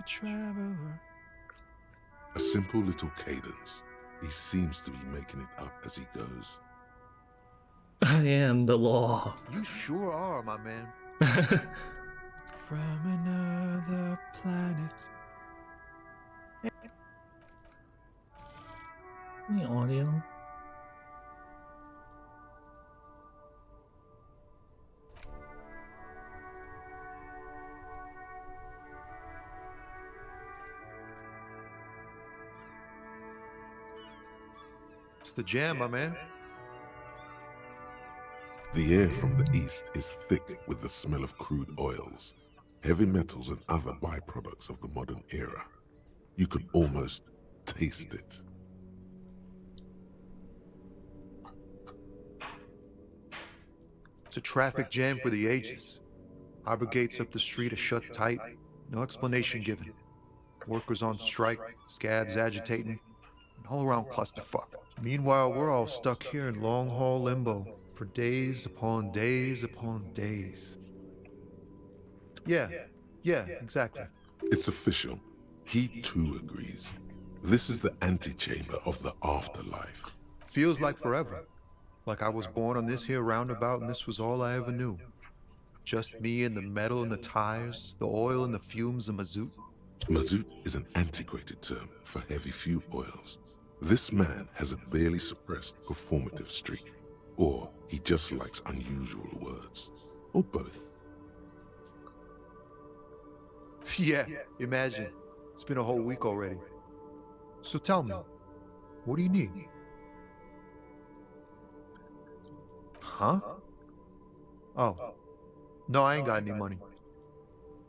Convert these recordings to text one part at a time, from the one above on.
traveler. A simple little cadence. He seems to be making it up as he goes. I am the law. You sure are, my man. From another planet. Any audio? It's the jam, my man. The air from the east is thick with the smell of crude oils, heavy metals and other byproducts of the modern era. You can almost taste it. It's a traffic jam for the ages. Harbor gates up the street are shut tight, no explanation given. Workers on strike, scabs agitating, an all-around clusterfuck. Meanwhile, we're all stuck here in long-haul limbo for days upon days upon days. Yeah, exactly. It's official. He too agrees. This is the antechamber of the afterlife. Feels like forever. Like I was born on this here roundabout and this was all I ever knew. Just me and the metal and the tires, the oil and the fumes of mazout. Mazout is an antiquated term for heavy fuel oils. This man has a barely suppressed performative streak. Or he just likes unusual words. Or both. Yeah, imagine. It's been a whole week already. So tell me, what do you need? Huh? Oh. No, I ain't got any money.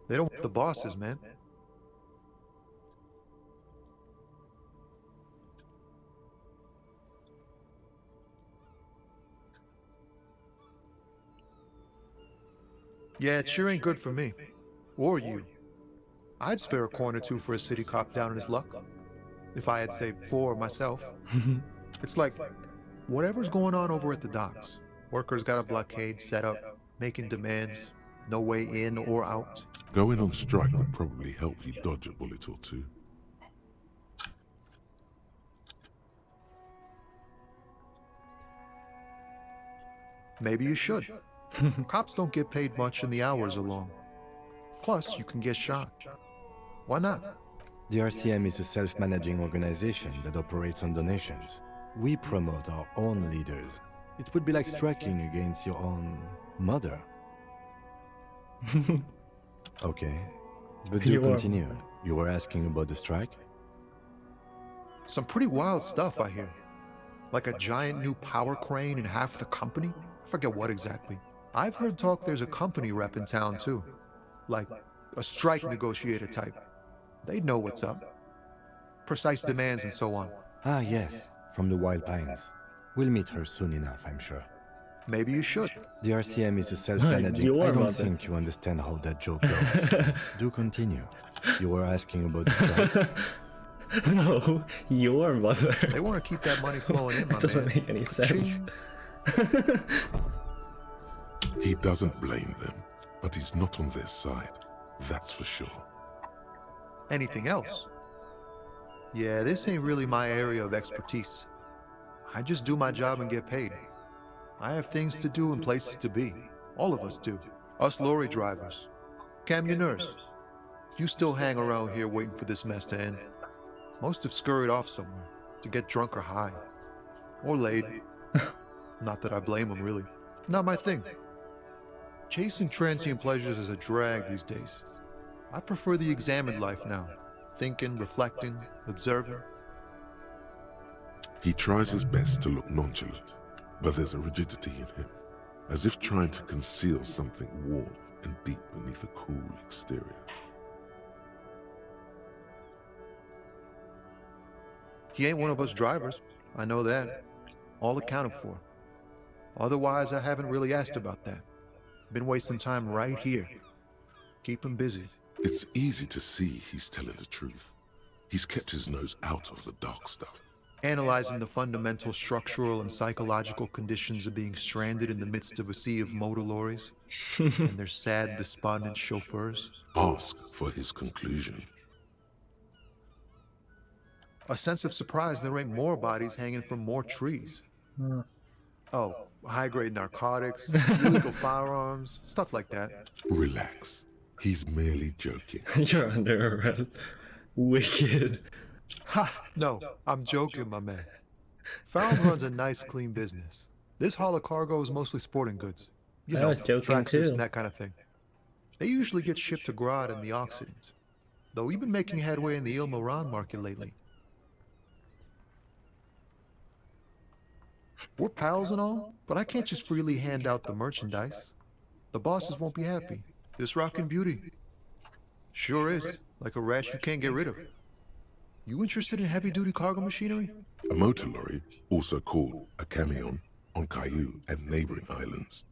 They don't want the bosses, man. Yeah, it sure ain't good for me. Or you. I'd spare a coin or two for a city cop down in his luck. If I had saved 4 myself. It's like, whatever's going on over at the docks. Workers got a blockade set up, making demands, no way in or out. Going on strike would probably help you dodge a bullet or two. Maybe you should. Cops don't get paid much and the hours are long. Plus, you can get shot. Why not? The RCM is a self-managing organization that operates on donations. We promote our own leaders. It would be like striking against your own mother. Okay, but do continue. You were asking about the strike? Some pretty wild stuff, I hear. Like a giant new power crane in half the company? I forget what exactly. I've heard talk there's a company rep in town too. Like a strike negotiator type. They'd know what's up. Precise demands and so on. Ah, yes, from the Wild Pines. We'll meet her soon enough, I'm sure. Maybe you should. The RCM is a self-managing... I don't think you understand how that joke goes. Do continue. You were asking about the strike. No, your mother. They want to keep that money flowing in, my It doesn't man. make any sense. Ching. He doesn't blame them, but he's not on their side. That's for sure. Anything else? Yeah, this ain't really my area of expertise. I just do my job and get paid. I have things to do and places to be. All of us do. Us lorry drivers. Camionneurs. You still hang around here waiting for this mess to end. Most have scurried off somewhere to get drunk or high. Or laid. Not that I blame them, really. Not my thing. Chasing transient pleasures is a drag these days. I prefer the examined life now. Thinking, reflecting, observing. He tries his best to look nonchalant, but there's a rigidity in him, as if trying to conceal something warm and deep beneath a cool exterior. He ain't one of us drivers. I know that. All accounted for. Otherwise, I haven't really asked about that. Been wasting time right here. Keep him busy. It's easy to see he's telling the truth. He's kept his nose out of the dark stuff. Analyzing the fundamental structural and psychological conditions of being stranded in the midst of a sea of motor lorries and their sad, despondent chauffeurs. Ask for his conclusion. A sense of surprise there ain't more bodies hanging from more trees. Hmm. Oh, high-grade narcotics, illegal firearms, stuff like that. Relax. He's merely joking. You're under arrest. Wicked. Ha! No, I'm joking, my man. Found runs a nice, clean business. This haul of cargo is mostly sporting goods. You I know, was joking tracksuits too. and that kind of thing. They usually get shipped to Grodd and the Occident. Though we've been making headway in the Ilmaran market lately. We're pals and all, but I can't just freely hand out the merchandise. The bosses won't be happy. This rockin' beauty. Sure is, like a rash you can't get rid of. You interested in heavy-duty cargo machinery? A motor lorry, also called a camion, on Caillou and neighboring islands.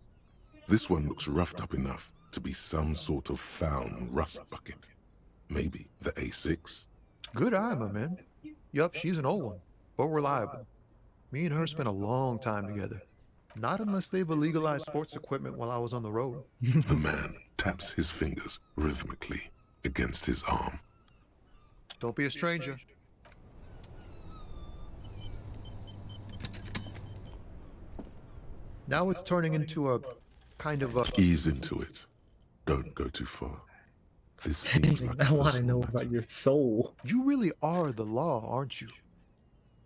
This one looks roughed up enough to be some sort of found rust bucket. Maybe the A6? Good eye, my man. Yup, she's an old one, but reliable. Me and her spent a long time together. Not unless they've illegalized sports equipment while I was on the road. The man taps his fingers rhythmically against his arm. Don't be a stranger. Now it's turning into a kind of a... Ease into it. Don't go too far. This seems like I a want to personal know matter. about your soul. You really are the law, aren't you?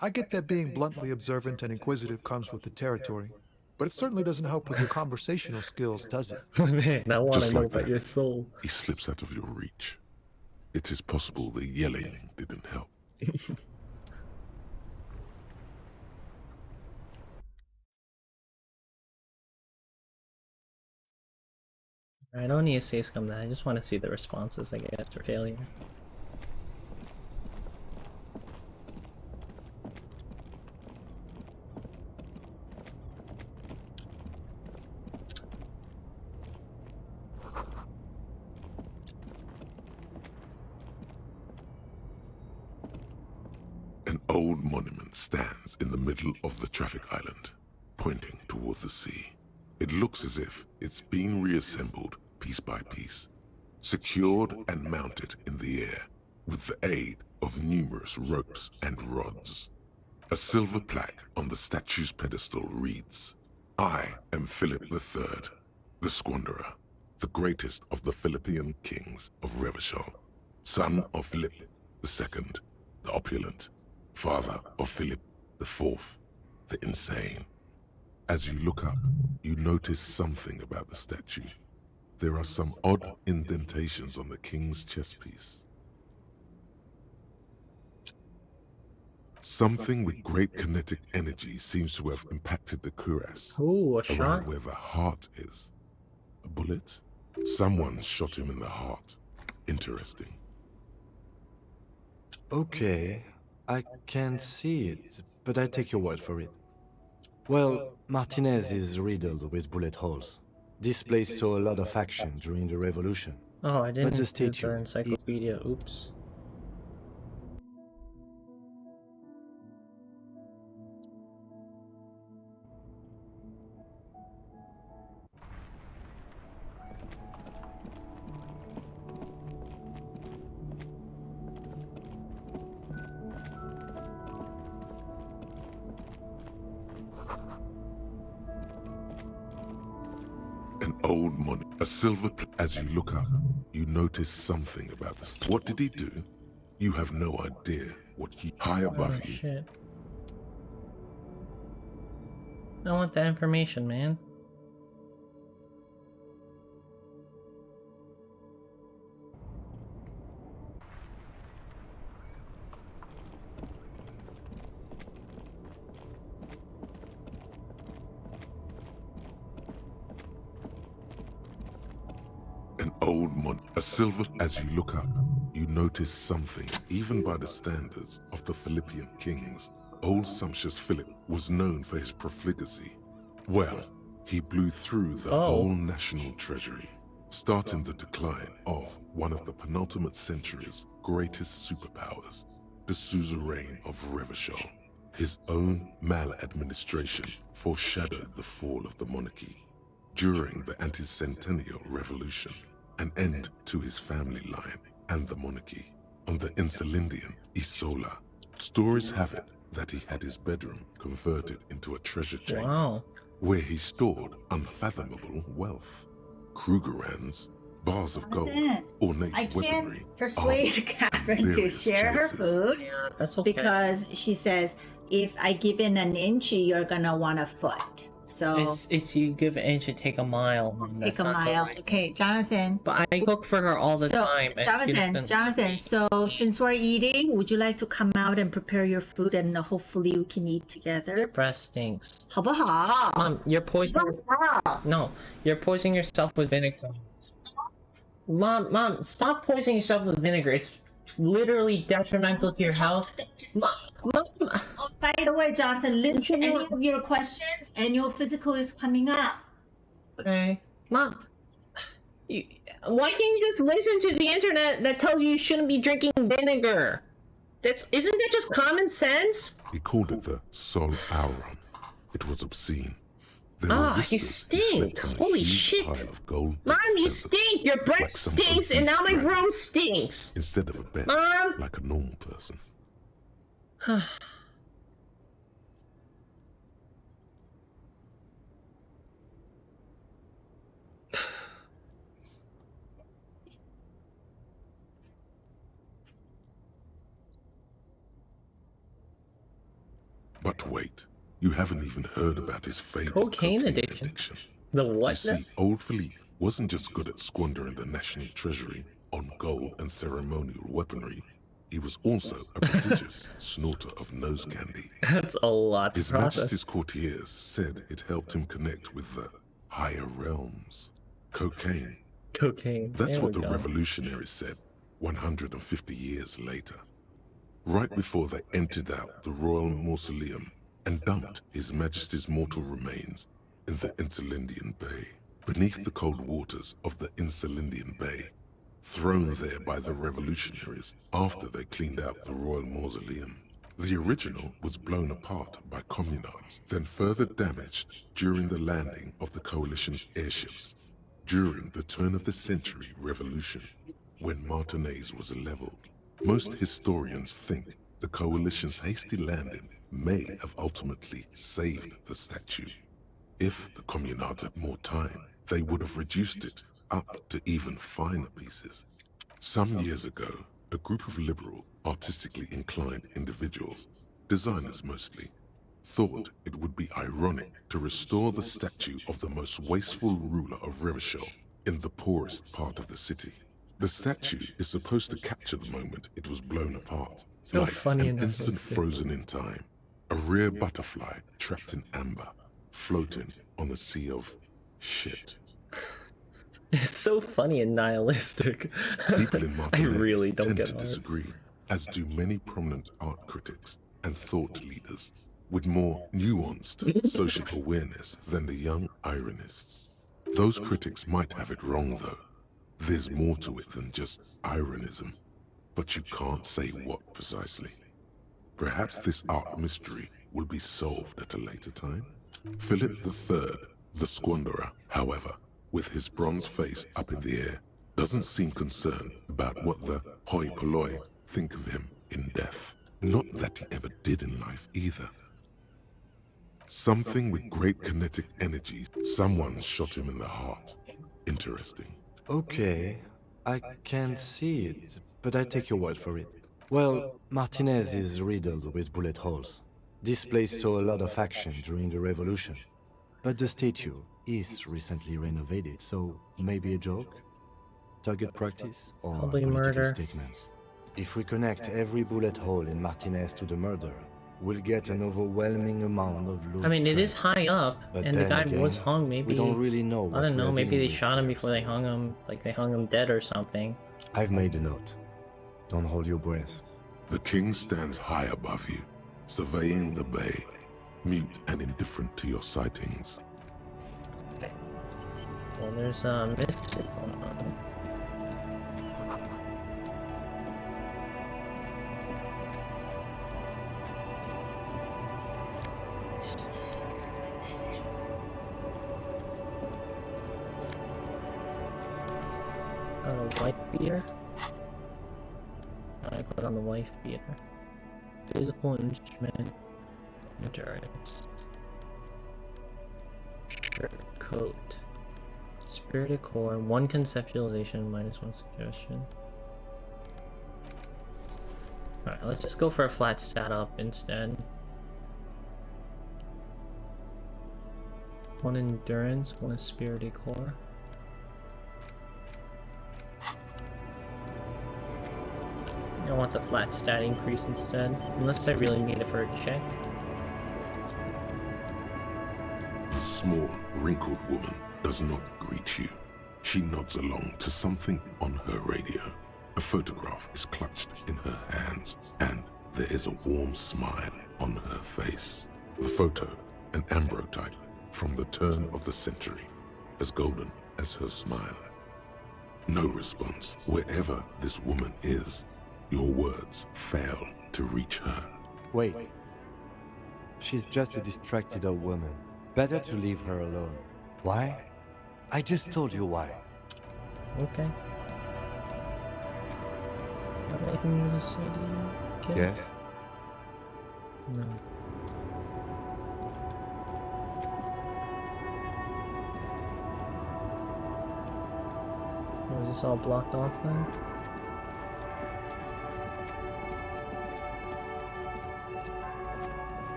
I get that being bluntly observant and inquisitive comes with the territory, but it certainly doesn't help with your conversational skills, does it? Man, I want Just to know like about that. your soul. He slips out of your reach. It is possible the yelling didn't help. I don't need to say scum that. I just want to see the responses, I guess, for failure. An old monument stands in the middle of the traffic island, pointing toward the sea. It looks as if it's been reassembled piece by piece, secured and mounted in the air with the aid of numerous ropes and rods. A silver plaque on the statue's pedestal reads, "I am Philip III, the Squanderer, the greatest of the Philippian kings of Revachol, son of Philip II, the opulent, father of Philip IV, the insane." As you look up, you notice something about the statue. There are some odd indentations on the king's chest piece. Something with great kinetic energy seems to have impacted the cuirass, Ooh, a around shot? where the heart is. A bullet? Someone shot him in the heart. Interesting. Okay, I can't see it, but I take your word for it. Well, Martinez is riddled with bullet holes. This place saw a lot of action during the revolution. Oh, I didn't But the include the statue- encyclopedia. Oops. An old money, a silver. As you look up, you notice something about this. What did he do? You have no idea what he. High Oh, above you, shit. I want that information, man. an old money, a silver. As you look up, you notice something. Even by the standards of the Philippian kings, old sumptuous Philip was known for his profligacy. Well, he blew through the Oh. whole national treasury, starting the decline of one of the penultimate century's greatest superpowers, the suzerain of Revachol. His own maladministration foreshadowed the fall of the monarchy. During the anti-centennial revolution, an end to his family line and the monarchy. On the Insulindian Isola, Stories have it that he had his bedroom converted into a treasure chamber Wow. where he stored unfathomable wealth. Krugerrands, bars of gold, Jonathan, ornate I weaponry, can't persuade armor, Catherine and to various share her chalices. food Yeah, that's okay. because she says, if I give in an inch, you're gonna want a foot. So It's you give an inch and take a mile. Mom. take That's a not the mile. right- Okay, Jonathan. But I cook for her all the So, time. and she doesn't- Jonathan, so since we're eating, would you like to come out and prepare your food and hopefully we can eat Your together? breast stinks. 好不好？ Mom, you're poisoning. No, you're poisoning yourself with vinegar. Mom, stop poisoning yourself with vinegar. It's literally detrimental to your health. Mom. Oh, by the way, Jonathan, listen to any of your questions. Annual physical is coming up. Okay. Mom. Why can't you just listen to the internet that tells you shouldn't be drinking vinegar? Isn't that just common sense? He called it the Sol Auron. It was obscene. There were Ah, you whispers he stink. slept on a Holy huge shit. pile of gold Mom, you feathers, stink! Your breath like some stinks, and now my obese room stinks! instead of a bed, Mom! like a normal person. But wait, you haven't even heard about his fabled Cocaine addiction? The You what? see, old Philippe wasn't just good at squandering the national treasury on gold and ceremonial weaponry. He was also a prodigious snorter of nose candy. That's a lot to His process. Majesty's courtiers said it helped him connect with the higher realms. Cocaine. Cocaine. That's There what we the go. revolutionaries said 150 years later. Right before they emptied out the royal mausoleum and dumped His Majesty's mortal remains in the Insulindian Bay. Beneath the cold waters of the Insulindian Bay, thrown there by the revolutionaries after they cleaned out the royal mausoleum. The original was blown apart by communards, then further damaged during the landing of the coalition's airships during the turn of the century revolution, when Martinez was leveled. Most historians think the coalition's hasty landing may have ultimately saved the statue. If the communards had more time, they would have reduced it up to even finer pieces. Some years ago, a group of liberal, artistically inclined individuals, designers mostly, thought it would be ironic to restore the statue of the most wasteful ruler of Revachol in the poorest part of the city. The statue is supposed to capture the moment it was blown apart, So like funny an and instant realistic. frozen in time, a rare butterfly trapped in amber, floating on a sea of shit. It's so funny and nihilistic. People in I Martinez really don't tend get to art. disagree, as do many prominent art critics and thought leaders with more nuanced social awareness than the young ironists. Those critics might have it wrong, though. There's more to it than just ironism, but you can't say what precisely. Perhaps this art mystery will be solved at a later time. Philip III, the squanderer, however, with his bronze face up in the air, doesn't seem concerned about what the hoi polloi think of him in death. Not that he ever did in life either. Something with great kinetic energy. Someone shot him in the heart. Interesting. Okay, I can't see it, but I take your word for it. Well, Martinez is riddled with bullet holes. This place saw a lot of action during the revolution. But the statue is recently renovated, so maybe a joke? Target practice? Or Probably political murder. statement? If we connect every bullet hole in Martinez to the murder, we'll get an overwhelming amount of loot. I mean, it is threads. high up, But and the then guy again, was hung. Maybe we don't really know what I don't we know. are Maybe dealing they with shot him here, before they so- hung him. Like they hung him dead or something. I've made a note. Don't hold your breath. The king stands high above you, surveying the bay, mute and indifferent to your sightings. Well, there's a mystery going on. A wife beater? I put on the wife beater. Physical instrument. Endurance. Shirt, coat. Spirited core. 1 conceptualization, -1 suggestion. Alright, let's just go for a flat stat up instead. 1 endurance, 1 spirited core. I want the flat stat increase instead, unless I really need it for a check. The small, wrinkled woman does not greet you. She nods along to something on her radio. A photograph is clutched in her hands, and there is a warm smile on her face. The photo, an ambrotype from the turn of the century, as golden as her smile. No response wherever this woman is. Your words fail to reach her. Wait. She's just a distracted old woman. Better to leave her alone. Why? I just told you why. Okay. Anything you just say to you? Kid? Yes? No. Was this all blocked off then?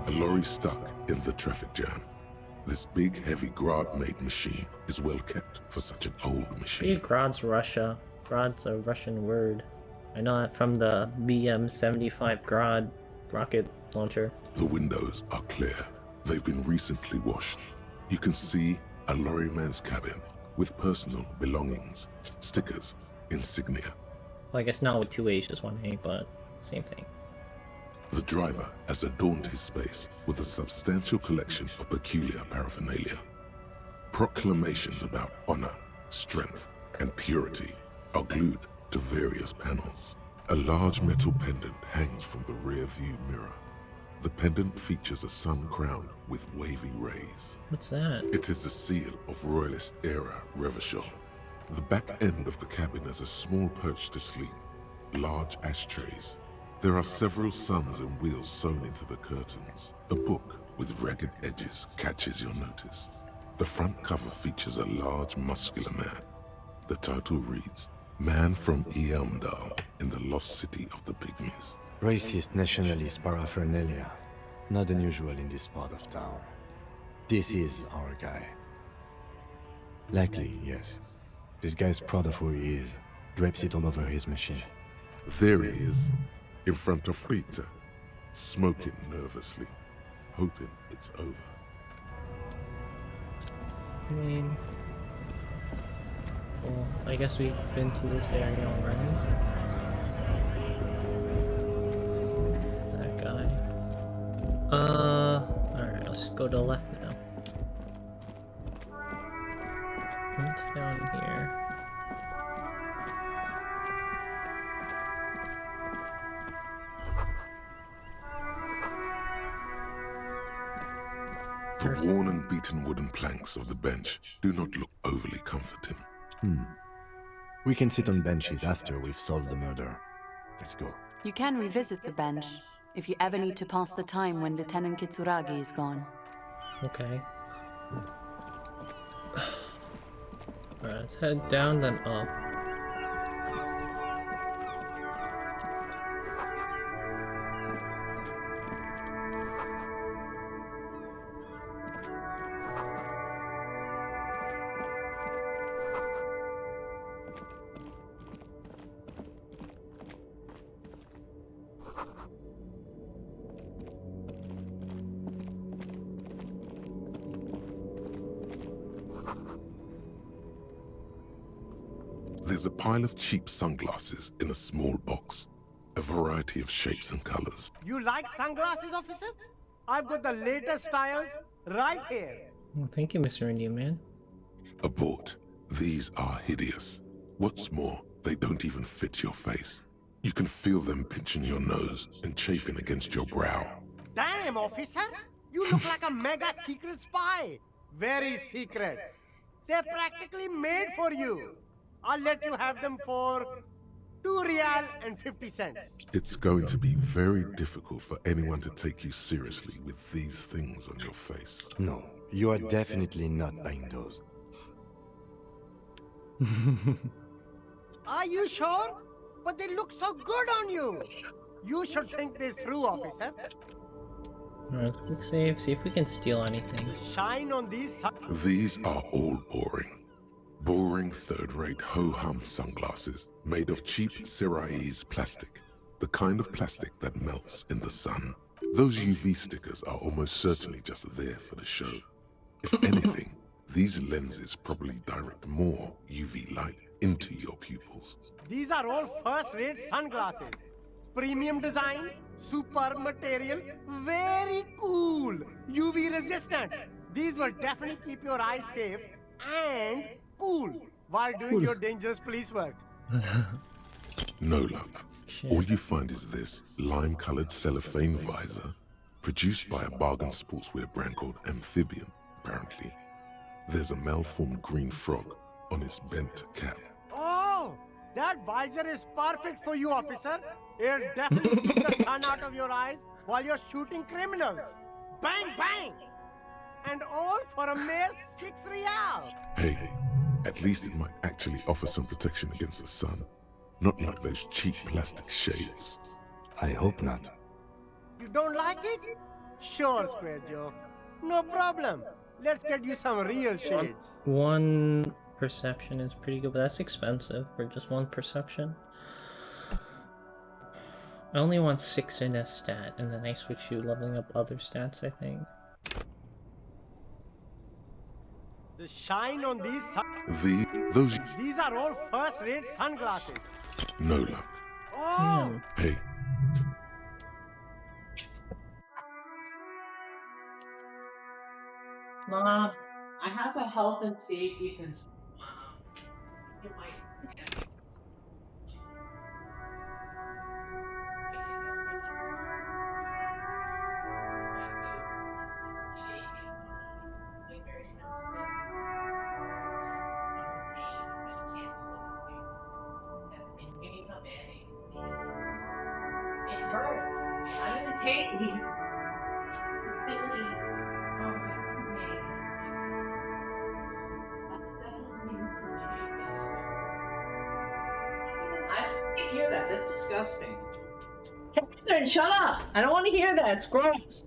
A lorry stuck in the traffic jam. This big, heavy Grad-made machine is well kept for such an old machine. Grad's Russia. Grad's a Russian word. I know that from the BM-75 Grad rocket launcher. The windows are clear. They've been recently washed. You can see a lorryman's cabin with personal belongings, stickers, insignia. Well, I guess not with 2 A's, just 1 A, but same thing. The driver has adorned his space with a substantial collection of peculiar paraphernalia. Proclamations about honor, strength, and purity are glued to various panels. A large metal pendant hangs from the rear view mirror. The pendant features a sun crowned with wavy rays. What's that? It is the seal of Royalist era Revachol. The back end of the cabin has a small perch to sleep, large ashtrays. There are several suns and wheels sewn into the curtains. A book with ragged edges catches your notice. The front cover features a large, muscular man. The title reads, Man from Eamdal in the Lost City of the Pygmies. Racist nationalist paraphernalia. Not unusual in this part of town. This is our guy. Likely, yes. This guy's proud of who he is. Drapes it all over his machine. There he is, in front of Rita, smoking nervously, hoping it's over. I mean... Well, I guess we've been to this area already. That guy. Alright, let's go to the left now. What's down here? The worn and beaten wooden planks of the bench do not look overly comforting. We can sit on benches after we've solved the murder. Let's go. You can revisit the bench if you ever need to pass the time when Lieutenant Kitsuragi is gone. Okay. Alright, let's head down then up. There's a pile of cheap sunglasses in a small box, a variety of shapes and colors. You like sunglasses, officer? I've got the latest styles right here. Well, thank you, Mr. Indian Man. Abort. These are hideous. What's more, they don't even fit your face. You can feel them pinching your nose and chafing against your brow. Damn, officer! You look like a mega secret spy. Very secret. They're practically made for you. I'll let you have them for 2 real and 50 cents. It's going to be very difficult for anyone to take you seriously with these things on your face. No, you are definitely not buying those. Are you sure? But they look so good on you. You should think this through, officer. Alright, quick save. See if we can steal anything. Shine on these. These are all boring. Boring third-rate ho-hum sunglasses made of cheap Syrahese plastic. The kind of plastic that melts in the sun. Those UV stickers are almost certainly just there for the show. If anything, these lenses probably direct more UV light into your pupils. These are all first-rate sunglasses. Premium design, super material, very cool, UV resistant. These will definitely keep your eyes safe and cool while doing your dangerous police work. No luck. All you find is this lime-colored cellophane visor, produced by a bargain sportswear brand called Amphibian, apparently. There's a malformed green frog on its bent cap. Oh, that visor is perfect for you, officer. It'll definitely keep the sun out of your eyes while you're shooting criminals. Bang, bang! And all for a mere 6 real. Hey, at least it might actually offer some protection against the sun. Not like those cheap plastic shades. I hope not. You don't like it? Sure, Square Joe. No problem. Let's get you some real shades. One perception is pretty good, but that's expensive for just one perception. I only want 6 in a stat, and then I switch to leveling up other stats, I think. The shine on these These are all first-rate sunglasses. no luck. Oh, Hey, Mom, I have a health and safety concern. You might. It hurts. I'm in pain. Really. Oh my I hear that. That's disgusting. Catherine, shut up! I don't want to hear that. It's gross.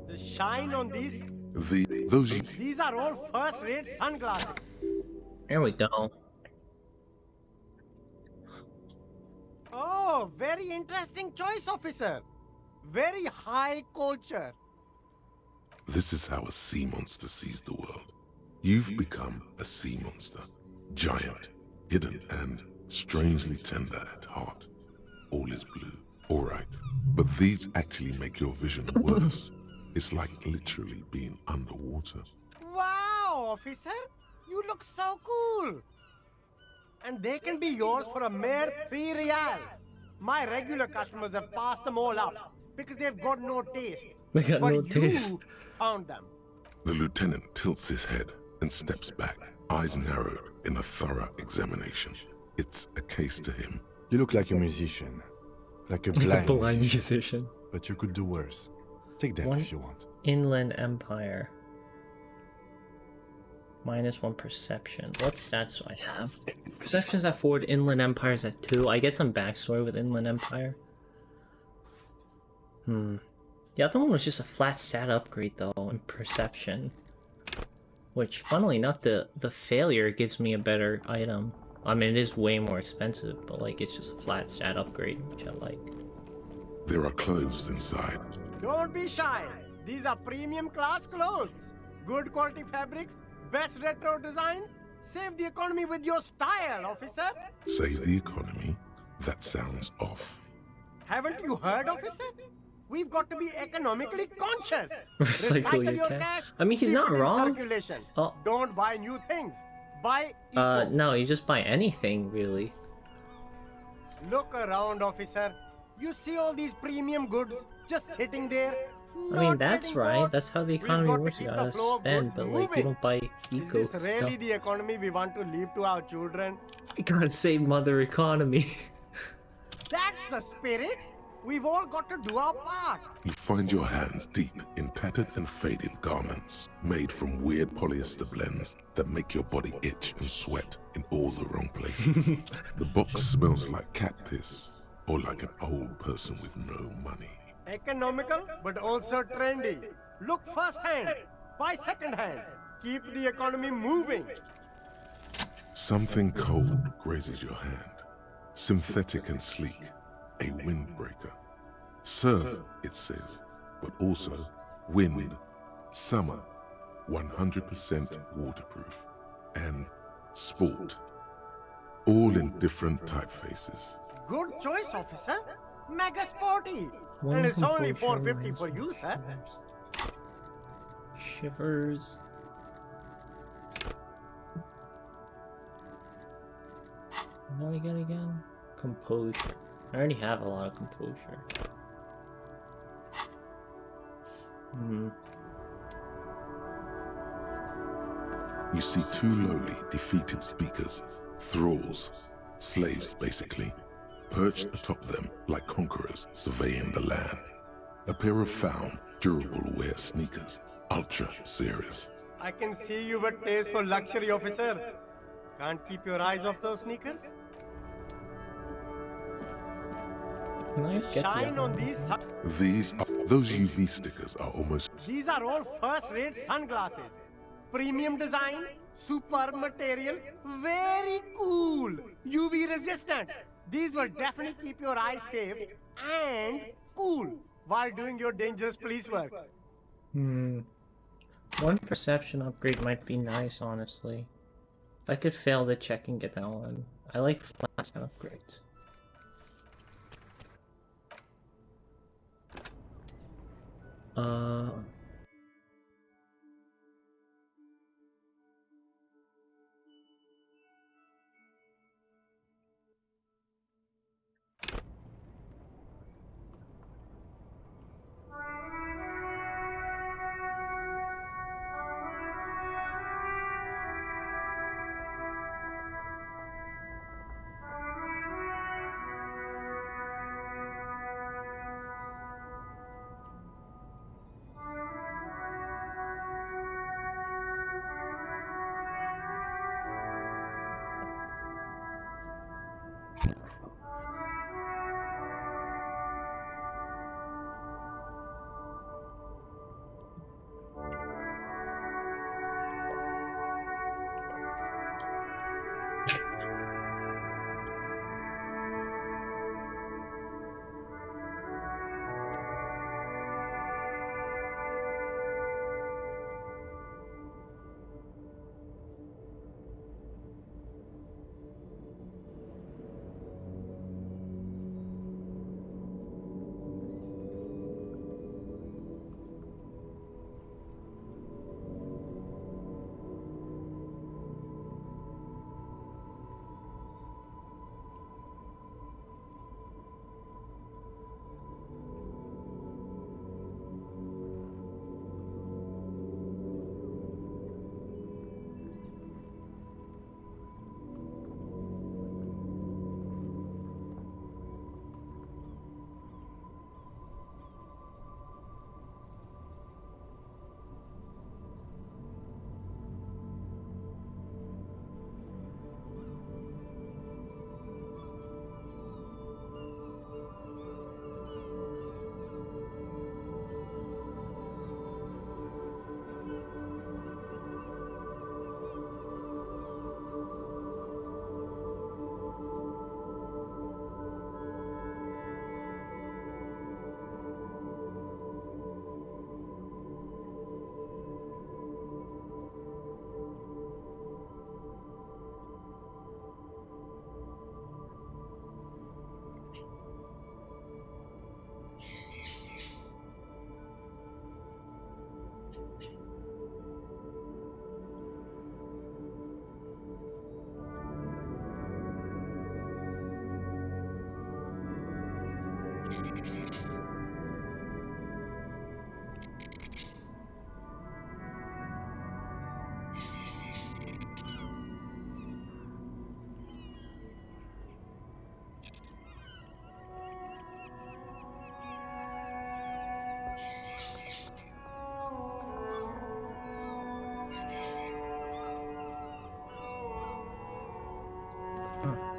the shine on these. these Are all first-rate sunglasses. There we go. Oh, very interesting choice, officer. Very high culture. This is how a sea monster sees the world. You've become a sea monster. Giant, hidden, and strangely tender at heart. All is blue. All right. But these actually make your vision worse. It's like literally being underwater. Wow, officer. You look so cool. And they can be yours for a mere 3 real. My regular customers have passed them all up because they've got no taste. They got but no taste. You found them. The lieutenant tilts his head and steps back, eyes narrowed in a thorough examination. It's a case to him. You look like a musician. Like a Like a blind, blind musician. musician. But you could do worse. Take them One- if you want. Inland Empire. -1 perception. What stats do I have? Perception's at 4, Inland Empire's at 2. I get some backstory with Inland Empire. The other one was just a flat stat upgrade though, in perception. Which, funnily enough, the failure gives me a better item. I mean, it is way more expensive, but like, it's just a flat stat upgrade, which I like. There are clothes inside. Don't be shy. These are premium class clothes. Good quality fabrics, best retro design. Save the economy with your style, officer. Save the economy? That sounds off. Haven't you heard, officer? We've got to be economically conscious. Recycle your cash. I mean, he's keep not it in wrong. Circulation. Oh. Don't buy new things. Buy eco. No, you just buy anything, really. Look around, officer. You see all these premium goods just sitting there. I mean, that's right. That's how the economy works. You Keep the gotta flow of spend, goods but like, you moving. don't buy Is eco this stuff. really the economy we want to leave to our children? You gotta save mother economy. That's the spirit. We've all got to do our part. You find your hands deep in tattered and faded garments made from weird polyester blends that make your body itch and sweat in all the wrong places. The box smells like cat piss or like an old person with no money. Economical, but also trendy. Look firsthand, buy secondhand. Keep the economy moving. Something cold grazes your hand. Synthetic and sleek, a windbreaker. Surf, it says, but also wind, summer, 100% waterproof, and sport. All in different typefaces. Good choice, officer. Mega sporty. One And it's only compulsion, 450 for you, sir. Shivers. What do I get again? Composure. I already have a lot of composure. You see two lowly, defeated speakers, thralls, slaves basically, perched atop them like conquerors surveying the land. A pair of found, durable wear sneakers, ultra serious. I can see you've a taste for luxury, officer. Can't keep your eyes off those sneakers? Can I get Shine the on Those UV stickers are almost These are all first-rate sunglasses. Premium design, super material, very cool. UV resistant. These will definitely keep your eyes safe and cool while doing your dangerous police work. One perception upgrade might be nice, honestly. I could fail the check and get that one. I like flat upgrades.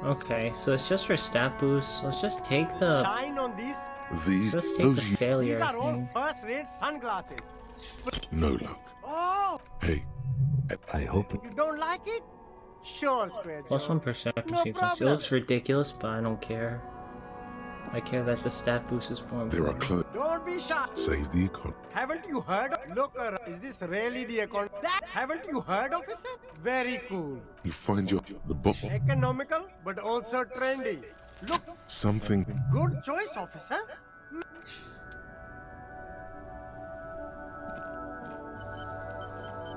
Okay, so it's just for stat boost. Let's just take the Shine on these. Let's take the failure These are all thing. first-rate sunglasses. No luck. Oh, Hey, I hope. you don't like it? Sure, stranger. +1 perception No sequence. It problem. looks ridiculous, but I don't care. I care that the stat boost is more there are important. Don't be shy. Save the economy. Haven't you heard? Look, is this really the account? That haven't you heard, officer? Very cool. You find the bottle. Economical, but also trendy. Look, Something. good choice, officer.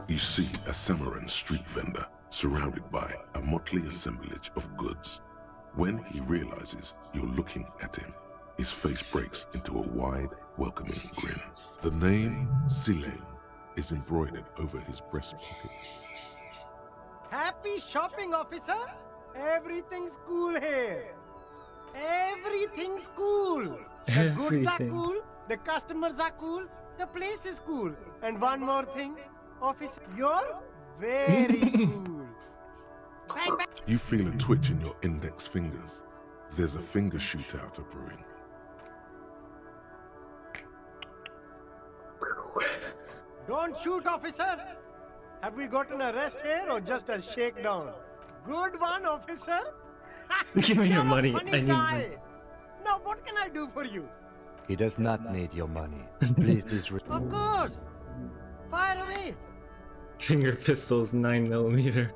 You see a Samaran street vendor surrounded by a motley assemblage of goods. When he realizes you're looking at him, his face breaks into a wide, welcoming grin. The name Silene is embroidered over his breast pocket. Happy shopping, officer. Everything's cool here. Everything's cool. The goods are Everything. cool. The customers are cool. The place is cool. And one more thing, officer, you're very cool. Bang, bang. You feel a twitch in your index fingers. There's a finger shootout brewing. Don't shoot, officer. Have we got an arrest here or just a shakedown? Good one, officer. Give me your You're a money. funny I need guy. money. Now, what can I do for you? He does not need your money. Please disregard. Of course. Fire away. Finger pistols 9mm.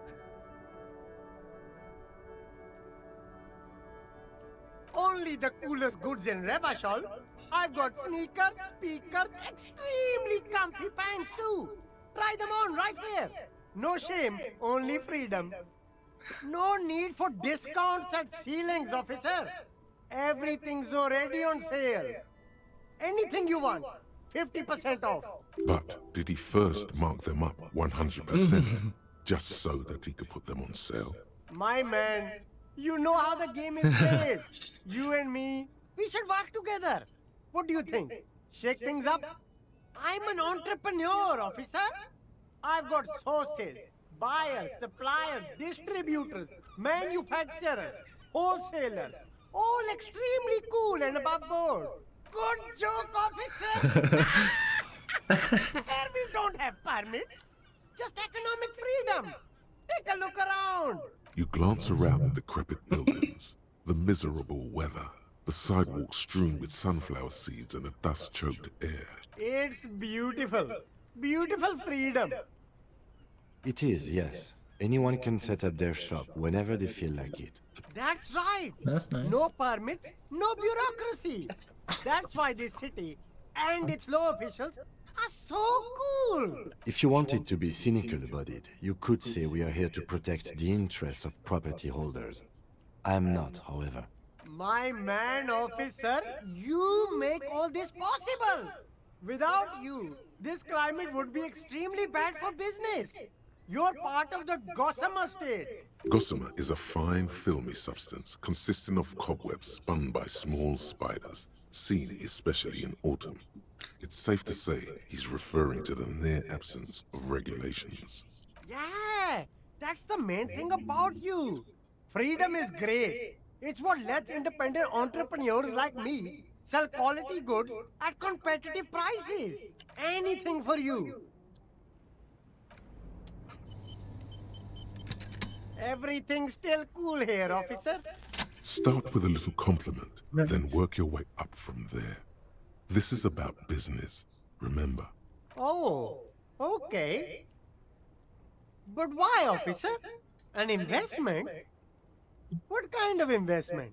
Only the coolest goods in Revachol. I've got sneakers, speakers, extremely comfy pants too. Try them on right here. No shame, only freedom. No need for discounts at ceilings, officer. Everything's already on sale. Anything you want, 50% off. But did he first mark them up 100% just so that he could put them on sale? My man, you know how the game is played. You and me, we should work together. What do you think? Shake things up? I'm an entrepreneur, officer. I've got sources, buyers, suppliers, distributors, manufacturers, wholesalers, all extremely cool and above board. Good joke, officer. Here we don't have permits, just economic freedom. Take a look around. You glance around the decrepit buildings, the miserable weather, the sidewalks strewn with sunflower seeds and a dust-choked air. It's beautiful. Beautiful freedom. It is, yes. Anyone can set up their shop whenever they feel like it. That's right. That's nice. No permits, no bureaucracy. That's why this city and its law officials are so cool. If you wanted to be cynical about it, you could say we are here to protect the interests of property holders. I am not, however. My man, officer, you make all this possible. Without you, this climate would be extremely bad for business. You're part of the gossamer state. Gossamer is a fine, filmy substance consisting of cobwebs spun by small spiders, seen especially in autumn. It's safe to say he's referring to the near absence of regulations. Yeah, that's the main thing about you. Freedom is great. It's what lets independent entrepreneurs like me sell quality goods at competitive prices. Anything for you. Everything's still cool here, officer. Start with a little compliment, then work your way up from there. This is about business, remember. Oh, okay. But why, officer? An investment? What kind of investment?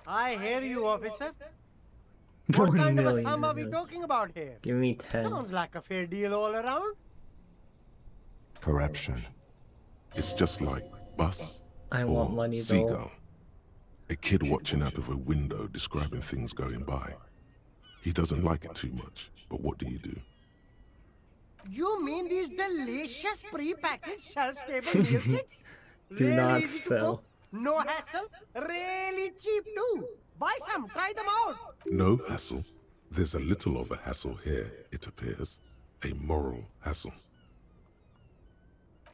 I hear you, officer. What 1 kind of a million sum are we really. talking about here? Give me 10. Sounds like a fair deal all around. Corruption. It's just like bus I or want money though. seagull. A kid watching out of a window describing things going by. He doesn't like it too much, but what do you do? You mean these delicious pre-packaged shelf-stable meal kits? Do Really not easy to sell. cook, no hassle, really cheap too. Buy some, try them out. No hassle. There's a little of a hassle here, it appears. A moral hassle.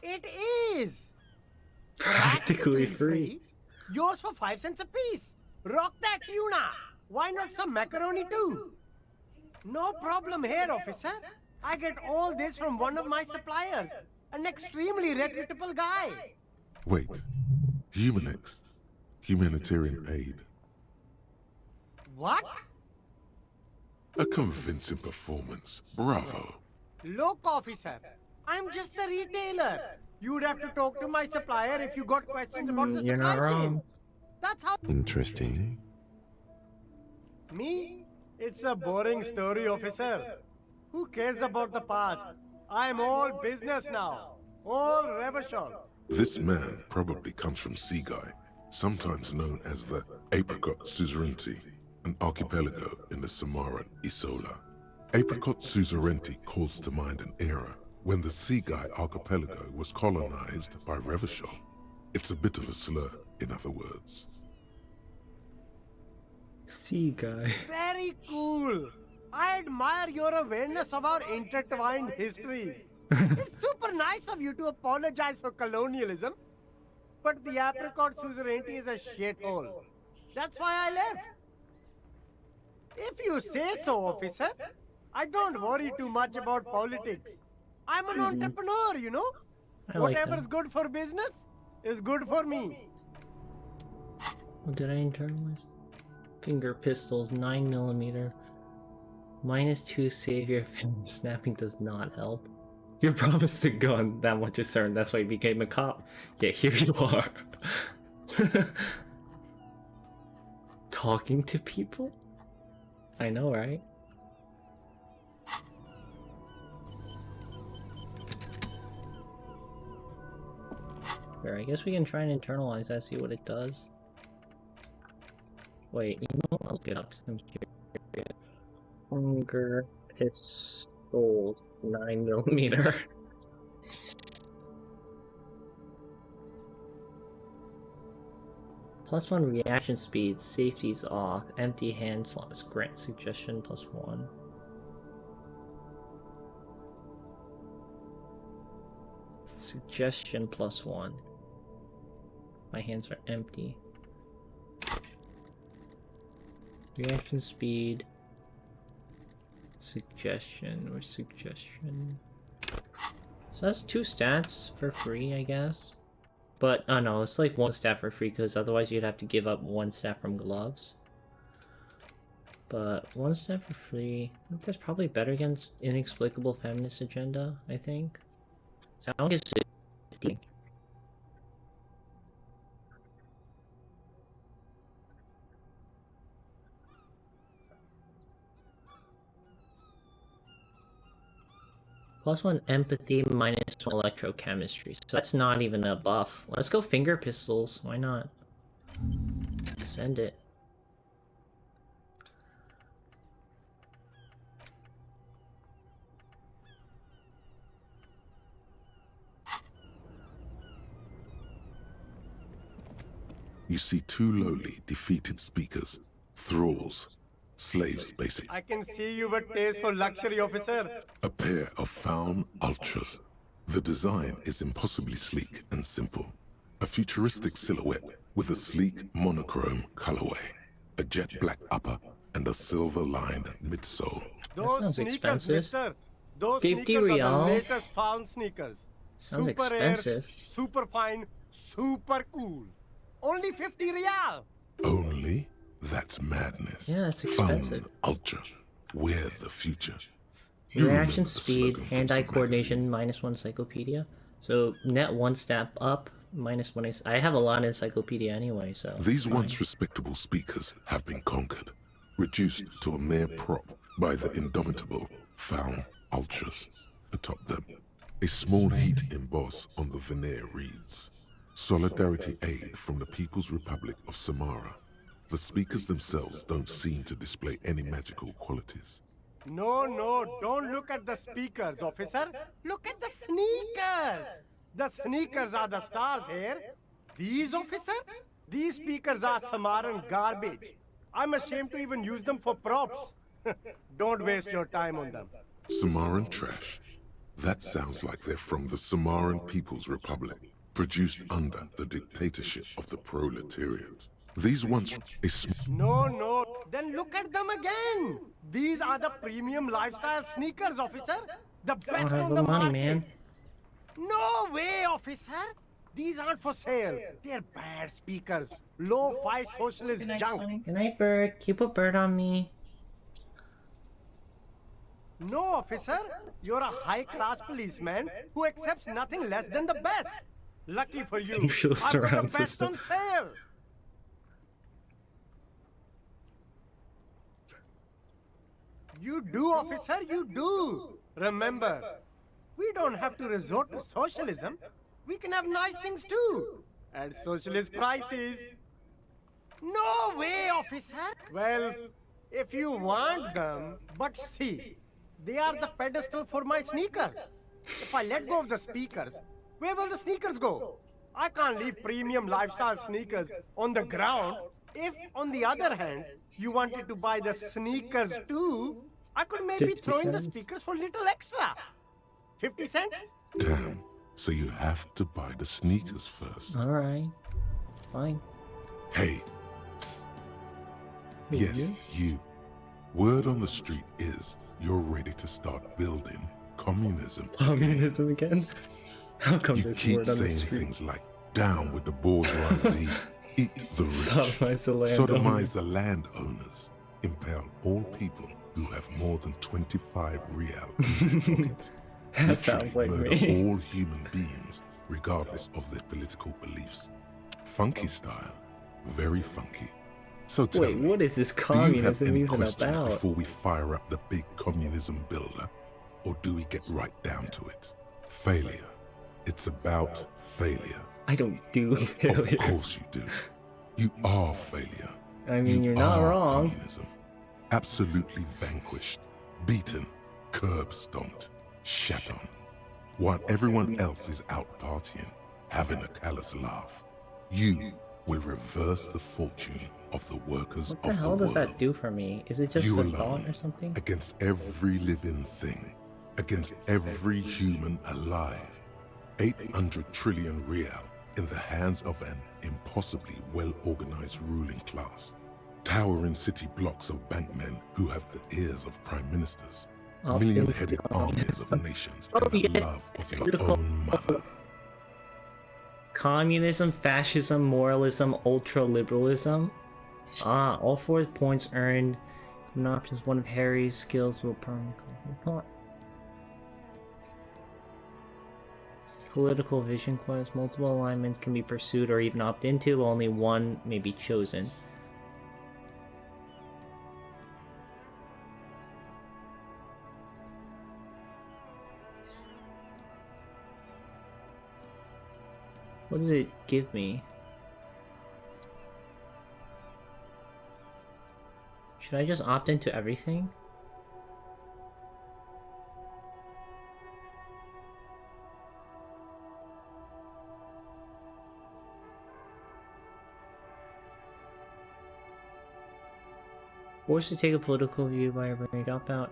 It is. Practically free. Yours for 5 cents a piece. Rock that tuna. Why not some macaroni too? No problem here, officer. I get all this from one of my suppliers. An extremely reputable guy. Wait. Humanex. Humanitarian aid. What? A convincing performance. Bravo. Look, officer. I'm just a retailer. You'd have to talk to my supplier if you got questions about the You're supply not chain. wrong. That's how. Interesting. Me? It's a boring story, officer. Who cares about the past? I'm all business now. All Revachol. This man probably comes from Seaguy, sometimes known as the Apricot Suzerainty, an archipelago in the Samaran Isola. Apricot Suzerainty calls to mind an era when the Seaguy archipelago was colonized by Revachol. It's a bit of a slur, in other words. See, guy. Very cool. I admire your awareness of our intertwined histories. It's super nice of you to apologize for colonialism. But the Apricot Suzerainty is a shithole. That's why I left. If you say so, officer, I don't worry too much about politics. I'm an entrepreneur, you know? I like Whatever's that. good for business is good for me. What did I internalize? Finger pistols, 9mm. -2 savior. Snapping does not help. You're promised a gun. That much is certain. That's why you became a cop. Yeah, here you are. Talking to people? I know, right? Here, I guess we can try and internalize that, see what it does. Wait, you know, I'll look it up. Some Hunger pistols, 9mm. +1 reaction speed, safety's off, empty hand slots, grant suggestion +1. Suggestion +1. My hands are empty. Reaction speed. Suggestion or suggestion. So that's 2 stats for free, I guess. But, oh no, it's like 1 stat for free, because otherwise you'd have to give up 1 stat from gloves. But 1 stat for free, I think that's probably better against inexplicable feminist agenda, I think. Sound like it's +1 empathy, -1 electrochemistry. So that's not even a buff. Let's go finger pistols. Why not? Send it. You see 2 lowly, defeated speakers, thralls, slaves, basically. I can see you've a taste for luxury, officer. A pair of Faun Ultras. The design is impossibly sleek and simple. A futuristic silhouette with a sleek monochrome colorway, a jet black upper, and a silver-lined midsole. Those sounds sneakers, expensive. mister. Those 50 sneakers are real. the latest found sneakers. Sounds super expensive. Rare, super fine, super cool. Only 50 real. Only? That's madness. Yeah, that's Faun expensive. Ultra. We're the future. You Reaction remember the speed, slogan from hand-eye some coordination, -1 encyclopedia. So net 1 step up, -1 is. I have a lot of encyclopedia anyway, so. These fine. once respectable speakers have been conquered, reduced to a mere prop by the indomitable Faun Ultras. Atop them, a small heat emboss on the veneer reads, Solidarity Aid from the People's Republic of Samara. The speakers themselves don't seem to display any magical qualities. No, don't look at the speakers, officer. Look at the sneakers. The sneakers are the stars here. These, officer? These speakers are Samaran garbage. I'm ashamed to even use them for props. Don't waste your time on them. Samaran trash. That sounds like they're from the Samaran People's Republic, produced under the dictatorship of the proletariat. These ones is No, then look at them again. These are the premium lifestyle sneakers, officer. The I don't best have on the the money, market. man. No way, officer. These aren't for sale. They're bad speakers. Low-fi socialist junk. Good night, bird. Keep a bird on me. No, officer. You're a high-class policeman who accepts nothing less than the best. Lucky for you, Social I've got surround the best system. on sale. You do, officer, you do. Remember, we don't have to resort to socialism. We can have nice things too. At socialist prices. No way, officer. Well, if you want them, but see, they are the pedestal for my sneakers. If I let go of the speakers, where will the sneakers go? I can't leave premium lifestyle sneakers on the ground. If, on the other hand, you wanted to buy the sneakers too, I could maybe 50 throw in the cents? speakers for a little extra. 50 cents? damn. So you have to buy the sneakers first. Alright. Fine. Hey. Psst. Who, Yes, you. Word on the street is you're ready to start building communism. Communism again? How come You this keep word on the saying street? things like, down with the bourgeoisie, eat the rich, Sodomize the land. sodomize the landowners, impale all people who have more than 25 real in their pocket. That sounds like Literally murder me. all human beings, regardless of their political beliefs. Funky style, very funky. So tell Wait, me, what is this do you have communism any even questions about? before we fire up the big communism builder? Or do we get right down to it? Failure. It's about failure. I don't do Of failure. course you do. You are failure. I mean, You you're not are wrong. Communism. Absolutely vanquished, beaten, curb stomped, shat on, while everyone else is out partying, having a callous laugh. You will reverse the fortune of the workers What the of hell the does world. that do for me? Is it just You a alone, thought or something? against every living thing, against every human alive. 800 trillion real in the hands of an impossibly well-organized ruling class. Towering city blocks of bankmen who have the ears of prime ministers. I'll Million-headed think- armies of nations Oh, and the yeah. love of your Political- own mother. Communism, fascism, moralism, ultra-liberalism. Ah, all 4 points earned. An option is one of Harry's skills will permanently cause Political vision quest. Multiple alignments can be pursued or even opt into. Only one may be chosen. What does it give me? Should I just opt into everything? Forced to take a political view by a brain dropout.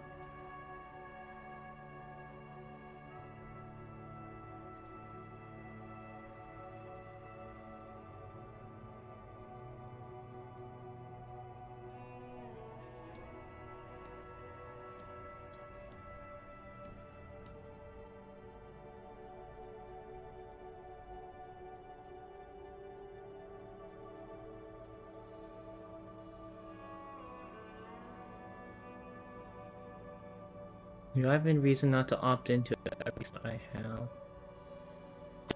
You have any reason not to opt into everything I have.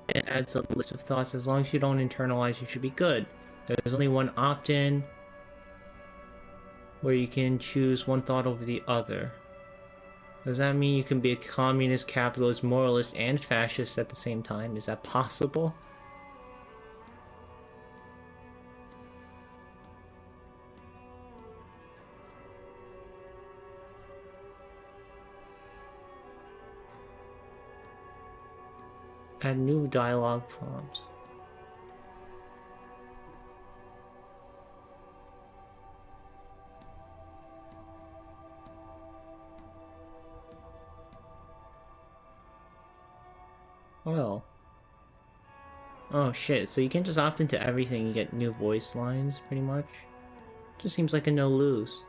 It adds a list of thoughts. As long as you don't internalize, you should be good. There's only one opt-in where you can choose one thought over the other. Does that mean you can be a communist, capitalist, moralist, and fascist at the same time? Is that possible? Add new dialogue prompts. Oh. Oh shit, so you can just opt into everything and get new voice lines, pretty much? Just seems like a no-lose.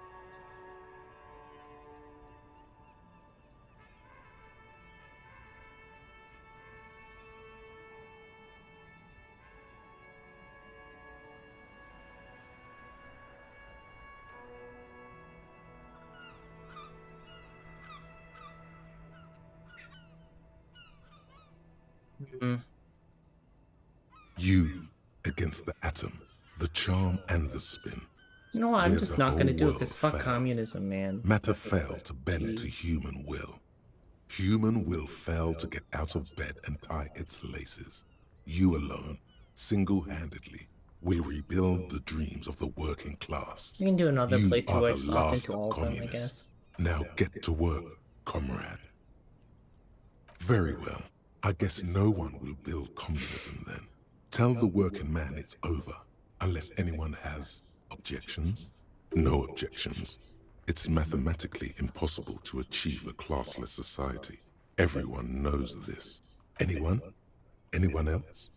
You against the atom, the charm and the spin. You know what, I'm Where just the not gonna whole do it, because world fuck failed. communism, man. Matter failed to bend to human will. Human will failed to get out of bed and tie its laces. You alone, single-handedly, will rebuild the dreams of the working class. We can do another You playthrough are where I the just opt last into all of them, I communist. guess. Now get to work, comrade. Very well. I guess no one will build communism then. Tell the working man it's over, unless anyone has objections. No objections. It's mathematically impossible to achieve a classless society. Everyone knows this. Anyone? Anyone else?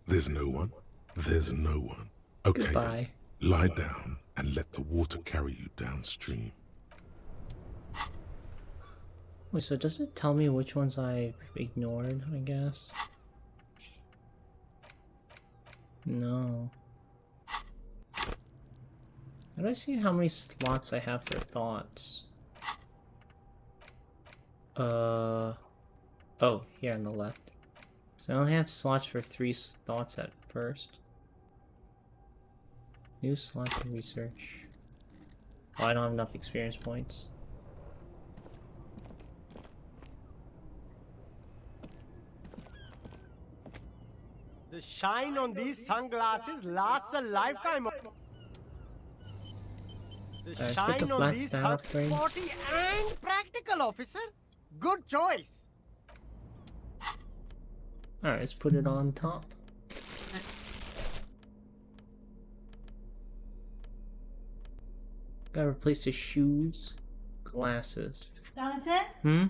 There's no one? There's no one. Okay, Goodbye. then. Lie down and let the water carry you downstream. Wait, so does it tell me which ones I've ignored, I guess? No. How do I see how many slots I have for thoughts? Oh, here on the left. So I only have slots for 3 thoughts at first. New slot for research. Oh, I don't have enough experience points. The shine on these sunglasses lasts a lifetime. The Let's get the shine on flat these stat upgrade. sporty and practical, officer. Good choice. Alright, let's put it on top. Gotta replace the shoes, glasses. Jonathan, Hmm?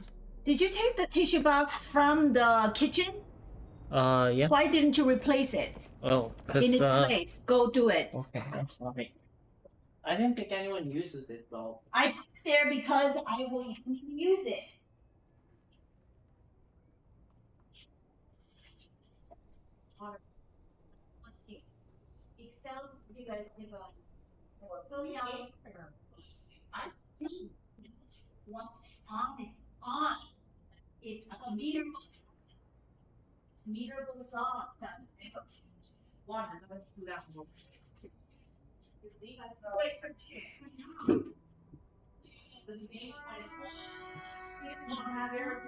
did you take the tissue box from the kitchen? Yeah. Why didn't you replace it Oh, in its cause, place? Go do it. okay, I'm sorry. I didn't think anyone uses it, though. I put it there because I will use it. Excel, you guys give a once it's on, it's on. It's a meter. This meter goes off. One, let's do that one. Leave us the wait for shit. The same one is one. Have your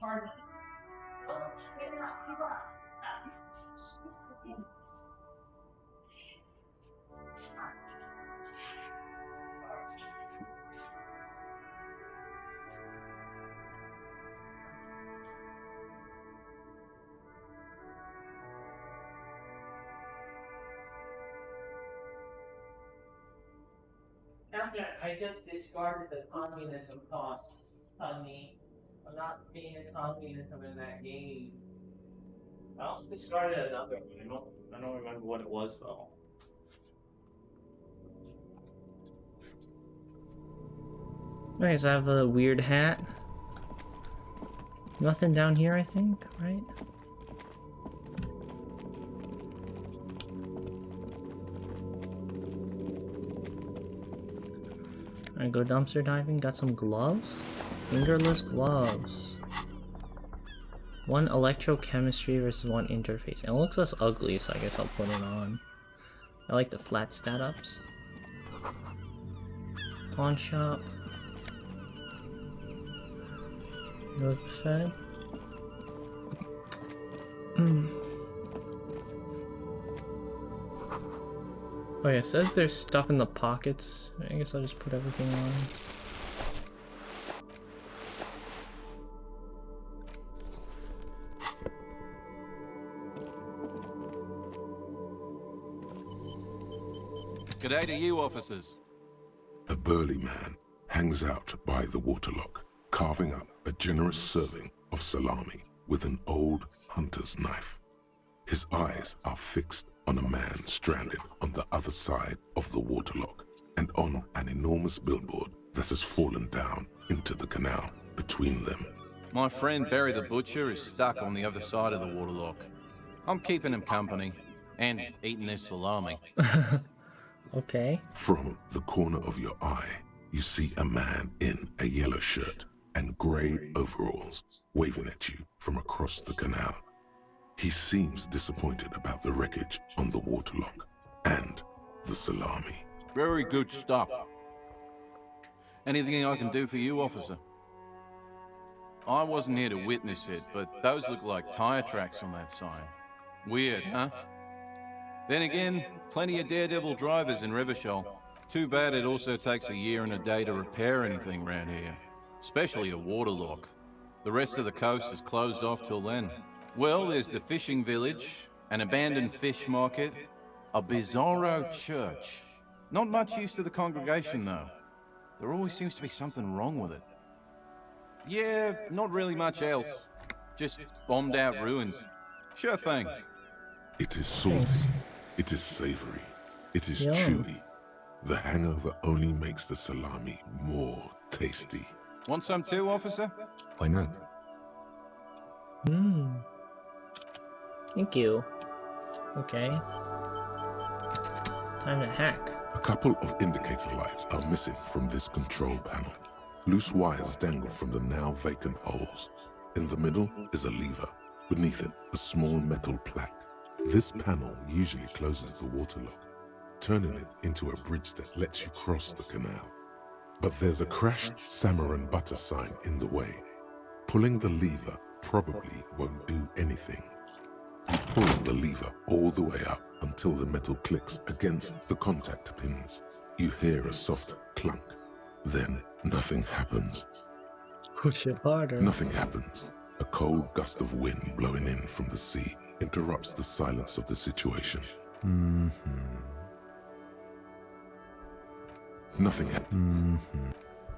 Pardon. I just discarded the communism thought, honey. I'm not being a communism in that game. I also discarded another one. I don't remember what it was though. Okay, so I have a weird hat. Nothing down here, I think, right? Alright, go dumpster diving. Got some gloves? Fingerless gloves. 1 electrochemistry versus 1 interface. And it looks less ugly, so I guess I'll put it on. I like the flat stat ups. Pawn shop. North side. Oh yeah, it says there's stuff in the pockets. I guess I'll just put everything on. G'day to you, officers. A burly man hangs out by the waterlock, carving up a generous serving of salami with an old hunter's knife. His eyes are fixed on a man stranded on the other side of the waterlock and on an enormous billboard that has fallen down into the canal between them. My friend Barry the Butcher is stuck on the other side of the waterlock. I'm keeping him company and eating his salami. Okay. From the corner of your eye, you see a man in a yellow shirt and grey overalls waving at you from across the canal. He seems disappointed about the wreckage on the waterlock and the salami. Very good stuff. Anything I can do for you, officer? I wasn't here to witness it, but those look like tire tracks on that sign. Weird, huh? Then again, plenty of daredevil drivers in Revachol. Too bad it also takes a year and a day to repair anything around here. Especially a waterlock. The rest of the coast is closed off till then. Well, there's the fishing village, an abandoned fish market, a bizarro church. Not much use to the congregation, though. There always seems to be something wrong with it. Yeah, not really much else. Just bombed out ruins. Sure thing. It is salty, it is savory, it is Yum. chewy. The hangover only makes the salami more tasty. Want some too, officer? Why not? Thank you. Okay. Time to hack. A couple of indicator lights are missing from this control panel. Loose wires dangle from the now vacant holes. In the middle is a lever. Beneath it, a small metal plaque. This panel usually closes the waterlock, turning it into a bridge that lets you cross the canal. But there's a crashed salmon and butter sign in the way. Pulling the lever probably won't do anything. You pull the lever all the way up until the metal clicks against the contact pins. You hear a soft clunk. Then nothing happens. Push it harder. Nothing happens. A cold gust of wind blowing in from the sea interrupts the silence of the situation. Nothing happens.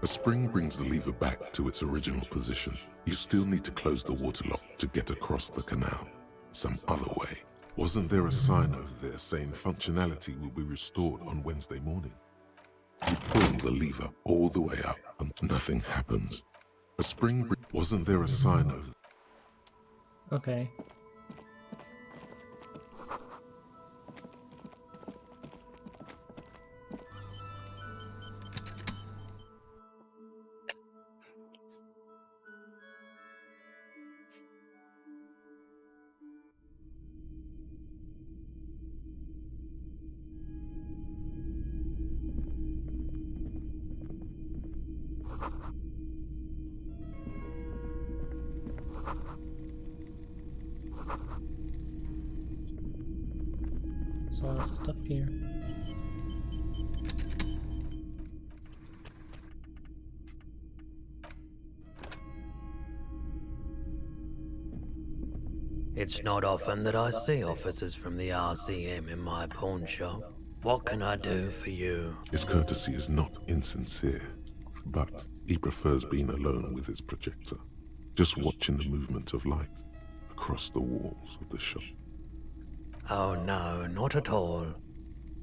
A spring brings the lever back to its original position. You still need to close the waterlock to get across the canal. Some other way. Wasn't there a sign over there saying functionality will be restored on Wednesday morning? You pull the lever all the way up and nothing happens. A spring wasn't there a sign over? Okay. There's a lot of stuff here. It's not often that I see officers from the RCM in my pawn shop. What can I do for you? His courtesy is not insincere, but he prefers being alone with his projector, just watching the movement of light across the walls of the shop. Oh no, not at all.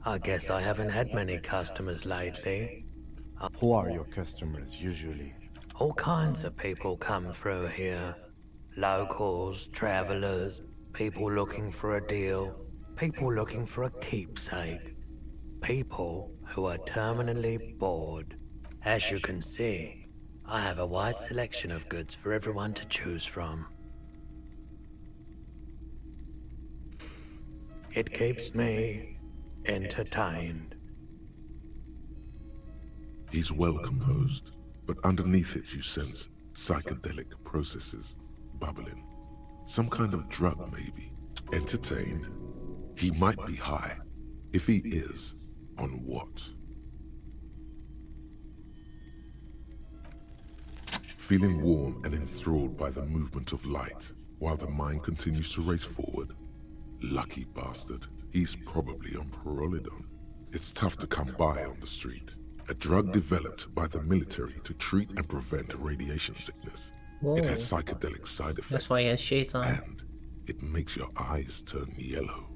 I guess I haven't had many customers lately. Who are your customers usually? All kinds of people come through here. Locals, travelers, people looking for a deal, people looking for a keepsake. People who are terminally bored. As you can see, I have a wide selection of goods for everyone to choose from. It keeps me entertained. He's well composed, but underneath it you sense psychedelic processes bubbling. Some kind of drug, maybe. Entertained? He might be high. If he is, on what? Feeling warm and enthralled by the movement of light, while the mind continues to race forward. Lucky bastard. He's probably on Pyrrolidon. It's tough to come by on the street. A drug developed by the military to treat and prevent radiation sickness. Whoa. It has psychedelic side effects. That's why he has shades on. And it makes your eyes turn yellow.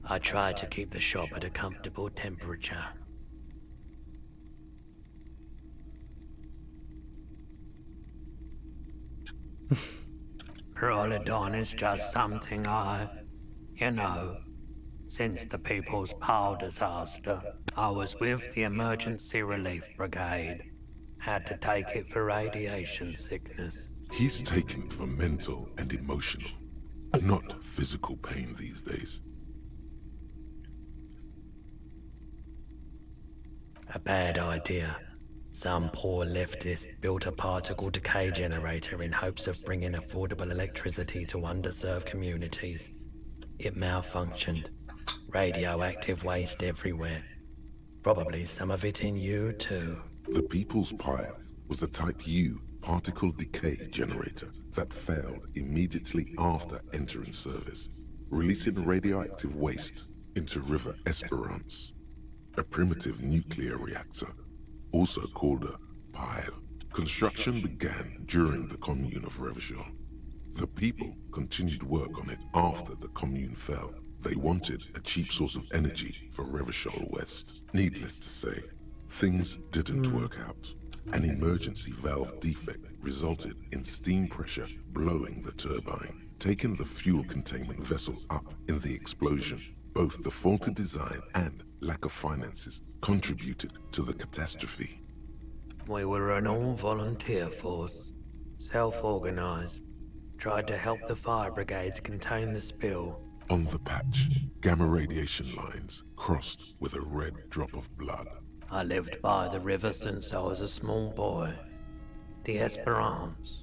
I try to keep the shop at a comfortable temperature. Pyrrolidon is just something since the People's Power disaster, I was with the Emergency Relief Brigade. Had to take it for radiation sickness. He's taking it for mental and emotional, not physical pain these days. A bad idea. Some poor leftist built a particle decay generator in hopes of bringing affordable electricity to underserved communities. It malfunctioned. Radioactive waste everywhere. Probably some of it in you too. The People's Pile was a Type U particle decay generator that failed immediately after entering service, releasing radioactive waste into River Esperance, a primitive nuclear reactor, also called a pile. Construction began during the Commune of Revachol. The people continued work on it after the Commune fell. They wanted a cheap source of energy for Revachol West. Needless to say, things didn't work out. An emergency valve defect resulted in steam pressure blowing the turbine, taking the fuel containment vessel up in the explosion. Both the faulty design and lack of finances contributed to the catastrophe. We were an all-volunteer force, self-organized. Tried to help the fire brigades contain the spill. On the patch, gamma radiation lines crossed with a red drop of blood. I lived by the river since I was a small boy. The Esperance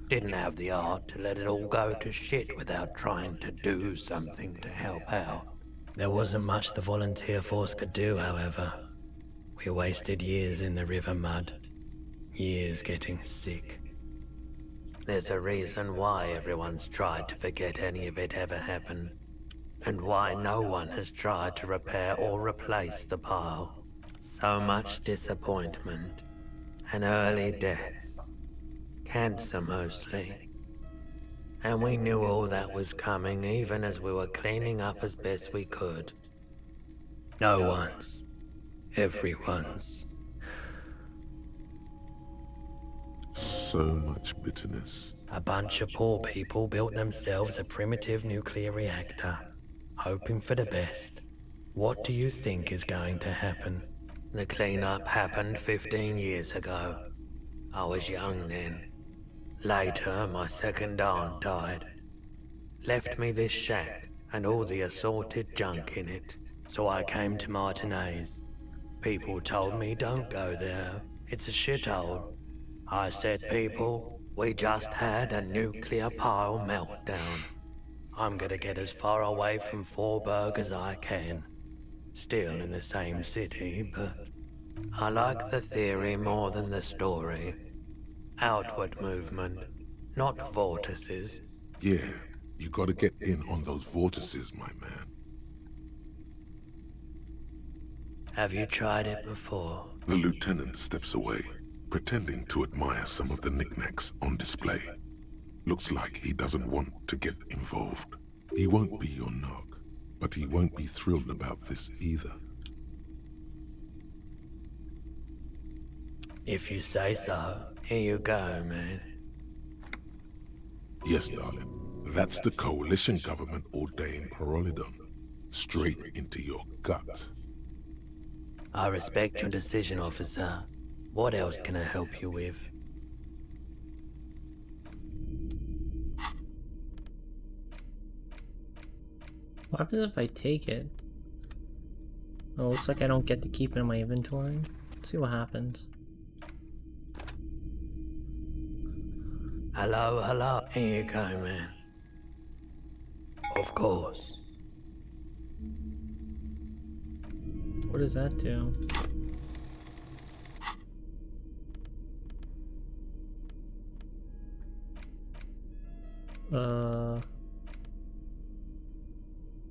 didn't have the art to let it all go to shit without trying to do something to help out. There wasn't much the volunteer force could do, however. We wasted years in the river mud. Years getting sick. There's a reason why everyone's tried to forget any of it ever happened. And why no one has tried to repair or replace the pile. So much disappointment. And early death. Cancer mostly. And we knew all that was coming even as we were cleaning up as best we could. No one's. Everyone's. So much bitterness. A bunch of poor people built themselves a primitive nuclear reactor, hoping for the best. What do you think is going to happen? The cleanup happened 15 years ago. I was young then. Later, my second aunt died. Left me this shack and all the assorted junk in it. So I came to Martinez. People told me don't go there. It's a shithole. I said, people, we just had a nuclear pile meltdown. I'm gonna get as far away from Forburg as I can. Still in the same city, but I like the theory more than the story. Outward movement, not vortices. Yeah, you gotta get in on those vortices, my man. Have you tried it before? The lieutenant steps away, pretending to admire some of the knickknacks on display. Looks like he doesn't want to get involved. He won't be your nog, but he won't be thrilled about this either. If you say so, here you go, man. Yes, darling. That's the coalition government ordained Pyrrolidon. Straight into your gut. I respect your decision, officer. What else can I help you with? What happens if I take it? Oh, looks like I don't get to keep it in my inventory. Let's see what happens. Hello, hello. Here you go, man. Of course. What does that do?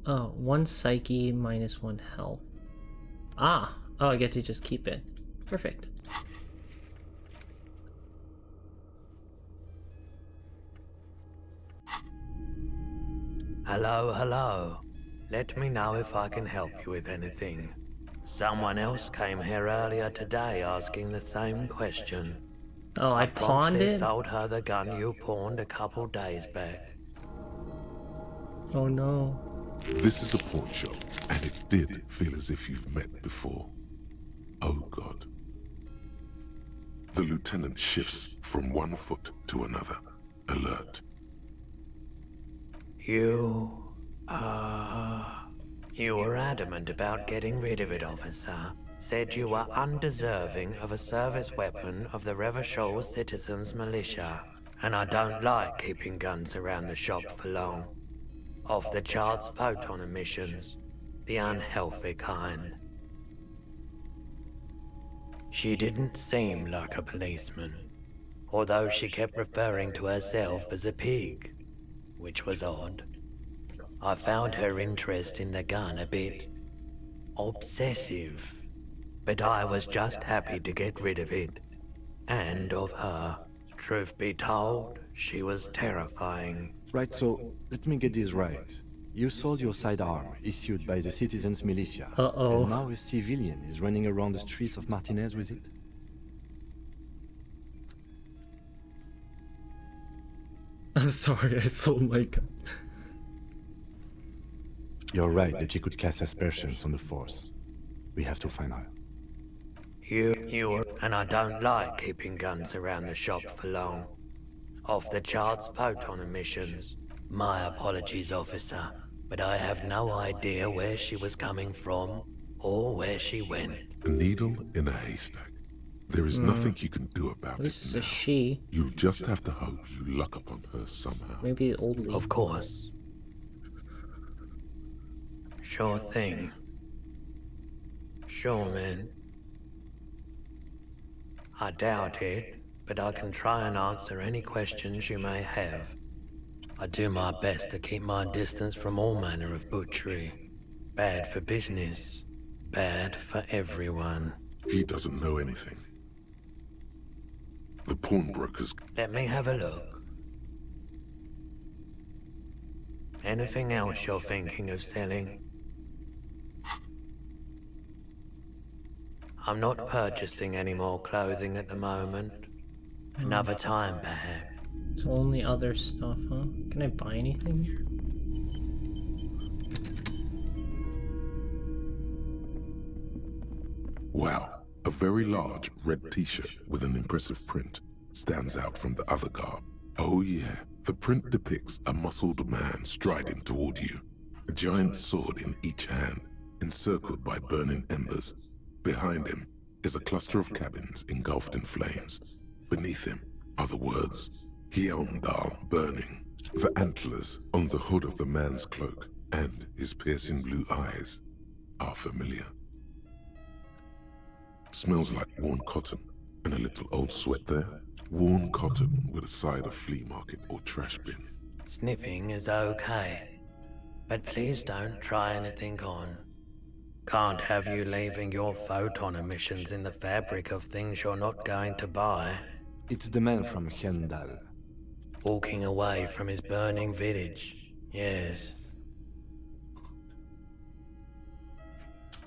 Oh, 1 psyche minus 1 health. Ah! Oh, I get to just keep it. Perfect. Hello, hello. Let me know if I can help you with anything. Someone else came here earlier today asking the same question. Oh, I pawned promptly it? sold her the gun you pawned a couple days back. Oh no. This is a pawn shop, and it did feel as if you've met before. Oh God. The lieutenant shifts from one foot to another, alert. You were adamant about getting rid of it, officer. Said you were undeserving of a service weapon of the Revachol Citizens Militia. And I don't like keeping guns around the shop for long. Off the charts photon emissions. The unhealthy kind. She didn't seem like a policeman. Although she kept referring to herself as a pig. Which was odd. I found her interest in the gun a bit obsessive, but I was just happy to get rid of it, and of her. Truth be told, she was terrifying. Right, so let me get this right. You sold your sidearm, issued by the Citizens Militia, Uh-oh. and now a civilian is running around the streets of Martinez with it? I'm sorry, I sold my gun. You're right that she could cast aspersions on the Force. We have to find her. And I don't like keeping guns around the shop for long. Off the charts photon emissions. My apologies, officer, but I have no idea where she was coming from or where she went. A needle in a haystack. There is nothing you can do about This it is now. a she. You'll just have to hope you luck upon her somehow. Maybe the old lady. Of course. Sure thing. Sure, man. I doubt it, but I can try and answer any questions you may have. I do my best to keep my distance from all manner of butchery. Bad for business. Bad for everyone. He doesn't know anything. The pawnbrokers. Let me have a look. Anything else you're thinking of selling? I'm not purchasing any more clothing at the moment. Another time, perhaps. It's only other stuff, huh? Can I buy anything? Wow, a very large red t-shirt with an impressive print stands out from the other garb. Oh yeah, the print depicts a muscled man striding toward you, a giant sword in each hand, encircled by burning embers. Behind him is a cluster of cabins engulfed in flames. Beneath him are the words, Hyundal burning. The antlers on the hood of the man's cloak and his piercing blue eyes are familiar. Smells like worn cotton and a little old sweat there. Worn cotton with a side of flea market or trash bin. Sniffing is okay, but please don't try anything on. Can't have you leaving your photon emissions in the fabric of things you're not going to buy. It's the man from Hyundal. Walking away from his burning village, yes.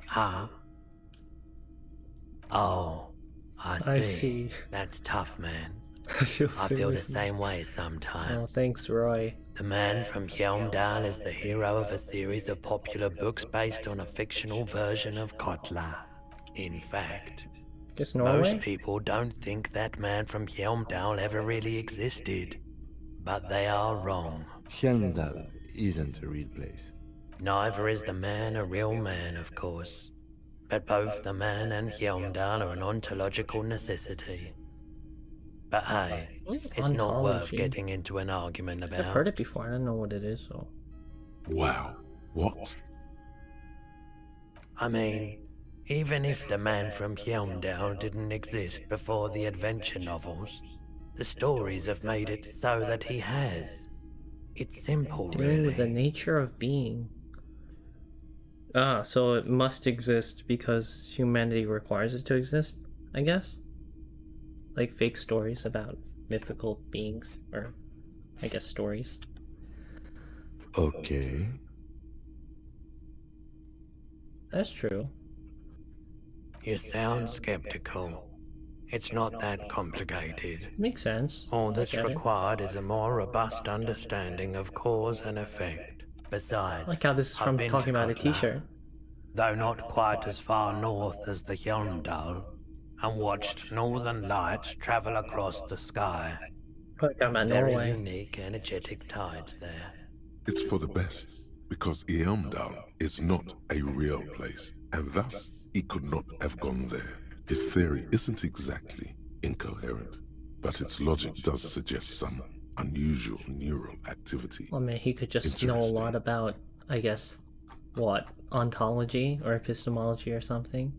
Huh? Oh, I see. That's tough, man. I feel I feel the same way sometimes. Oh, thanks, Roy. The man from Hyundal is the hero of a series of popular books based on a fictional version of Kotla. In fact, Just Norway? most people don't think that man from Hyundal ever really existed. But they are wrong. Hyundal isn't a real place. Neither is the man a real man, of course. but both the man and Hjelmdal are an ontological necessity. But hey, it's not worth Ontology. getting into an argument I've about. heard it before. I don't know what it is, so. Wow. What? I mean, even if the man from Hjelmdal didn't exist before the adventure novels, the stories have made it so that he has. It's simple, Dealing with the really. nature of being. Ah, so it must exist because humanity requires it to exist, I guess? Like fake stories about mythical beings, or I guess stories. Okay. That's true. You sound skeptical. It's not that complicated. Makes sense. All I that's get it. required is a more robust understanding of cause and effect. Besides, I like how this is I've from been talking to about a Kotla, t-shirt. though not quite as far north as the Hjelmdal, and watched northern lights travel across the sky. Probably talking about Very Norway. unique, energetic tides there. It's for the best, because Eamdal is not a real place, and thus he could not have gone there. His theory isn't exactly incoherent, but its logic does suggest some unusual neural activity. I mean, he could just know a lot about, I guess, what? Ontology or epistemology or something?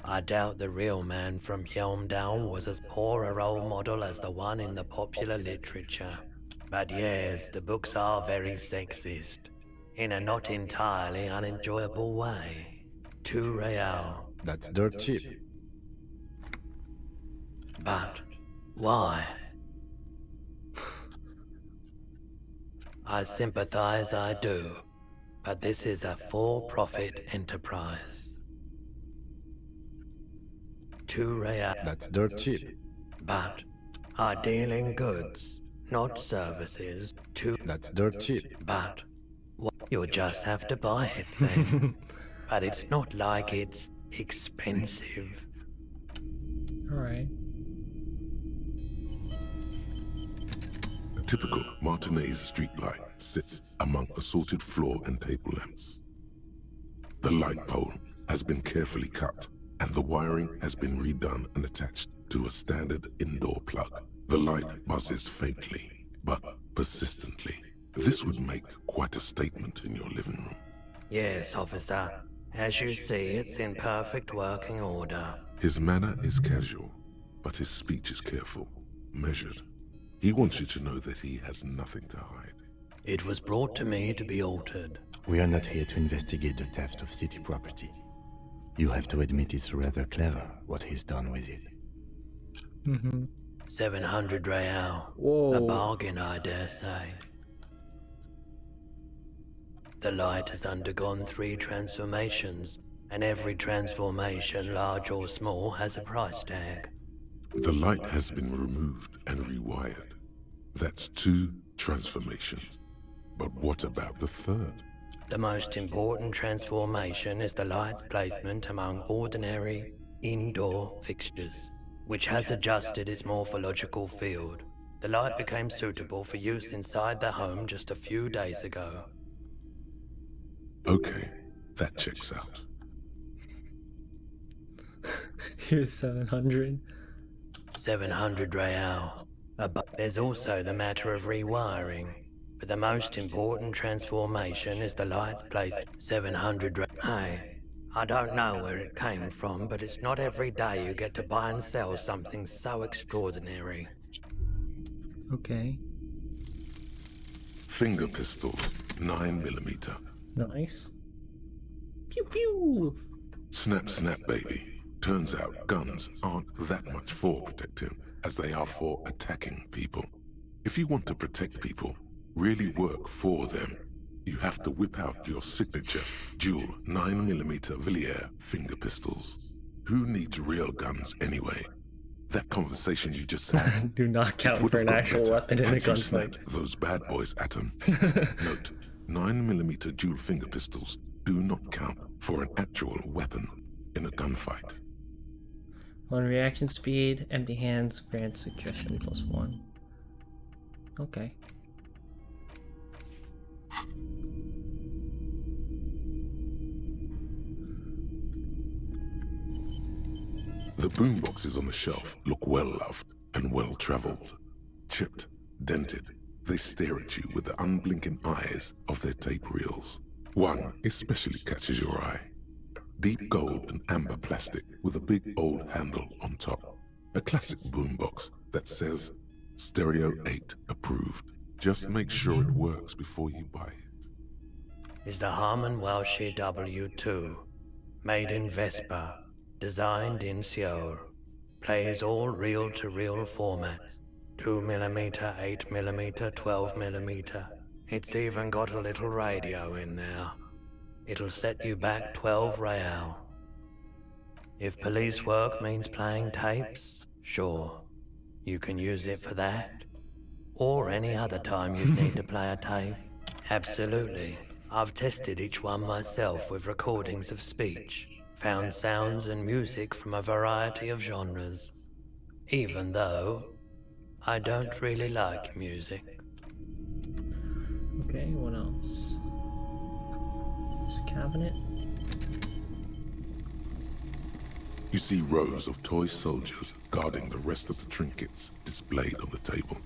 I doubt the real man from Hjelmdal was as poor a role model as the one in the popular literature. But yes, the books are very sexist, in a not entirely unenjoyable way. 2 real. That's dirt cheap. But why? I sympathize, I do. But this is a for-profit enterprise. 2 real. That's dirt cheap. But I deal in goods, not services. That's dirt cheap. But you'll just have to buy it then. But it's not like it's expensive. Alright. A typical Martinez streetlight sits among assorted floor and table lamps. The light pole has been carefully cut, and the wiring has been redone and attached to a standard indoor plug. The light buzzes faintly, but persistently. This would make quite a statement in your living room. Yes, officer. As you see, it's in perfect working order. His manner is casual, but his speech is careful, measured. He wants you to know that he has nothing to hide. It was brought to me to be altered. We are not here to investigate the theft of city property. You have to admit it's rather clever what he's done with it. 700 real. Whoa. A bargain, I dare say. The light has undergone 3 transformations, and every transformation, large or small, has a price tag. The light has been removed and rewired. That's 2 transformations. But what about the third? The most important transformation is the light's placement among ordinary, indoor fixtures, which has adjusted its morphological field. The light became suitable for use inside the home just a few days ago. Okay, that checks out. Here's 700. 700 real. But there's also the matter of rewiring. But the most important transformation is the light's place. 700 real. Hey, I don't know where it came from, but it's not every day you get to buy and sell something so extraordinary. Okay. Finger pistols, 9mm. Nice. Pew pew! Snap, snap, baby. Turns out guns aren't that much for protecting as they are for attacking people. If you want to protect people, really work for them, you have to whip out your signature dual 9mm Villiers finger pistols. Who needs real guns anyway? That conversation you just had. Do not count for an actual weapon in a had you gunfight. snapped those bad boys at them. Note, 9mm dual finger pistols do not count for an actual weapon in a gunfight. On reaction speed, empty hands grant suggestion +1. Okay. The boomboxes on the shelf look well-loved and well-traveled. Chipped, dented, they stare at you with the unblinking eyes of their tape reels. One especially catches your eye. Deep gold and amber plastic with a big old handle on top. A classic boombox that says, Stereo 8 approved. Just make sure it works before you buy it. Is the Harman Welshie W2, made in Vespa, designed in Seoul, plays all reel-to-reel formats, 2mm, 8mm, 12mm. It's even got a little radio in there. It'll set you back 12 real. If police work means playing tapes, sure, you can use it for that. Or any other time you'd need to play a tape. Absolutely. I've tested each one myself with recordings of speech, found sounds and music from a variety of genres. Even though I don't really like music. Okay, what else? This cabinet. You see rows of toy soldiers guarding the rest of the trinkets displayed on the table.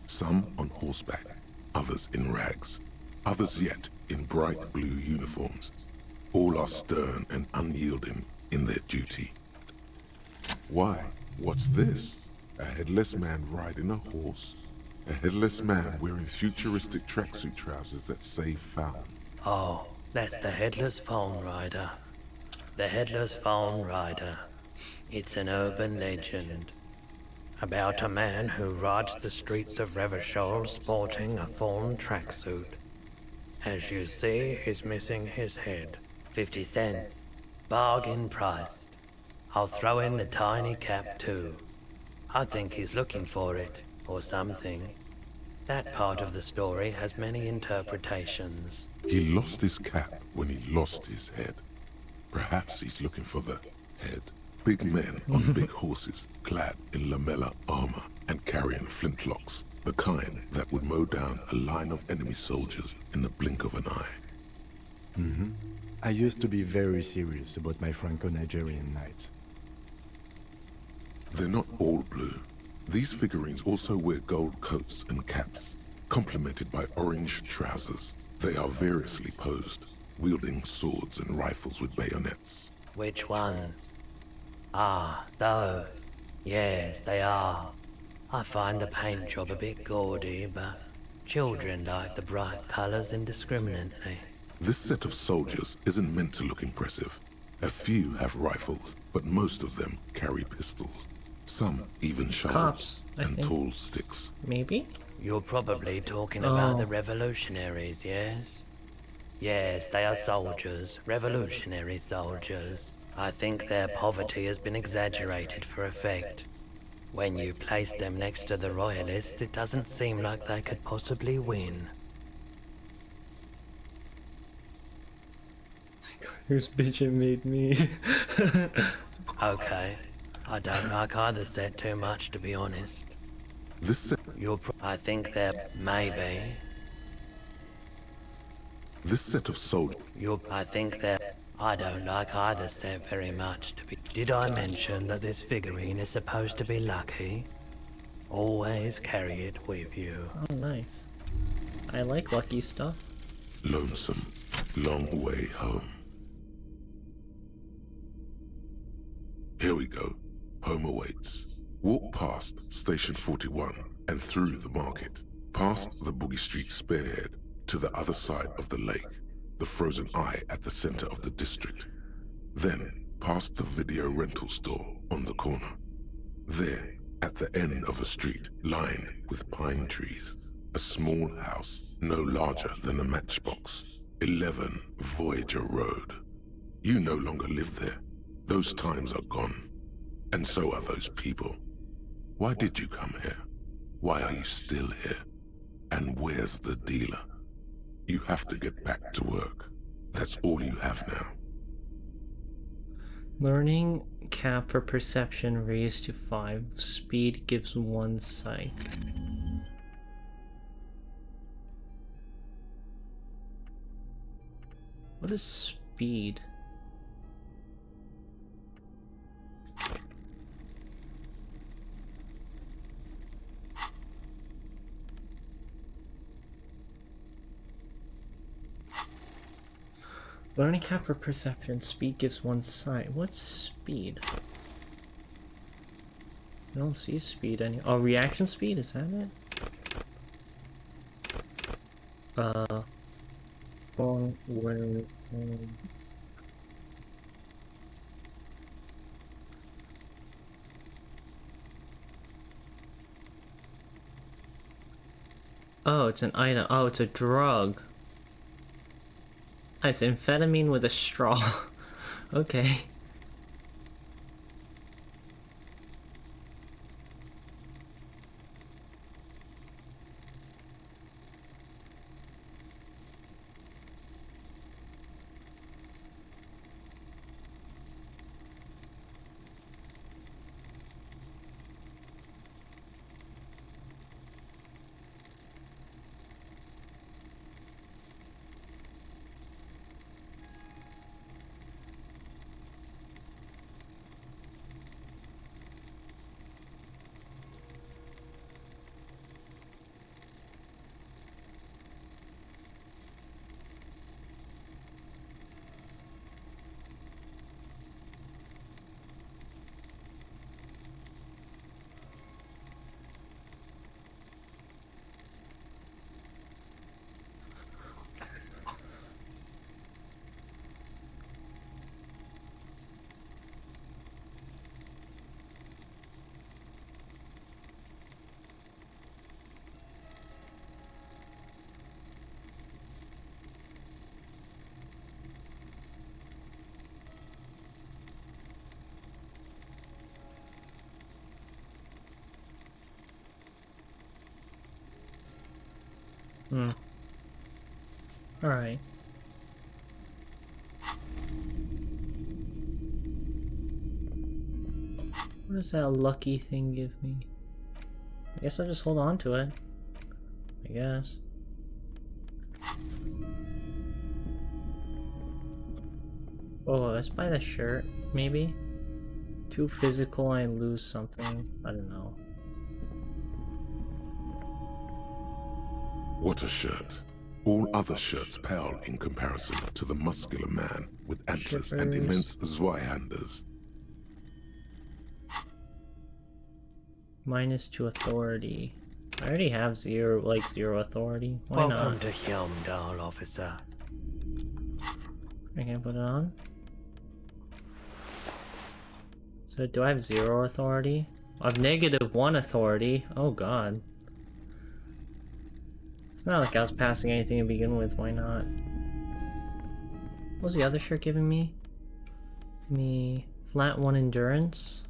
Some on horseback, others in rags, others yet in bright blue uniforms. All are stern and unyielding in their duty. Why? What's this? A headless man riding a horse? A headless man wearing futuristic tracksuit trousers that say found. Oh, that's the Headless Phone Rider. The Headless Phone Rider. It's an urban legend about a man who rides the streets of Revachol sporting a fawn tracksuit. As you see, he's missing his head. 50 cents. Bargain priced. I'll throw in the tiny cap too. I think he's looking for it, or something. That part of the story has many interpretations. He lost his cap when he lost his head. Perhaps he's looking for the head. Big men on big horses, clad in lamella armor and carrying flintlocks, the kind that would mow down a line of enemy soldiers in the blink of an eye. I used to be very serious about my Franco-Nigerian nights. They're not all blue. These figurines also wear gold coats and caps, complemented by orange trousers. They are variously posed, wielding swords and rifles with bayonets. Which ones? Ah, those. Yes, they are. I find the paint job a bit gaudy, but children like the bright colors indiscriminately. This set of soldiers isn't meant to look impressive. A few have rifles, but most of them carry pistols. Some even shovels Cops, I and think. tall sticks. Maybe? You're probably talking about Oh. the revolutionaries, yes? Yes, they are soldiers, revolutionary soldiers. I think their poverty has been exaggerated for effect. When you place them next to the royalists, it doesn't seem like they could possibly win. Whose bitch it made me? Okay, I don't like either set too much, to be honest. This set, I think they're maybe. this set of soldiers. I think that I don't like either set very much to be. Did I mention that this figurine is supposed to be lucky? Always carry it with you. Oh, nice. I like lucky stuff. Lonesome, long way home. Here we go. Home awaits. Walk past Station 41 and through the market, past the Boogie Street spearhead to the other side of the lake, the frozen eye at the center of the district. Then past the video rental store on the corner. There, at the end of a street lined with pine trees, a small house no larger than a matchbox. 11 Voyager Road. You no longer live there. Those times are gone. And so are those people. Why did you come here? Why are you still here? And where's the dealer? You have to get back to work. That's all you have now. Learning cap for perception raised to 5. Speed gives 1 psych. What is speed? Learning cap for perception. Speed gives one sight. What's speed? I don't see speed any. Oh, reaction speed? Is that it? Where? Oh, it's an item. Oh, it's a drug. Nice, amphetamine with a straw. Okay. Hmm. Alright. What does that lucky thing give me? I guess I'll just hold on to it. I guess. Oh, let's buy the shirt, maybe? Too physical, I lose something. I don't know. What a shirt. All other shirts pale in comparison to the muscular man with antlers and Shippers. immense Zweihanders. -2 authority. I already have zero authority. Why Welcome not? to Helmdall, officer. I can put it on. So do I have 0 authority? I have -1 authority. Oh god. It's not like I was passing anything to begin with, why not? What was the other shirt giving me? Me flat 1 endurance.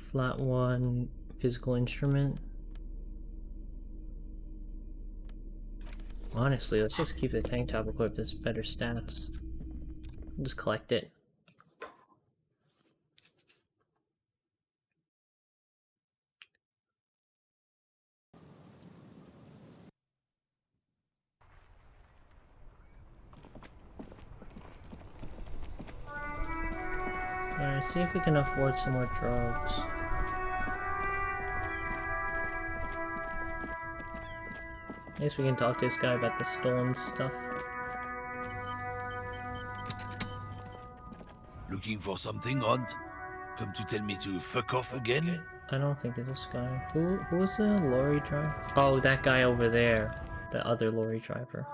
Flat 1 physical instrument. Honestly, let's just keep the tank top equipped. It's better stats. Just collect it. Alright, see if we can afford some more drugs. I guess we can talk to this guy about the stolen stuff. Looking for something odd? Come to tell me to fuck off again? I don't think it's this guy. Who's the lorry driver? Oh, that guy over there. The other lorry driver.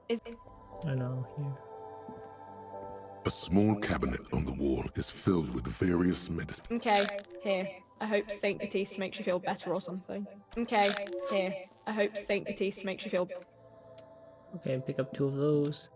Is I know, here. A small cabinet on the wall is filled with various medicines. okay, here. I hope Saint Baptiste makes you feel better or something. Okay, here. I hope Saint Baptiste makes you feel. Okay, pick up 2 of those.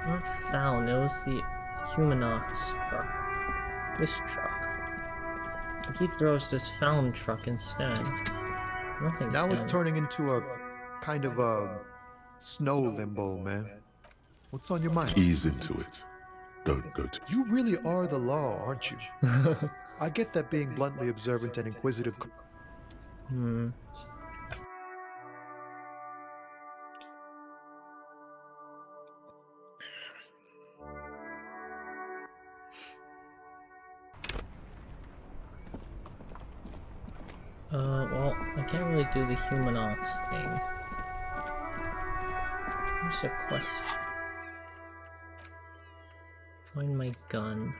Not found, it was the Humanox truck. This truck. He throws this found truck instead. Nothing's Now it's down. turning into a kind of snow limbo, man. What's on your mind? Ease into it. Don't go to. You really are the law, aren't you? I get that being bluntly observant and inquisitive. Hmm. Well, I can't really do the human ox thing. Where's a quest? Find my gun.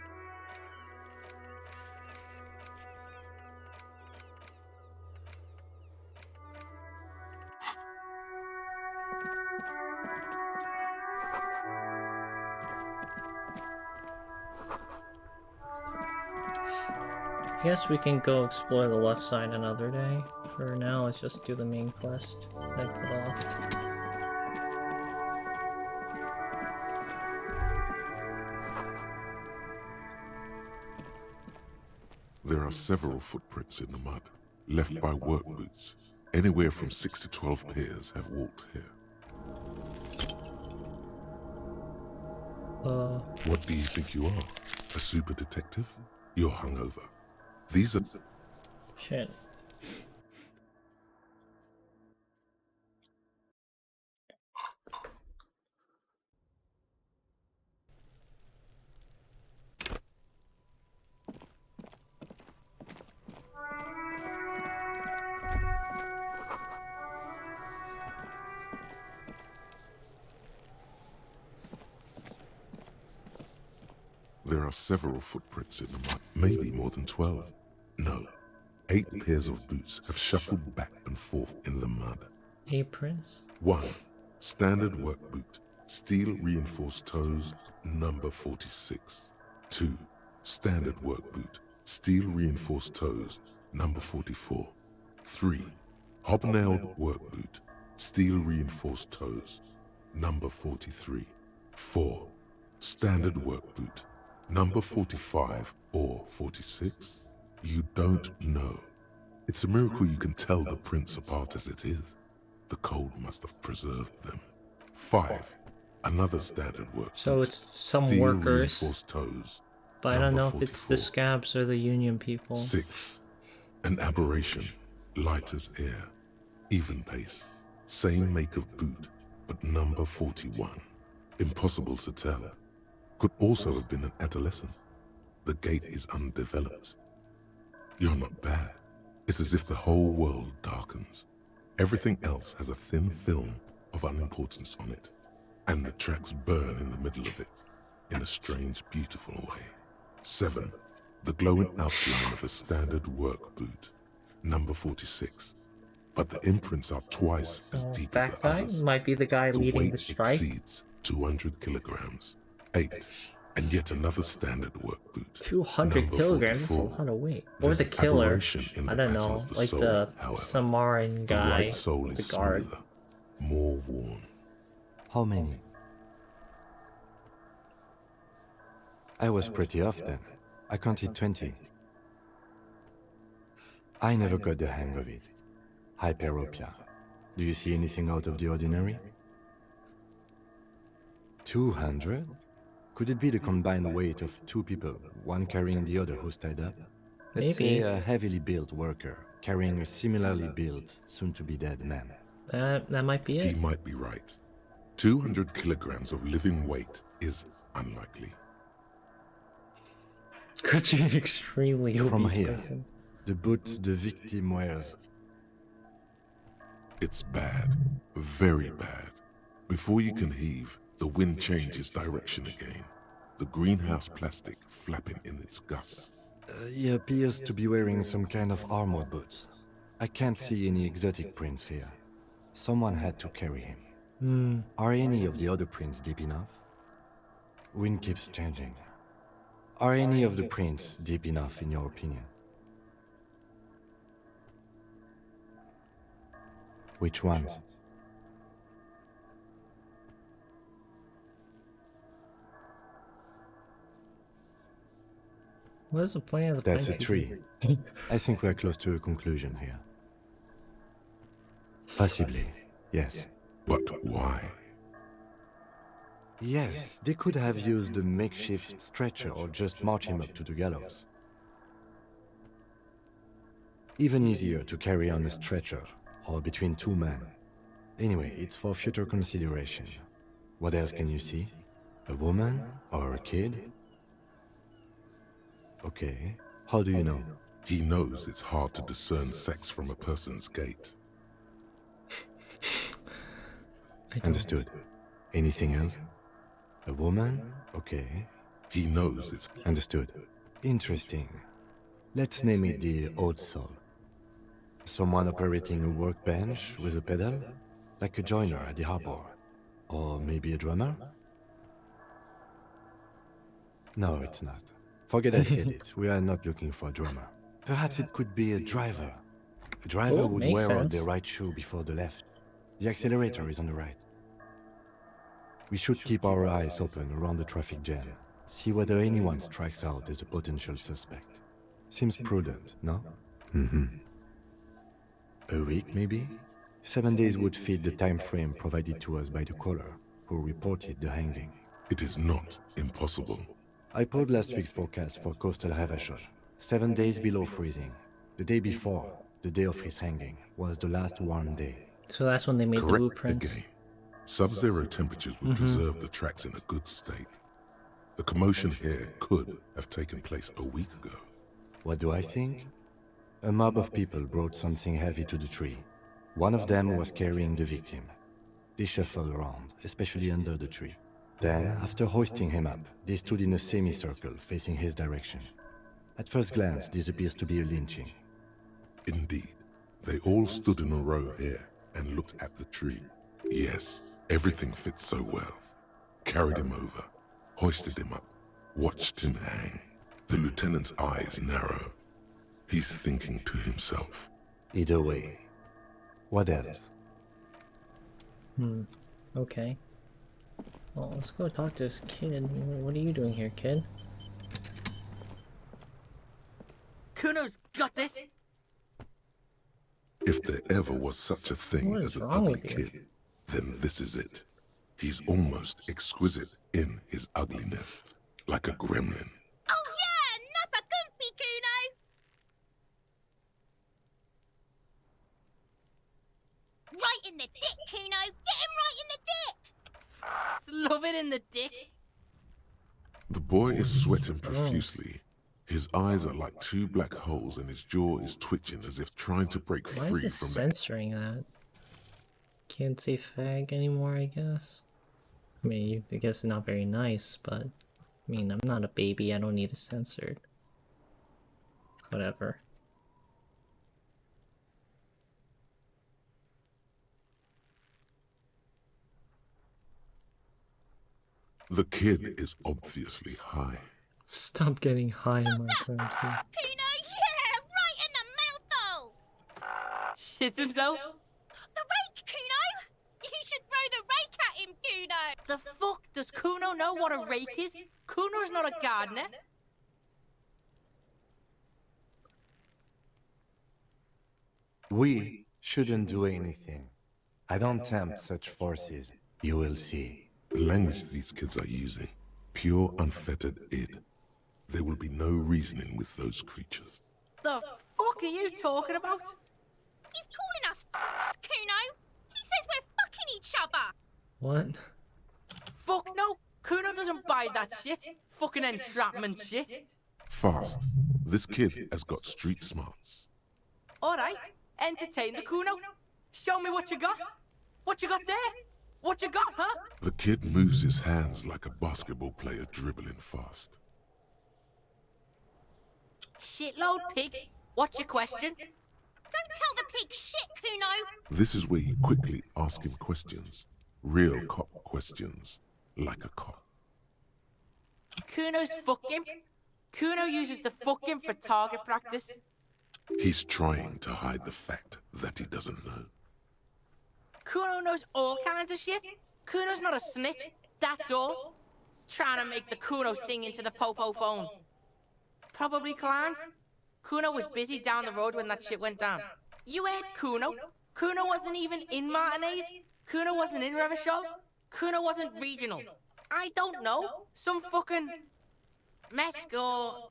I guess we can go explore the left side another day. For now, let's just do the main quest that I put off. There are several footprints in the mud, left by work boots. Anywhere from 6 to 12 pairs have walked here. What do you think you are? A super detective? You're hungover. These are... Shit. There are several footprints in the mud, maybe more than 12. No, 8 pairs of boots have shuffled back and forth in the mud. Aprons? 1. Standard work boot, steel reinforced toes, number 46. 2. Standard work boot, steel reinforced toes, number 44. 3. Hobnailed work boot, steel reinforced toes, number 43. 4. Standard work boot, number 45 or 46? You don't know. It's a miracle you can tell the prints apart as it is. The cold must have preserved them. 5. Another standard work So boot, it's some steel workers, reinforced toes, but I don't know number if it's the 44. scabs or the union people. 6. An aberration, light as air, even pace, same make of boot, but number 41. Impossible to tell. Could also have been an adolescent. The gait is undeveloped. You're not bad. It's as if the whole world darkens. Everything else has a thin film of unimportance on it, and the tracks burn in the middle of it, in a strange, beautiful way. 7. The glowing outline of a standard work boot, number 46. But the imprints are twice as deep as That the guy others. might be the guy The leading weight the strike. exceeds 200 kilograms. 8. And yet another standard work boot. 200 number kilograms? 44. That's a lot of weight. Or There's the an killer? aberration in I the don't pattern know. of the Like sole, the however. Samaran The guy. right sole is the guard. smoother, more worn. How many? I was pretty off then. I counted 20. I never got the hang of it. Hyperopia. Do you see anything out of the ordinary? 200? Could it be the combined weight of 2 people, one carrying the other who's tied up? Let's Maybe. say a heavily built worker carrying a similarly built, soon-to-be-dead man. That might be He it. might be right. 200 kilograms of living weight is unlikely. Could be an extremely From obese here, person. the boot the victim wears. It's bad. Very bad. Before you can heave, the wind changes direction again. The greenhouse plastic flapping in its gusts. He appears to be wearing some kind of armored boots. I can't see any exotic prints here. Someone had to carry him. Are any of the other prints deep enough? Wind keeps changing. Are any of the prints deep enough in your opinion? Which ones? What is the point of the That's a pine tree. I think we're close to a conclusion here. Possibly. Yes. But why? Yes, they could have used a makeshift stretcher or just march him up to the gallows. Even easier to carry on a stretcher, or between two men. Anyway, it's for future consideration. What else can you see? A woman? Or a kid? Okay. How do you know? He knows it's hard to discern sex from a person's gait. Understood. Anything else? A woman? Okay. He knows it's... Understood. Interesting. Let's name it the Old Soul. Someone operating a workbench with a pedal? Like a joiner at the harbor. Or maybe a drummer? No, it's not. Forget I said it. We are not looking for a drummer. Perhaps it could be a driver. A driver would makes wear out sense. the right shoe before the left. The accelerator is on the right. We should keep our eyes open around the traffic jam. See whether anyone strikes out as a potential suspect. Seems prudent, no? Mm-hmm. A week, maybe? 7 days would fit the time frame provided to us by the caller, who reported the hanging. It is not impossible. I pulled last week's forecast for coastal Havashon. 7 days below freezing. The day before, the day of his hanging, was the last warm day. So that's when they made the Correct blueprints. again. Sub-zero temperatures would preserve the tracks in a good state. The commotion here could have taken place a week ago. What do I think? A mob of people brought something heavy to the tree. One of them was carrying the victim. They shuffled around, especially under the tree. Then, after hoisting him up, they stood in a semicircle facing his direction. At first glance, this appears to be a lynching. Indeed, they all stood in a row here and looked at the tree. Yes, everything fits so well. Carried him over, hoisted him up, watched him hang. The lieutenant's eyes narrow. He's thinking to himself. Either way. What else? Okay. Well, let's go talk to this kid. What are you doing here, kid? Kuno's got this. If there ever was such a thing What as is an wrong ugly with you? kid, then this is it. He's almost exquisite in his ugliness, like a gremlin. Oh yeah, Nappa Gumpy, Kuno. Right in the dick, Kuno. Get him right in the dick. Love it in the dick. The boy is sweating profusely. His eyes are like two black holes and his jaw is twitching as if trying to break Why free is it from it. censoring that? Can't say fag anymore, I guess. I mean, I guess it's not very nice, but I mean, I'm not a baby. I don't need it censored. Whatever. The kid is obviously high. Stop getting high in my crime scene. Kuno, yeah, right in the mouthhole. Shits himself? The rake, Kuno. You should throw the rake at him, Kuno. The fuck? Does Kuno know what a rake is? Kuno's not a gardener. We shouldn't do anything. I don't tempt such forces. You will see. The language these kids are using, pure unfettered id. There will be no reasoning with those creatures. The fuck are you talking about? He's calling us Kuno. He says we're fucking each other. What? Fuck no! Kuno doesn't buy that shit. Fucking entrapment shit. Fast. This kid has got street smarts. Alright, entertain the Kuno. Show me what you got. What you got there? What you got, huh? The kid moves his hands like a basketball player dribbling fast. Shitload pig. What's your question? Don't tell the pig shit, Kuno. This is where you quickly ask him questions. Real cop questions. Like a cop. Kuno's fucking. Kuno uses the fucking for target practice. He's trying to hide the fact that he doesn't know. Kuno knows all kinds of shit. Kuno's not a snitch, that's all. Trying to make the Kuno sing into the popo phone. Probably climbed. Kuno was busy down the road when that shit went down. You heard Kuno? Kuno wasn't even in Martinez. Kuno wasn't in Revachol. Kuno wasn't regional. I don't know. Some fucking Mesk or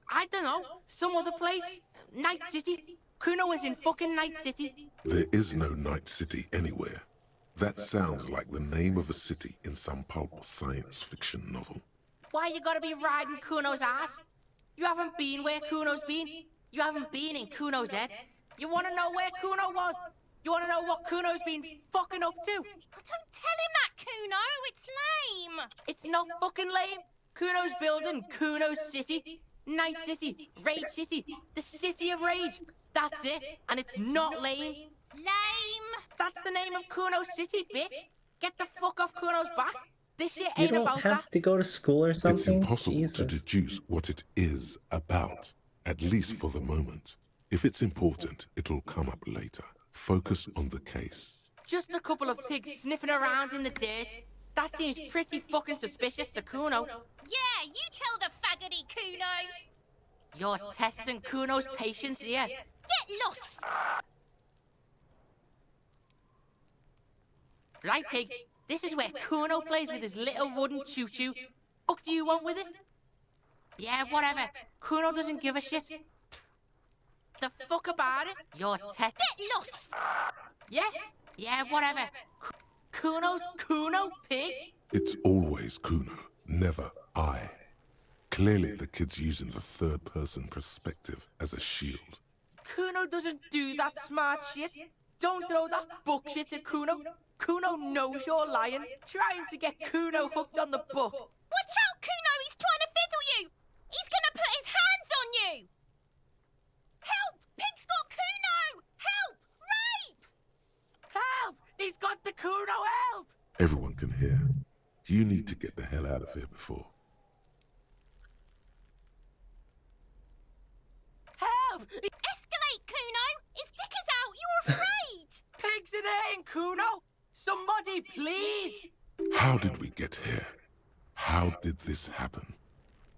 I don't know. Some other place. Night City. Kuno was in fucking Night City. There is no Night City anywhere. That sounds like the name of a city in some pulp science fiction novel. Why you gotta be riding Kuno's ass? You haven't been where Kuno's been. You haven't been in Kuno's head. You wanna know where Kuno was? You wanna know what Kuno's been fucking up to? Don't tell him that, Kuno. It's lame. It's not fucking lame. Kuno's building Kuno City. Night City. Rage City. The City of Rage. That's it. And it's not lame. Lame. That's the name of Kuno City, bitch. Get the fuck off Kuno's back. This shit You ain't don't about have that. to go to school or something? It's impossible to Jesus. deduce what it is about, at least for the moment. If it's important, it'll come up later. Focus on the case. Just a couple of pigs sniffing around in the dirt. That seems pretty fucking suspicious to Kuno. Yeah, you tell the faggoty, Kuno. You're testing Kuno's patience here. Get lost. Right, pig? This is where Kuno plays with his little wooden choo-choo. Fuck do you want with it? Yeah, whatever. Kuno doesn't give a shit. The fuck about it? You're test. Get lost. Yeah, whatever. Kuno's Kuno, pig? It's always Kuno, never I. Clearly the kid's using the third-person perspective as a shield. Kuno doesn't do that smart shit. Don't throw that bullshit at Kuno. Kuno knows you're lying, trying to get Kuno hooked on the book. Watch out, Kuno. He's trying to fiddle you. He's gonna put his hands on you. Help! Pig's got Kuno. Help! Rape! Help! He's got the Kuno, help! Everyone can hear. You need to get the hell out of here before. Help! Escalate, Kuno. His dick is out. You're afraid. Pigs in here, Kuno! Somebody, please! How did we get here? How did this happen?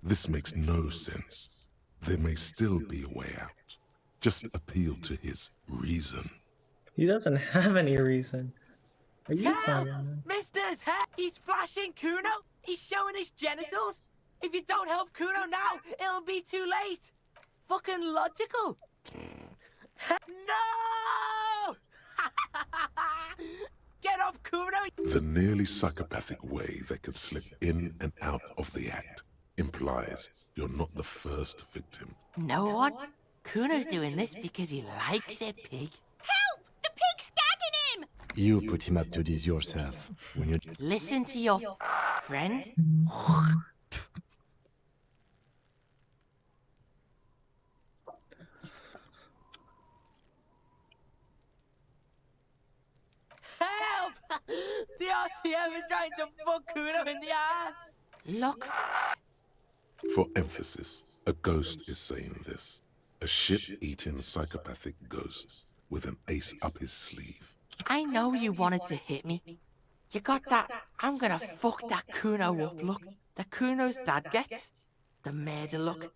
This makes no sense. There may still be a way out. Just appeal to his reason. He doesn't have any reason. Are you Help! fireman? Mister's hair! He's flashing Kuno! He's showing his genitals! If you don't help Kuno now, it'll be too late! Fucking logical! No! Get off, Kuno! The nearly psychopathic way they could slip in and out of the act implies you're not the first victim. No one? Kuno's doing this because he likes it, pig. Help! The pig's gagging him. You put him up to this yourself. When you Listen to your friend. Help! The RCM is trying to fuck Kuno in the ass. Look. For emphasis, a ghost is saying this. A shit-eating psychopathic ghost with an ace up his sleeve. I know you wanted to hit me. You got that I'm gonna fuck that Kuno up look. The Kuno's dad gets. The murder look.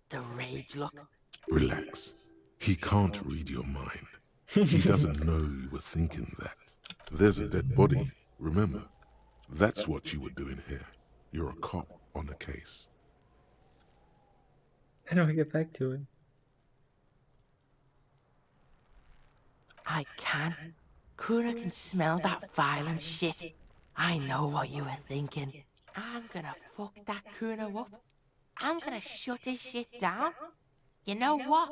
The rage look. Relax. He can't read your mind. He doesn't know you were thinking that. There's a dead body, remember? That's what you were doing here. You're a cop on a case. How do I get back to it? I can. Kuno can smell that violent shit. I know what you were thinking. I'm gonna fuck that Kuno up. I'm gonna shut his shit down. You know what?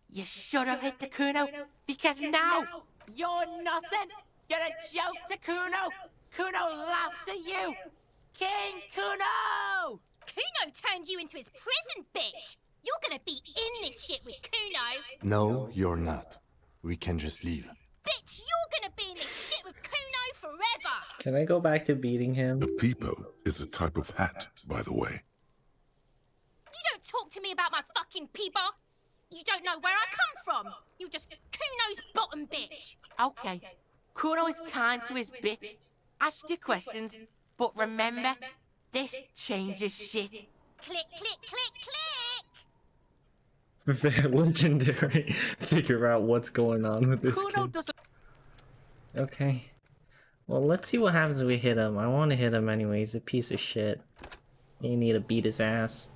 You should have hit the Kuno, because now you're nothing. You're a joke to Kuno. Kuno laughs at you. King Kuno! Kuno turned you into his prison, bitch. You're gonna be in this shit with Kuno. No, you're not. We can just leave. Bitch, you're gonna be in this shit with Kuno forever. Can I go back to beating him? A peepo is a type of hat, by the way. You don't talk to me about my fucking peeper. You don't know where I come from. You just Kuno's bottom bitch. Okay. Kuno is kind to his bitch. Ask your questions, but remember, this changes shit. Click, click, click, click. Legendary. Figure out what's going on with this Kuno kid. doesn't. Okay. Well, let's see what happens if we hit him. I want to hit him anyway. He's a piece of shit. You need to beat his ass.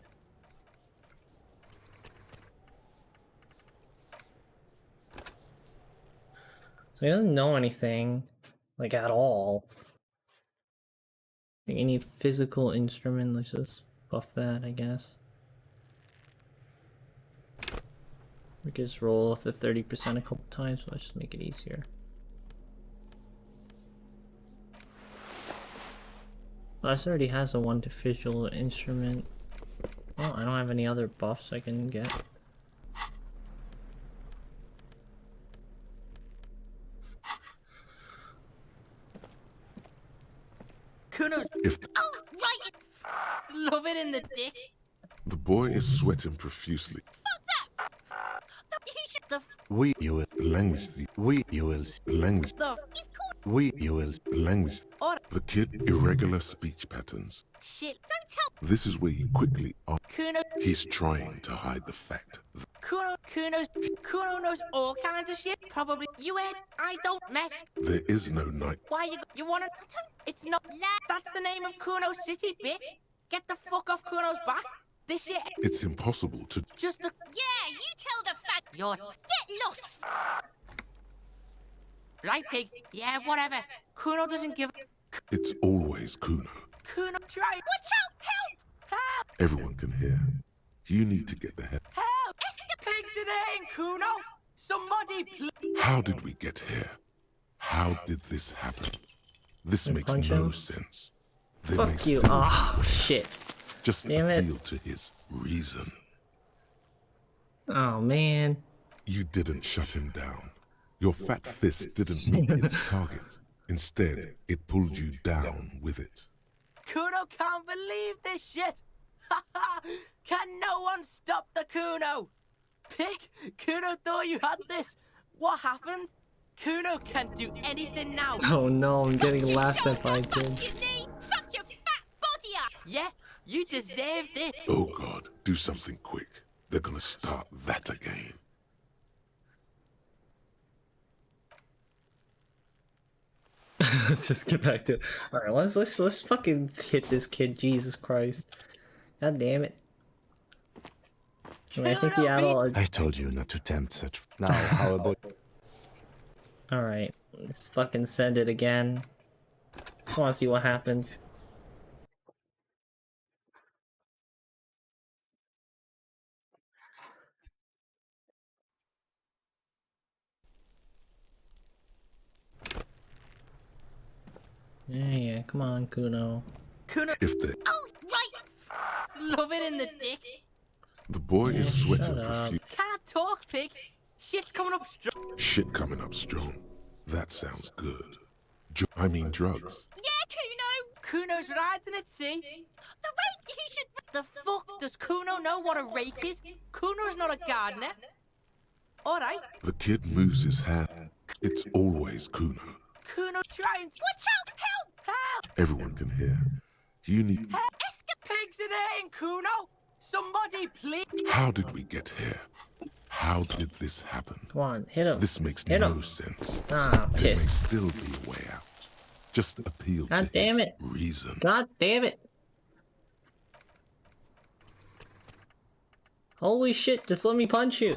So he doesn't know anything, like, at all. I think you need physical instrument. Let's just buff that, I guess. We can just roll off the 30% a couple times, so let's just make it easier. This already has a 1 to visual instrument. Well, I don't have any other buffs I can get. Kuno's. Oh, right! Love it in the dick. The boy is sweating profusely. We you will language the we you will language we you will language the kid irregular speech patterns. Shit, don't tell. This is where you quickly are. Kuno. He's trying to hide the fact. Kuno knows all kinds of shit. Probably you ain't. I don't mess. There is no night. Why you wanna? It's not. That's the name of Kuno City, bitch. Get the fuck off Kuno's back. This shit. It's impossible to. Just a. Yeah, you tell the fact. You're. Get lost. Right, pig. Yeah, whatever. Kuno doesn't give. It's always Kuno. Kuno, try. Watch out! Help! Help! Everyone can hear. You need to get the hell. Help! Pigs in here, Kuno. Somebody, please. How did we get here? How did this happen? This makes no sense. There may Fuck you. still Oh, shit. just Damn it. appeal to his reason. Oh, man. You didn't shut him down. Your fat fist didn't meet its target. Instead, it pulled you down with it. Kuno can't believe this shit. Can no one stop the Kuno? Pig, Kuno thought you had this. What happened? Kuno can't do anything now. Oh no, I'm getting laughed at by You kids. see? Fucked your fat body up. Yeah, you deserved it. Oh God, do something quick. They're gonna start that again. Let's just get back to it. Alright, let's fucking hit this kid, Jesus Christ. God damn it. I mean, I think he had all. I told you not to tempt such. Now, how about? Alright, let's fucking send it again. Just wanna see what happens. Yeah, come on, Kuno. Kuno. If the Oh, right. Love it in the dick. the boy is sweating shut up. profusely. Can't talk, pig. Shit's coming up strong. Shit coming up strong. That sounds good. I mean drugs. Yeah, Kuno. Kuno's riding at sea. The rake. He should. The fuck does Kuno know what a rake is? Kuno's not a gardener. All right. The kid moves his hand. It's always Kuno. Kuno trying. Watch out! Help! Help! Everyone can hear. You need. Pigs in here, Kuno. Somebody, please. How did we get here? How did this happen? Come on, hit him. This makes Hit no him. sense. Ah, There may piss. still be a way out. Just appeal God to damn his it. reason. God damn it. Holy shit, just let me punch you.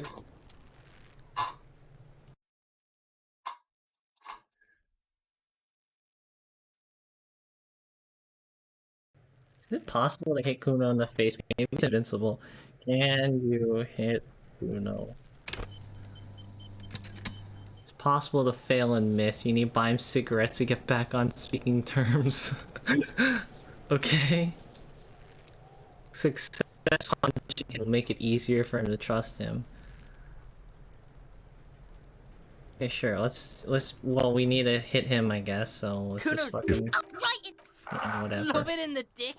Is it possible to hit Kuno in the face? Maybe it's invincible. Can you hit Kuno? It's possible to fail and miss. You need to buy him cigarettes to get back on speaking terms. Okay. Success punching will make it easier for him to trust him. Okay, sure. Well, we need to hit him, I guess. So let's just fucking. Yeah, whatever. Love it in the dick.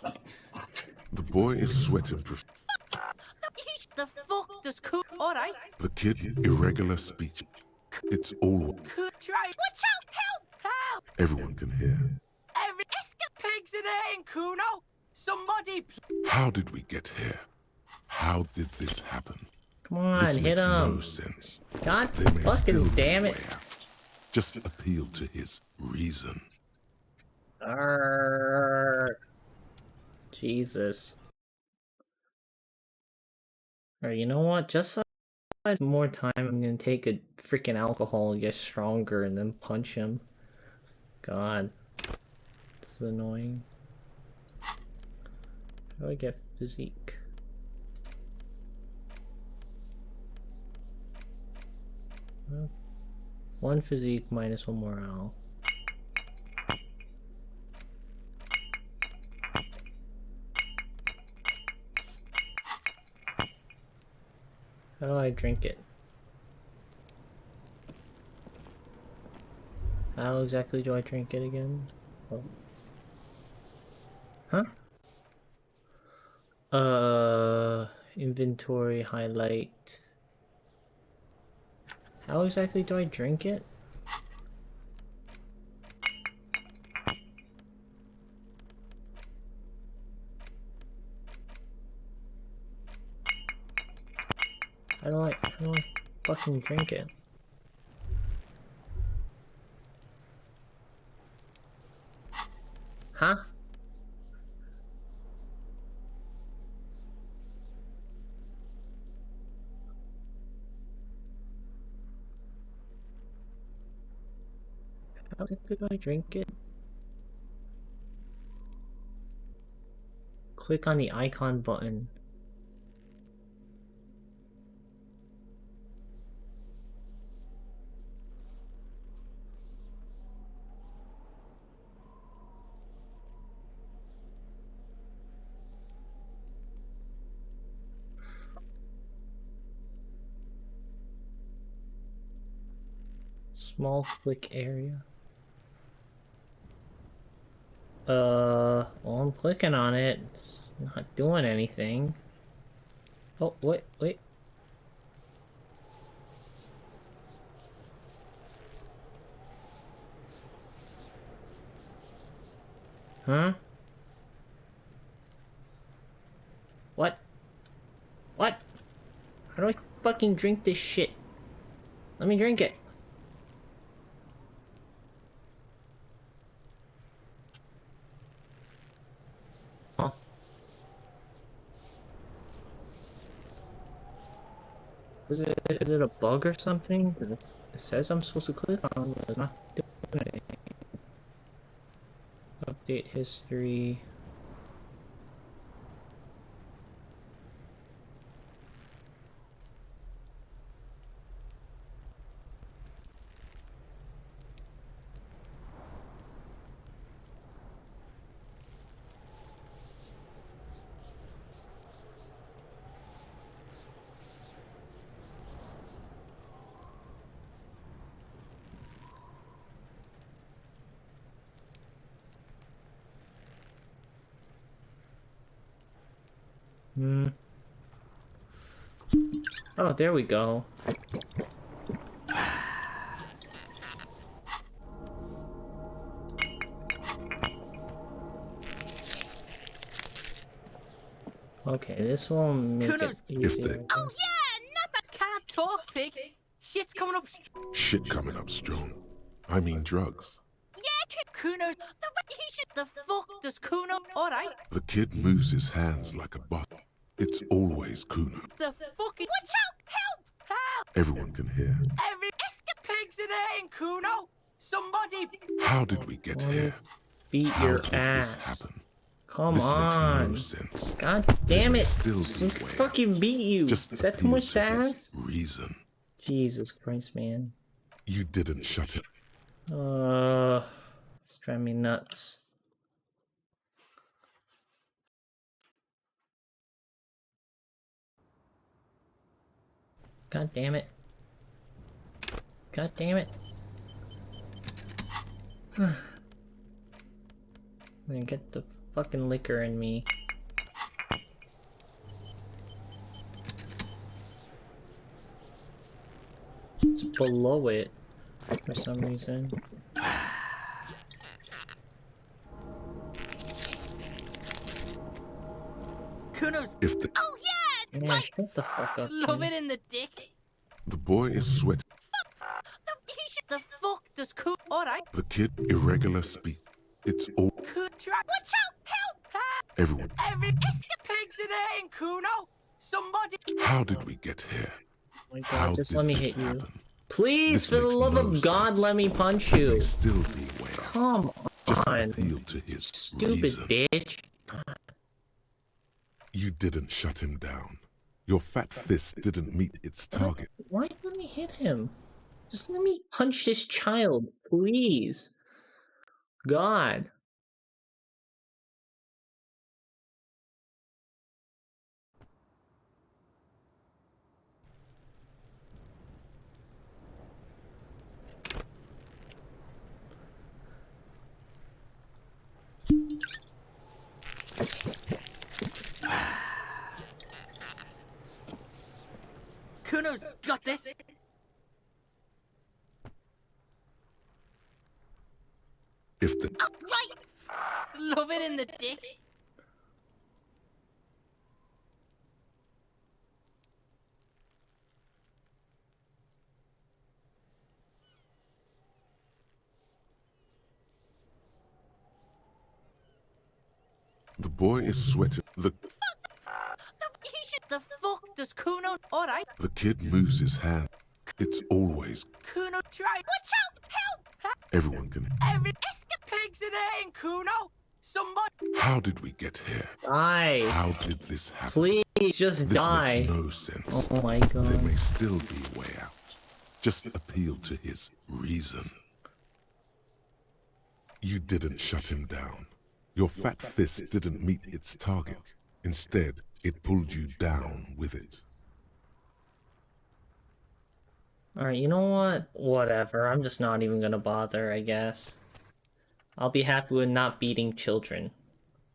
The boy is sweating profusely. The fuck does Kuno? All right. The kid, irregular speech. It's all. Try. Watch out! Help! Help! Everyone can hear. Every pigs in here, Kuno. Somebody, please. How did we get here? How did this happen? Come on, This hit makes him. no sense. God There may still fucking be damn a it. way out. Just appeal to his reason. Jesus. Alright, you know what? Just so I have more time, I'm gonna take a freaking alcohol and get stronger and then punch him. God. This is annoying. How do I get physique? Well, 1 physique minus 1 morale. How do I drink it? How exactly do I drink it again? Oh. Huh? Inventory highlight. How exactly do I drink it? How do I fucking drink it? Huh? How exactly do I drink it? Click on the icon button. Small click area. Well, I'm clicking on it. It's not doing anything. Oh, wait. Huh? What? What? How do I fucking drink this shit? Let me drink it. Huh? Is it a bug or something? It says I'm supposed to click on it, but it's not doing anything. Update history. Oh, there we go. Okay, this will make it easier. Oh yeah, Nappa can't talk, pig. Shit's coming up. Shit coming up strong. I mean drugs. Yeah, Kuno. The fuck does Kuno? All right. The kid moves his hands like a bot. It's always Kuna. The fucking. Watch out! Help! Help! Everyone can hear. Every pigs in here, Kuno. Somebody. How did we get here? Beat How your did ass. this happen? Come this on. Makes no sense. God damn it. Still Look, fucking beat you. Just Is that too much to appeal to ask? his reason. Jesus Christ, man. You didn't shut it. It's driving me nuts. God damn it. God damn it. I'm gonna get the fucking liquor in me. It's below it for some reason. Kuno's. If the Oh yeah. Yeah, shut the fuck up. Love man. it in the dick. the boy is sweating. The fuck does Kuno? Alright. The kid, irregular speak. It's all. Kuno, try. Watch out! Help! Everyone. Every pigs in here in Kuno! Somebody. How did we get here? Oh my God, How just did let me this hit you. happen? Please, This for the makes love no of God, sense. let me punch There you. may still be a way out. Come Just on. appeal to his Stupid reason. bitch. You didn't shut him down. Your fat fist didn't meet its target. Why didn't we hit him? Just let me punch this child, please. God. Kuno's got this. If the Right. Love it in the dick. the boy is sweating, The fuck does Kuno? Alright. the kid moves his hand. It's always. Kuno, try. Watch out! Help! Everyone can. Every pigs in here in Kuno! Somebody. How did we get here? Die. How did this happen? Please, just This die. makes no sense. Oh my There God. may still be a way out. Just appeal to his reason. You didn't shut him down. Your fat fist didn't meet its target. Instead, it pulled you down with it. Alright, you know what? Whatever. I'm just not even gonna bother, I guess. I'll be happy with not beating children.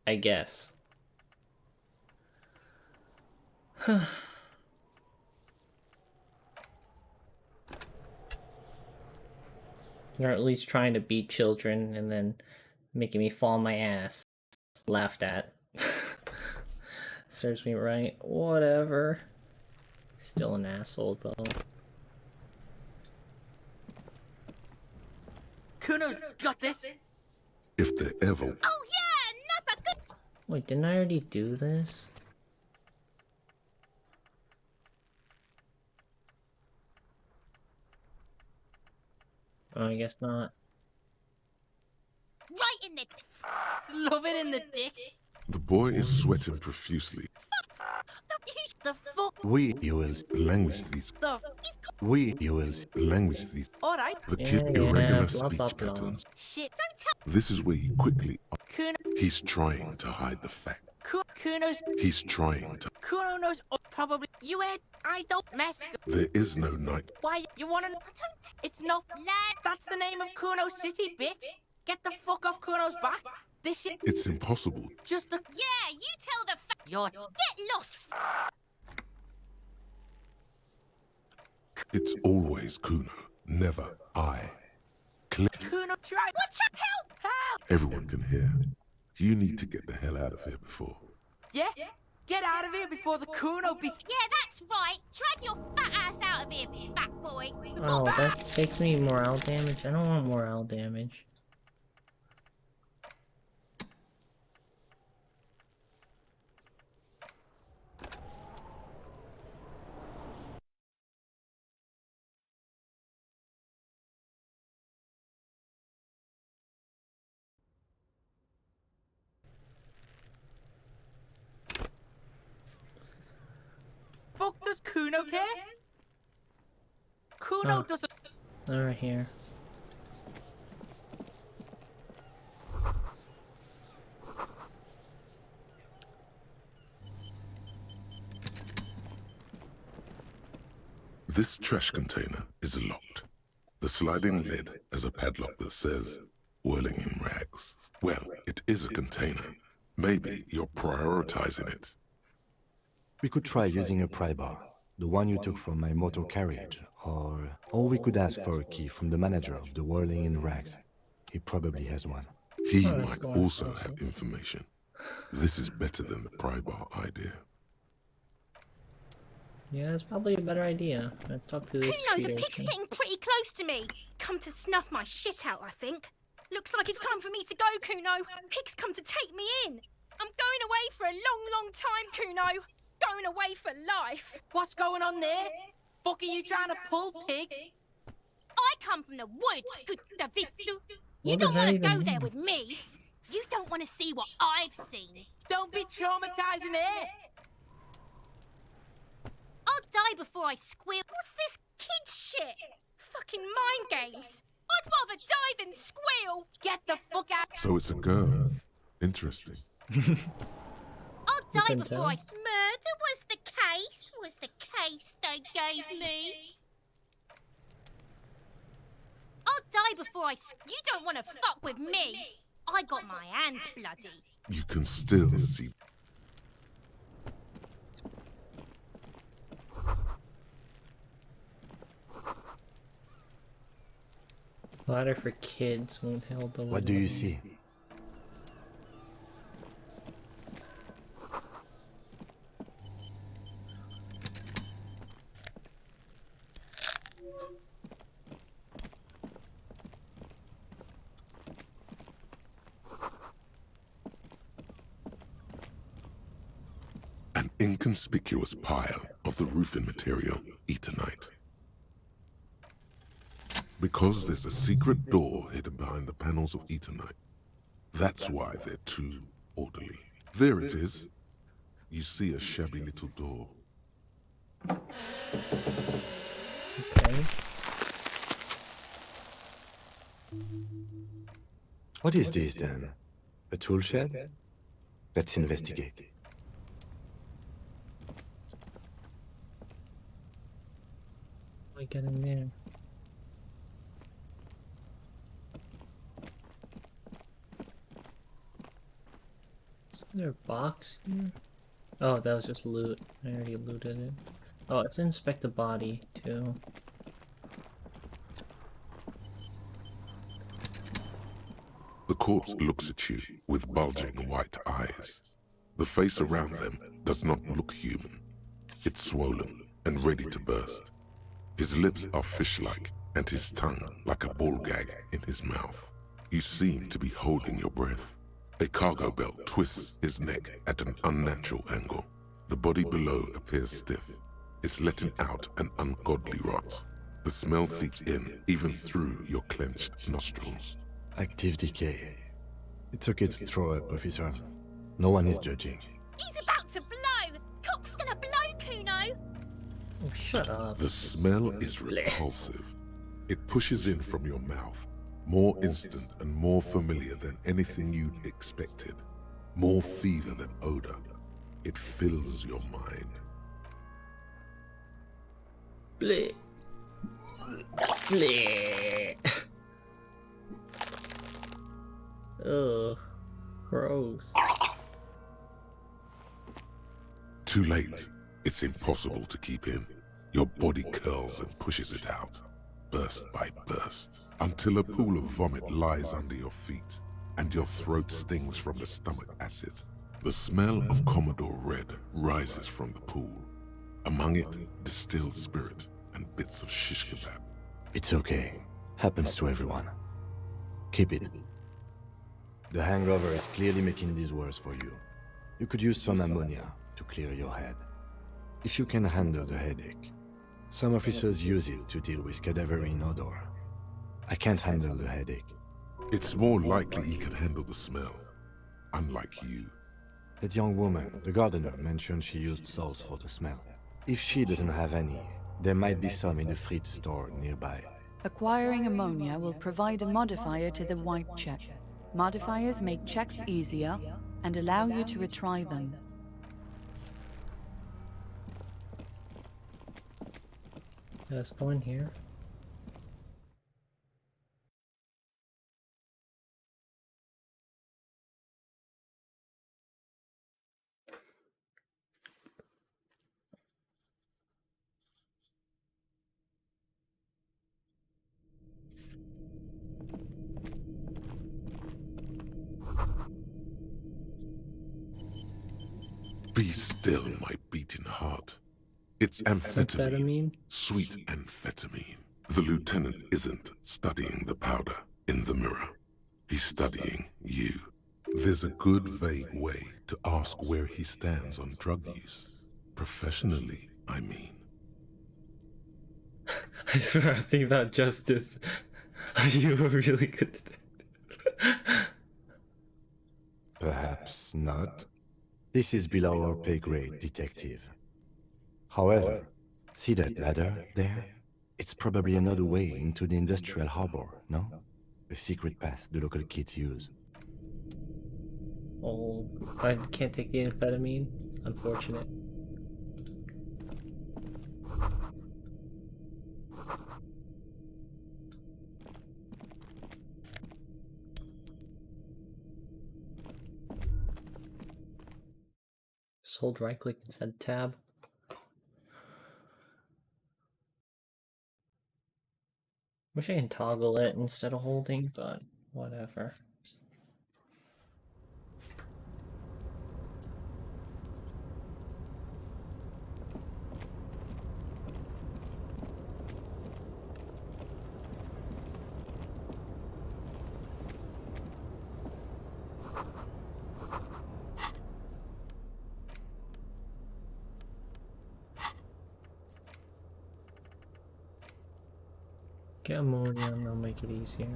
I guess. Or at least trying to beat children and then making me fall on my ass. Laughed at. Serves me right. Whatever. Still an asshole though. Kuno's got this. If there ever. Oh yeah, Nappa, good. Wait, didn't I already do this? Oh, I guess not. Right in the. Love it in the dick. The boy is sweating profusely. The fuck. You will Language these. The. you will Language these. Alright. The kid irregular speech patterns. Shit. Don't tell. This is where you quickly. Kuno. He's trying to hide the fact. Kuno's. He's trying to. Kuno knows. Probably. You heard. I don't mess. There is no night. Why? You wanna? It's not. That's the name of Kuno City, bitch. Get the fuck off Kuno's back. This shit. It's impossible. Just a. Yeah, you tell the. You're. Get lost. It's always Kuno, never I. Kuno, try. Watch out! Help! Help! Everyone can hear. You need to get the hell out of here before. Yeah? Get out of here before the Kuno beats. Yeah, that's right. Drag your fat ass out of here, fat boy. Oh, that takes me morale damage. I don't want morale damage. Fuck does Kuno care? Kuno doesn't. They're right here. This trash container is locked. The sliding lid has a padlock that says, whirling in rags. Well, it is a container. Maybe you're prioritizing it. We could try using a pry bar, the one you took from my motor carriage, or we could ask for a key from the manager of the Whirling in Rags. He probably has one. He might also have information. This is better than the pry bar idea. Yeah, it's probably a better idea. Let's talk to this Kuno, the speeder pig's machine. getting pretty close to me. Come to snuff my shit out, I think. Looks like it's time for me to go, Kuno. Pig's come to take me in. I'm going away for a long, long time, Kuno. Going away for life. What's going on there? Fuck are you trying to pull, pig? I come from the woods, good Davidu. You What don't does that want to even go there mean? with me. You don't want to see what I've seen. Don't be traumatizing it. I'll die before I squeal. What's this kid shit? Fucking mind games. I'd rather die than squeal. Get the fuck out. So it's a girl. Interesting. I'll die can before tell. Murder was the case they gave me. I'll die before You don't want to fuck with me. I got my hands bloody. You can still see. Ladder for kids won't help them. What do you see? An inconspicuous pile of the roofing material, Eternite. Because there's a secret door hidden behind the panels of Eternite. That's why they're too orderly. There it is. You see a shabby little door. Okay. What is this then? A tool shed? Let's investigate. I get in there. Is there a box here? Oh, that was just loot. I already looted it. Oh, it's inspect the body too. The corpse looks at you with bulging white eyes. The face around them does not look human. It's swollen and ready to burst. His lips are fish-like and his tongue like a ball gag in his mouth. You seem to be holding your breath. A cargo belt twists his neck at an unnatural angle. The body below appears stiff. It's letting out an ungodly rot. The smell seeps in even through your clenched nostrils. Active decay. It's okay to throw up, officer. No one is judging. He's about to blow. Cop's gonna blow, Kuno. Oh, shut up. The smell is repulsive. It pushes in from your mouth, more instant and more familiar than anything you'd expected. More fever than odor. It fills your mind. Bleh. Bleh. Ugh. Gross. Too late. It's impossible to keep in. Your body curls and pushes it out, burst by burst, until a pool of vomit lies under your feet, and your throat stings from the stomach acid. The smell of Commodore Red rises from the pool. Among it, distilled spirit and bits of shish kebab. It's okay. Happens to everyone. Keep it. The hangover is clearly making this worse for you. You could use some ammonia to clear your head. If you can handle the headache. Some officers use it to deal with cadaverine odor. I can't handle the headache. It's more likely he can handle the smell, unlike you. That young woman, the gardener, mentioned she used salts for the smell. If she doesn't have any, there might be some in the fridge store nearby. Acquiring ammonia will provide a modifier to the white check. Modifiers make checks easier and allow you to retry them. Let's go in here. Be still, my beating heart. It's amphetamine. Sweet amphetamine. The lieutenant isn't studying the powder in the mirror. He's studying you. There's a good vague way to ask where he stands on drug use. Professionally, I mean. I swear I was thinking about justice. Are you a really good detective? Perhaps not. This is below our pay grade, detective. However, see that ladder there? It's probably another way into the industrial harbor, no? A secret path the local kids use. Oh, I can't take the amphetamine. Unfortunate. Just hold right click and set tab. Wish I can toggle it instead of holding, but whatever. Get ammonia and they'll make it easier.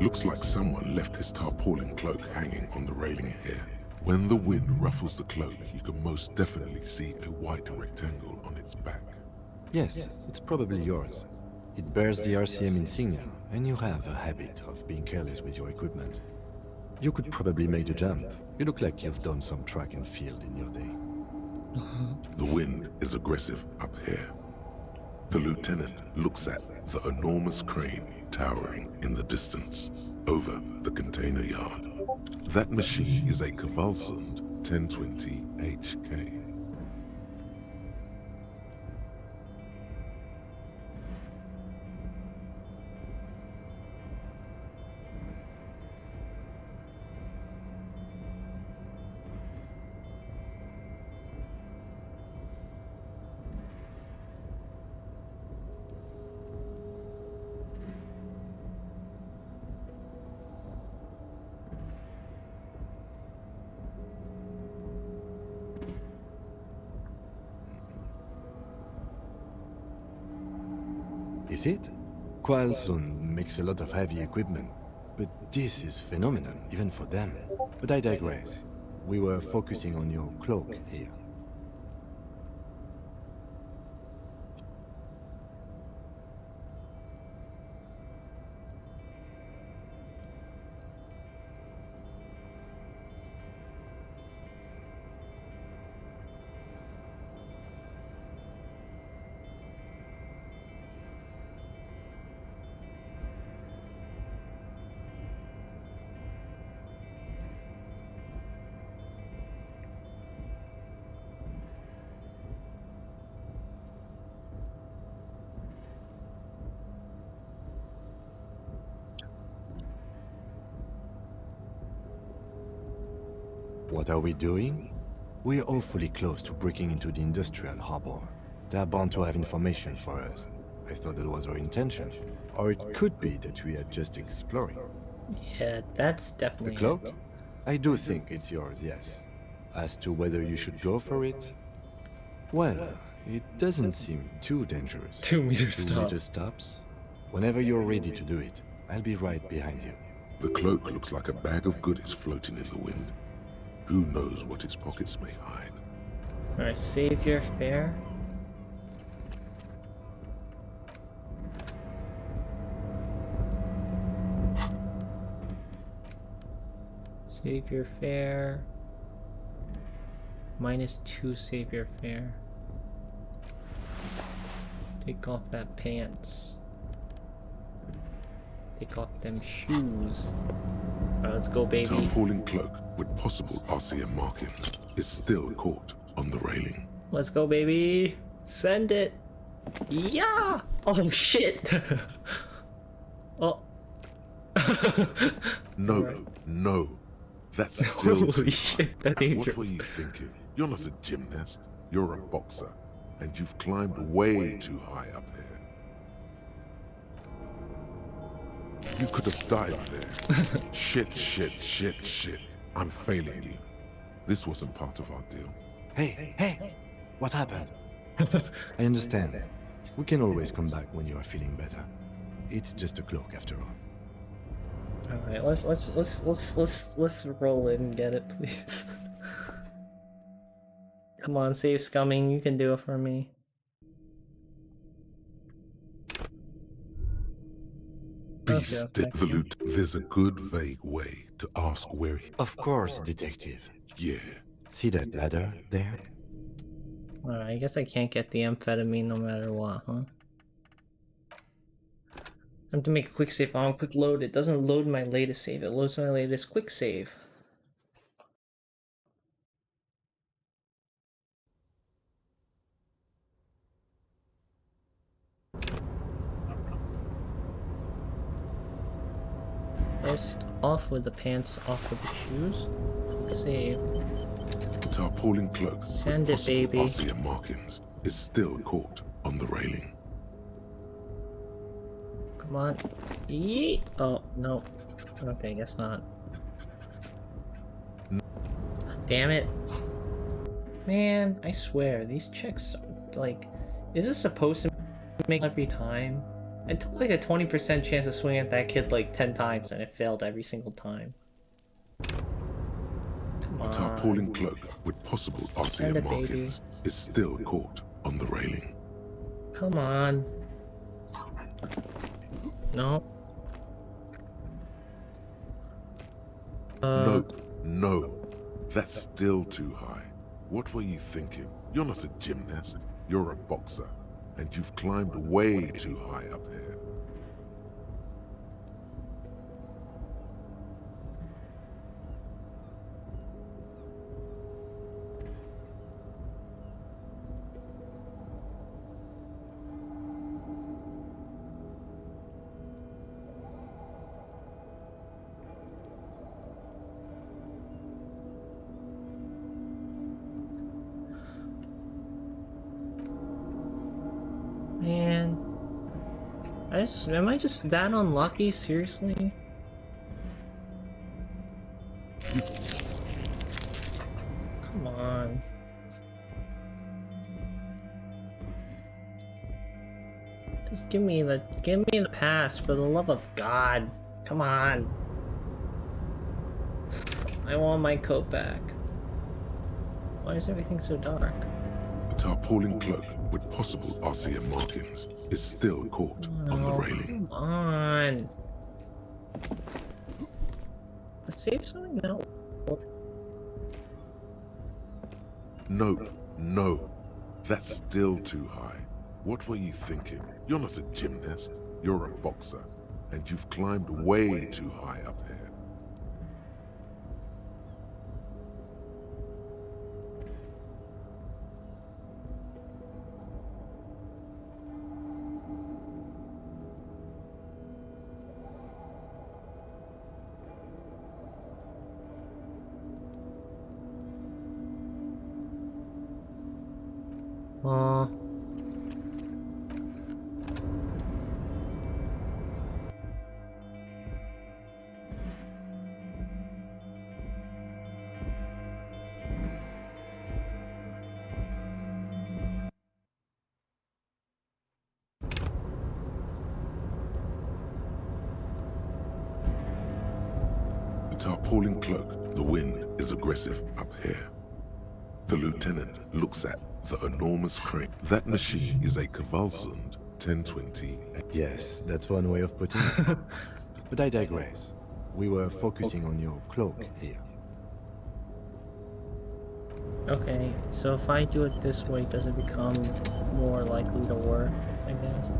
Looks like someone left his tarpaulin cloak hanging on the railing here. When the wind ruffles the cloak, you can most definitely see a white rectangle on its back. Yes, it's probably yours. It bears the RCM insignia, and you have a habit of being careless with your equipment. You could probably make the jump. You look like you've done some track and field in your day. The wind is aggressive up here. The lieutenant looks at the enormous crane towering in the distance over the container yard. That machine is a Kvalsund 1020 HK. Is it? Kvalsund makes a lot of heavy equipment, but this is phenomenal, even for them. But I digress. We were focusing on your cloak here. What are we doing? We're awfully close to breaking into the industrial harbor. They're bound to have information for us. I thought that was our intention. Or it could be that we are just exploring. Yeah, that's definitely The cloak? I do think it's yours, yes. As to whether you should go for it? Well, it doesn't seem too dangerous. 2 meter 2 stop. meter stops? Whenever you're ready to do it, I'll be right behind you. The cloak looks like a bag of goodies floating in the wind. Who knows what its pockets may hide? Alright, save your fare. Save your fare. -2 save your fare. Take off that pants. Take off them shoes. Alright, let's go, baby. Tarpaulin cloak with possible RCM markings is still caught on the railing. Let's go, baby. Send it. Yeah. Oh shit. Oh. No, Right. no. That's still Holy too shit, high. that's dangerous. What were you thinking? You're not a gymnast. You're a boxer. And you've climbed way too high up here. You could have died there. Shit. I'm failing you. This wasn't part of our deal. Hey! What happened? I understand. We can always come back when you are feeling better. It's just a cloak after all. Alright, let's roll in and get it, please. Come on, save scumming, you can do it for me. Beast did the loot. There's a good vague way to ask where he... Of course, detective. Yeah. See that ladder there? Alright, I guess I can't get the amphetamine no matter what, huh? I have to make a quick save. On quick load. It doesn't load my latest save. It loads my latest quick save. First, off with the pants, off with the shoes. Save. Tarpaulin cloak Send with it, baby. possible RCM markings is still caught on the railing. Come on. Yeet. Oh, no. Okay, guess not. Damn it. Man, I swear, these checks, like, is this supposed to make every time? I took like a 20% chance of swinging at that kid like 10 times and it failed every single time. Come on. Tarpaulin cloak with possible Send RCM it, baby. markings is still caught on the railing. Come on. No. No. That's still too high. What were you thinking? You're not a gymnast. You're a boxer. And you've climbed way too high up here. Man. Am I just that unlucky? Seriously? Come on. Just give me the pass for the love of God. Come on. I want my coat back. Why is everything so dark? A tarpaulin cloak with possible RCM markings is still caught on the railing. Come on. Let's save something now. No. That's still too high. What were you thinking? You're not a gymnast. You're a boxer. And you've climbed way too high up here. Tarpaulin cloak, the wind is aggressive up here. The lieutenant looks at the enormous crane. That machine is a Kvalsund 1020. Yes, that's one way of putting it. But I digress. We were focusing on your cloak here. Okay, so if I do it this way, does it become more likely to work? I guess.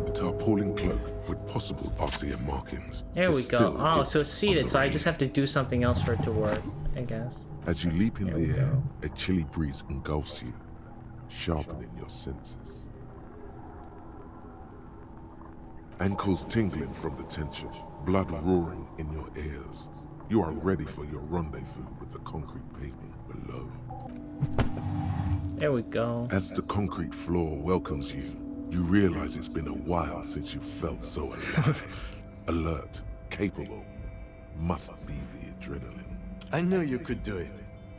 A tarpaulin cloak with possible RCM markings. There we is go. still Oh, hidden so it's on seated, the so I rain. just have to do something else for it to work, I guess. As you leap in There the we air, go. a chilly breeze engulfs you, sharpening your senses. Ankles tingling from the tension, blood roaring in your ears. You are ready for your rendezvous with the concrete pavement below. There we go. As the concrete floor welcomes you, you realize it's been a while since you felt so alive. Alert, capable. Must be the adrenaline. I knew you could do it.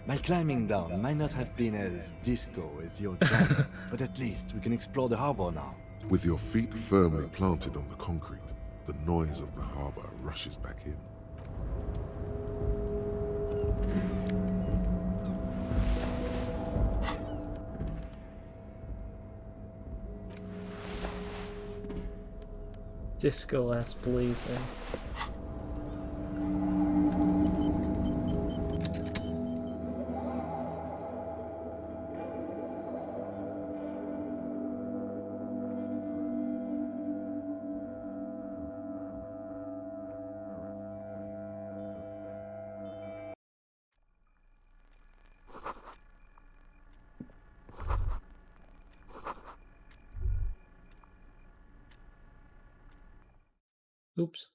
My climbing down might not have been as disco as your jump, but at least we can explore the harbor now. With your feet firmly planted on the concrete, the noise of the harbor rushes back in. Disco-ass blazer. Oops.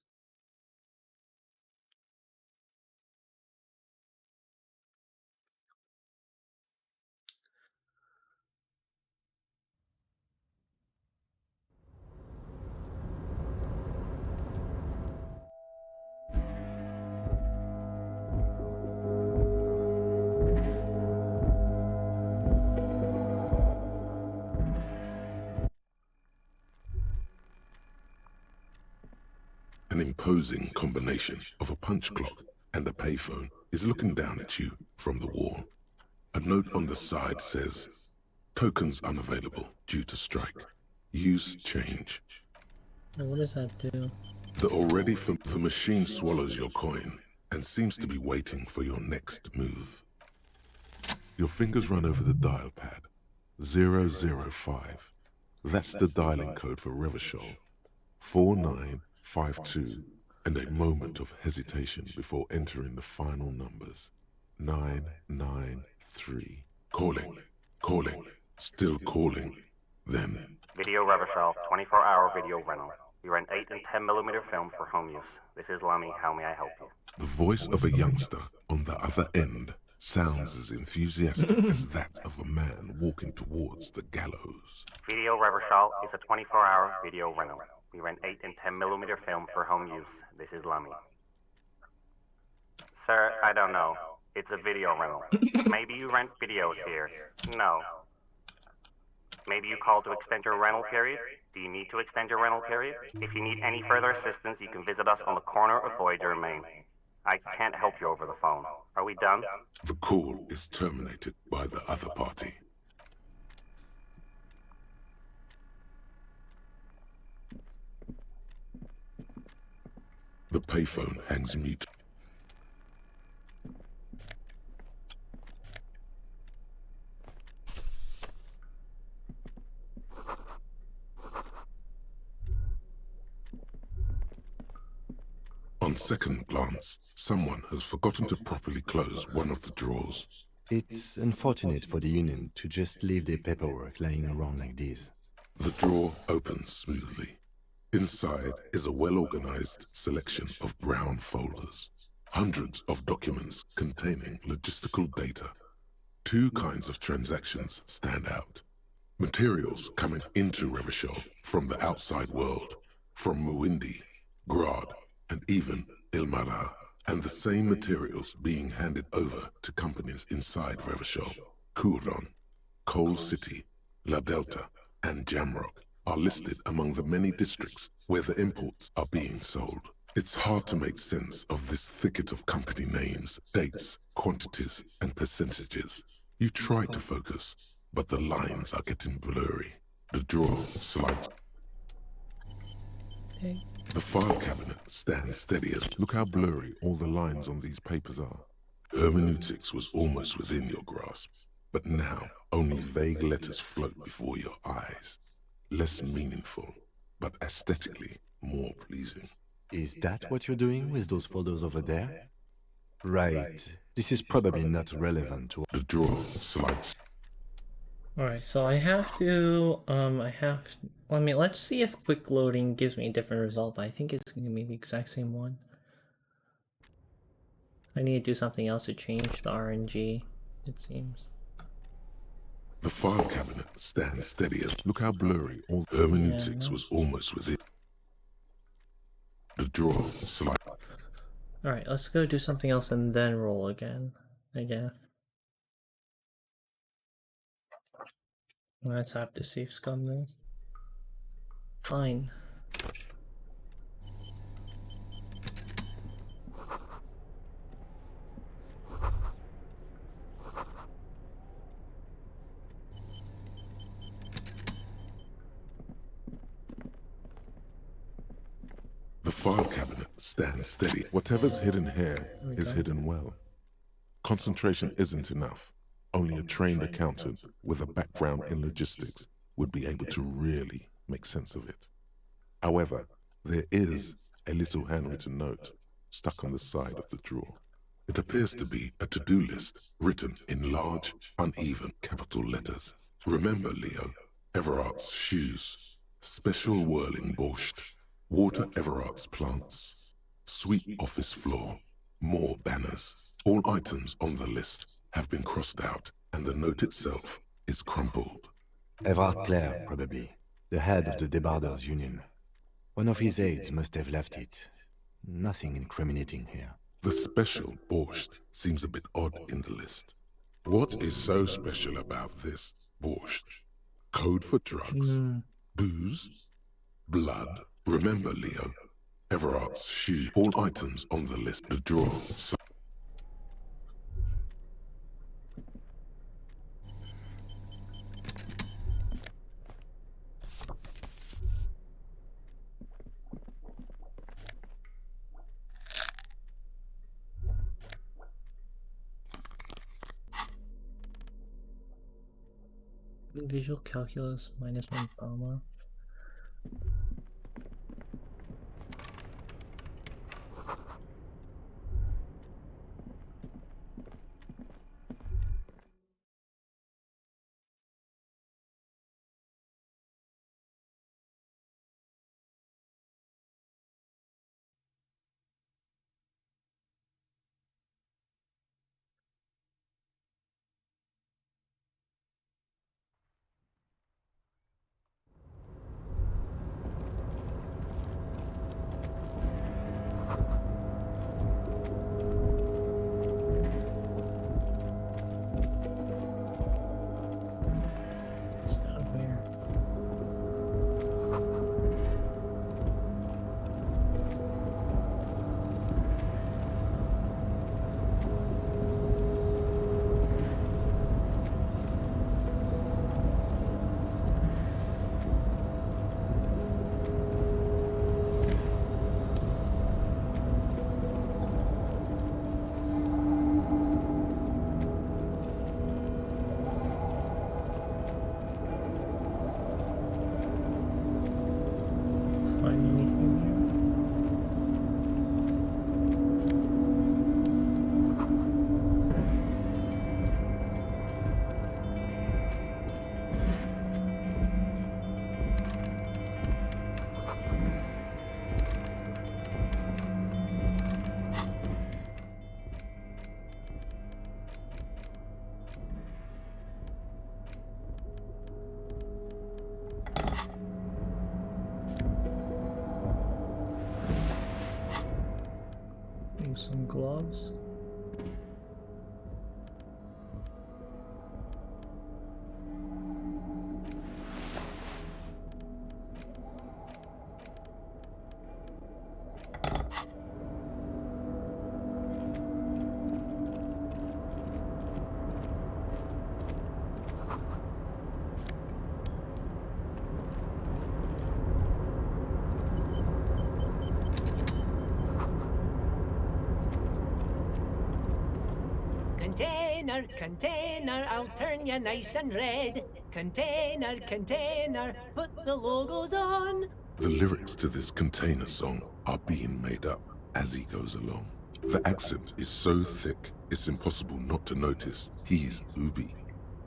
An imposing combination of a punch clock and a payphone is looking down at you from the wall. A note on the side says, "Tokens unavailable due to strike. Use change." Now, what does that do? The machine swallows your coin and seems to be waiting for your next move. Your fingers run over the dial pad. 005. That's the dialing code for Revachol. 4952, and a moment of hesitation before entering the final numbers. 993. Calling, still calling. Then, Video Revachol, 24-hour video rental. We rent 8 and 10mm film for home use. This is Lummy. How may I help you? the voice of a youngster on the other end sounds as enthusiastic as that of a man walking towards the gallows. Video Revachol is a 24-hour video rental. We rent 8 and 10mm film for home use. This is Lummy. Sir, I don't know. It's a video rental. Maybe you rent videos here. No. Maybe you called to extend your rental period? Do you need to extend your rental period? If you need any further assistance, you can visit us on the corner of Voyager and Main. I can't help you over the phone. Are we done? The call is terminated by the other party. The payphone hangs mute. On second glance, someone has forgotten to properly close one of the drawers. It's unfortunate for the Union to just leave their paperwork lying around like this. The drawer opens smoothly. Inside is a well-organized selection of brown folders. Hundreds of documents containing logistical data. Two kinds of transactions stand out. Materials coming into Revachol from the outside world, from Muindi, Grad, and even Ilmara, and the same materials being handed over to companies inside Revachol. Kuron, Coal City, La Delta, and Jamrock are listed among the many districts where the imports are being sold. It's hard to make sense of this thicket of company names, dates, quantities, and percentages. You try to focus, but the lines are getting blurry. The drawer slides. Okay. The file cabinet stands steady as look how blurry all the lines on these papers are. Hermeneutics was almost within your grasp, but now Only vague letters float before your eyes. Less meaningful, but aesthetically more pleasing. Is that what you're doing with those folders over there? Right. This is probably not relevant to... The drawer slides. Alright, so I have to, I mean, let's see if quick loading gives me a different result, but I think it's going to be the exact same one. I need to do something else to change the RNG, it seems. The file cabinet stands steady as... Look how blurry all hermeneutics was almost within. The drawer slides. Alright, let's go do something else and then roll again. Let's have to save scum this. Fine. The file cabinet stands steady. Whatever's hidden here is hidden well. Concentration isn't enough. Only a trained accountant with a background in logistics would be able to really make sense of it. However, there is a little handwritten note stuck on the side of the drawer. It appears to be a to-do list written in large, uneven capital letters. Remember, Leo, Everart's shoes, special whirling borscht, water Everart's plants, sweep office floor, more banners. All items on the list have been crossed out, and the note itself is crumpled. Everard Clare, probably. The head of the Debarders Union. One of his aides must have left it. Nothing incriminating here. The special borscht seems a bit odd in the list. What is so special about this borscht? Code for drugs? Booze? Blood? Remember, Leo, Everart's shoe. All items on the list. The drawer. Visual calculus -1 trauma. Some gloves. Container, container, I'll turn you nice and red. Container, container, put the logos on. The lyrics to this container song are being made up as he goes along. The accent is so thick, it's impossible not to notice he's Ubi,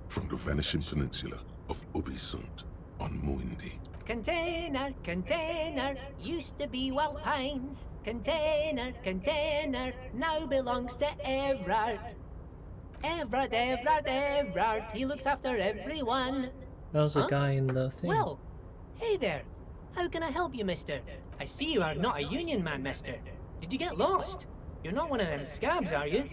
from the vanishing peninsula of Ubisund on Muindi. Container, container, used to be Wild Pines. Container, container, now belongs to Everard. Everard, Everard, Everard, he looks after everyone. That was a Huh? guy in the thing. Well, hey there. How can I help you, mister? I see you are not a union man, mister. Did you get lost? You're not one of them scabs, are you?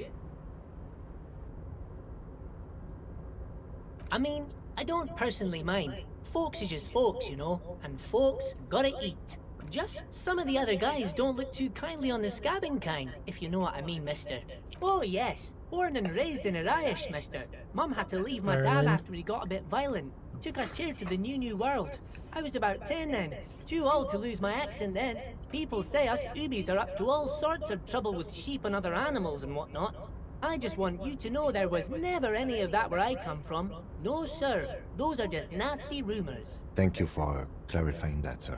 I mean, I don't personally mind. Folks is just folks, you know, and folks gotta eat. Just some of the other guys don't look too kindly on the scabbing kind, if you know what I mean, mister. Oh yes, born and raised in Irish, mister. Mum had to leave my dad Ireland. after he got a bit violent. Took us here to the new world. I was about 10 then, too old to lose my accent then. People say us Ubis are up to all sorts of trouble with sheep and other animals and whatnot. I just want you to know there was never any of that where I come from. No, sir. Those are just nasty rumors. Thank you for clarifying that, sir.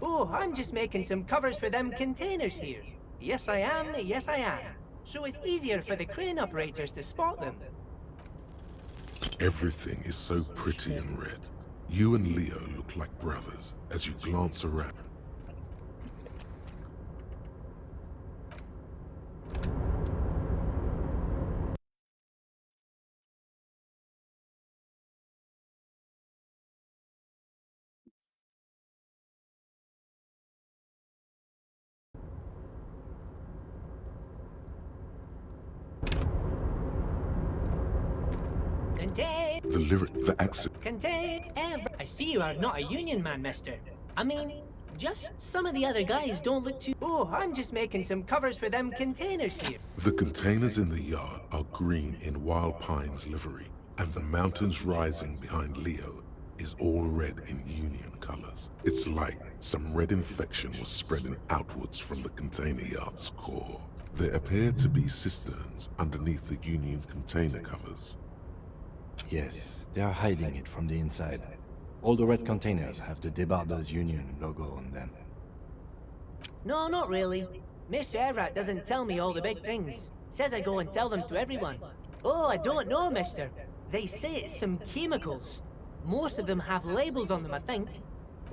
Oh, I'm just making some covers for them containers here. Yes, I am. Yes, I am. So it's easier for the crane operators to spot them. Everything is so pretty and red. You and Leo look like brothers as you glance around. Contain. The lyric, the accent. Contain. I see you are not a union man, mister. I mean, just some of the other guys don't look too... Oh, I'm just making some covers for them containers here. The containers in the yard are green in Wild Pine's livery, and the mountains rising behind Leo is all red in Union colors. It's like some red infection was spreading outwards from the container yard's core. There appear to be cisterns underneath the Union container covers. Yes, they are hiding it from the inside. All the red containers have the Debarders Union logo on them. No, not really. Miss Everett doesn't tell me all the big things. Says I go and tell them to everyone. Oh, I don't know, mister. They say it's some chemicals. Most of them have labels on them, I think.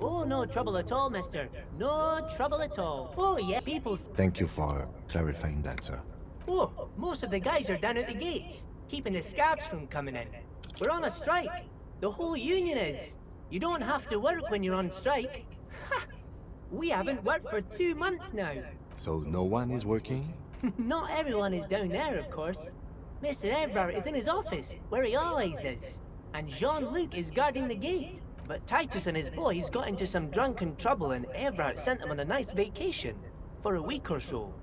Oh, no trouble at all, mister. No trouble at all. Oh, yeah, people... Thank you for clarifying that, sir. Oh, most of the guys are down at the gates, keeping the scabs from coming in. We're on a strike. The whole union is. You don't have to work when you're on strike. Ha! We haven't worked for 2 months now. So no one is working? Not everyone is down there, of course. Mr. Everard is in his office, where he always is. And Jean-Luc is guarding the gate. But Titus and his boys got into some drunken trouble and Everard sent them on a nice vacation. For a week or so.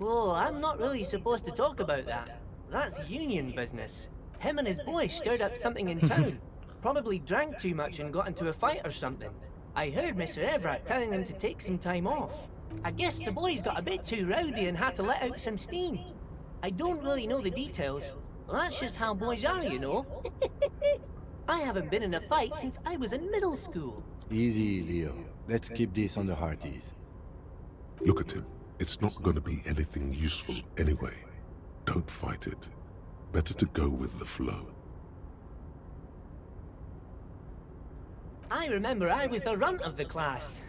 Oh, I'm not really supposed to talk about that. That's union business. Him and his boys stirred up something in town. Probably drank too much and got into a fight or something. I heard Mr. Everett telling them to take some time off. I guess the boys got a bit too rowdy and had to let out some steam. I don't really know the details. That's just how boys are, you know. I haven't been in a fight since I was in middle school. Easy, Leo. Let's keep this on the hearties. Look at him. It's not going to be anything useful anyway. Don't fight it. Better to go with the flow. I remember I was the runt of the class.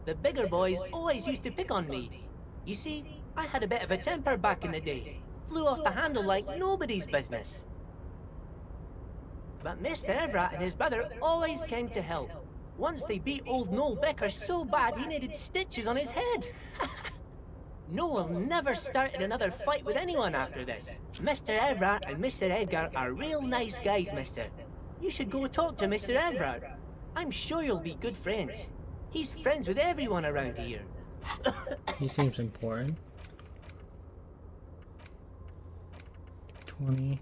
The bigger boys always used to pick on me. You see, I had a bit of a temper back in the day. Flew off the handle like nobody's business. But Mr. Everett and his brother always came to help. Once they beat old Noel Becker so bad he needed stitches on his head. Noel never started another fight with anyone after this. Mr. Everett and Mr. Edgar are real nice guys, mister. You should go talk to Mr. Everett. I'm sure you'll be good friends. He's friends with everyone around here. He seems important. 20.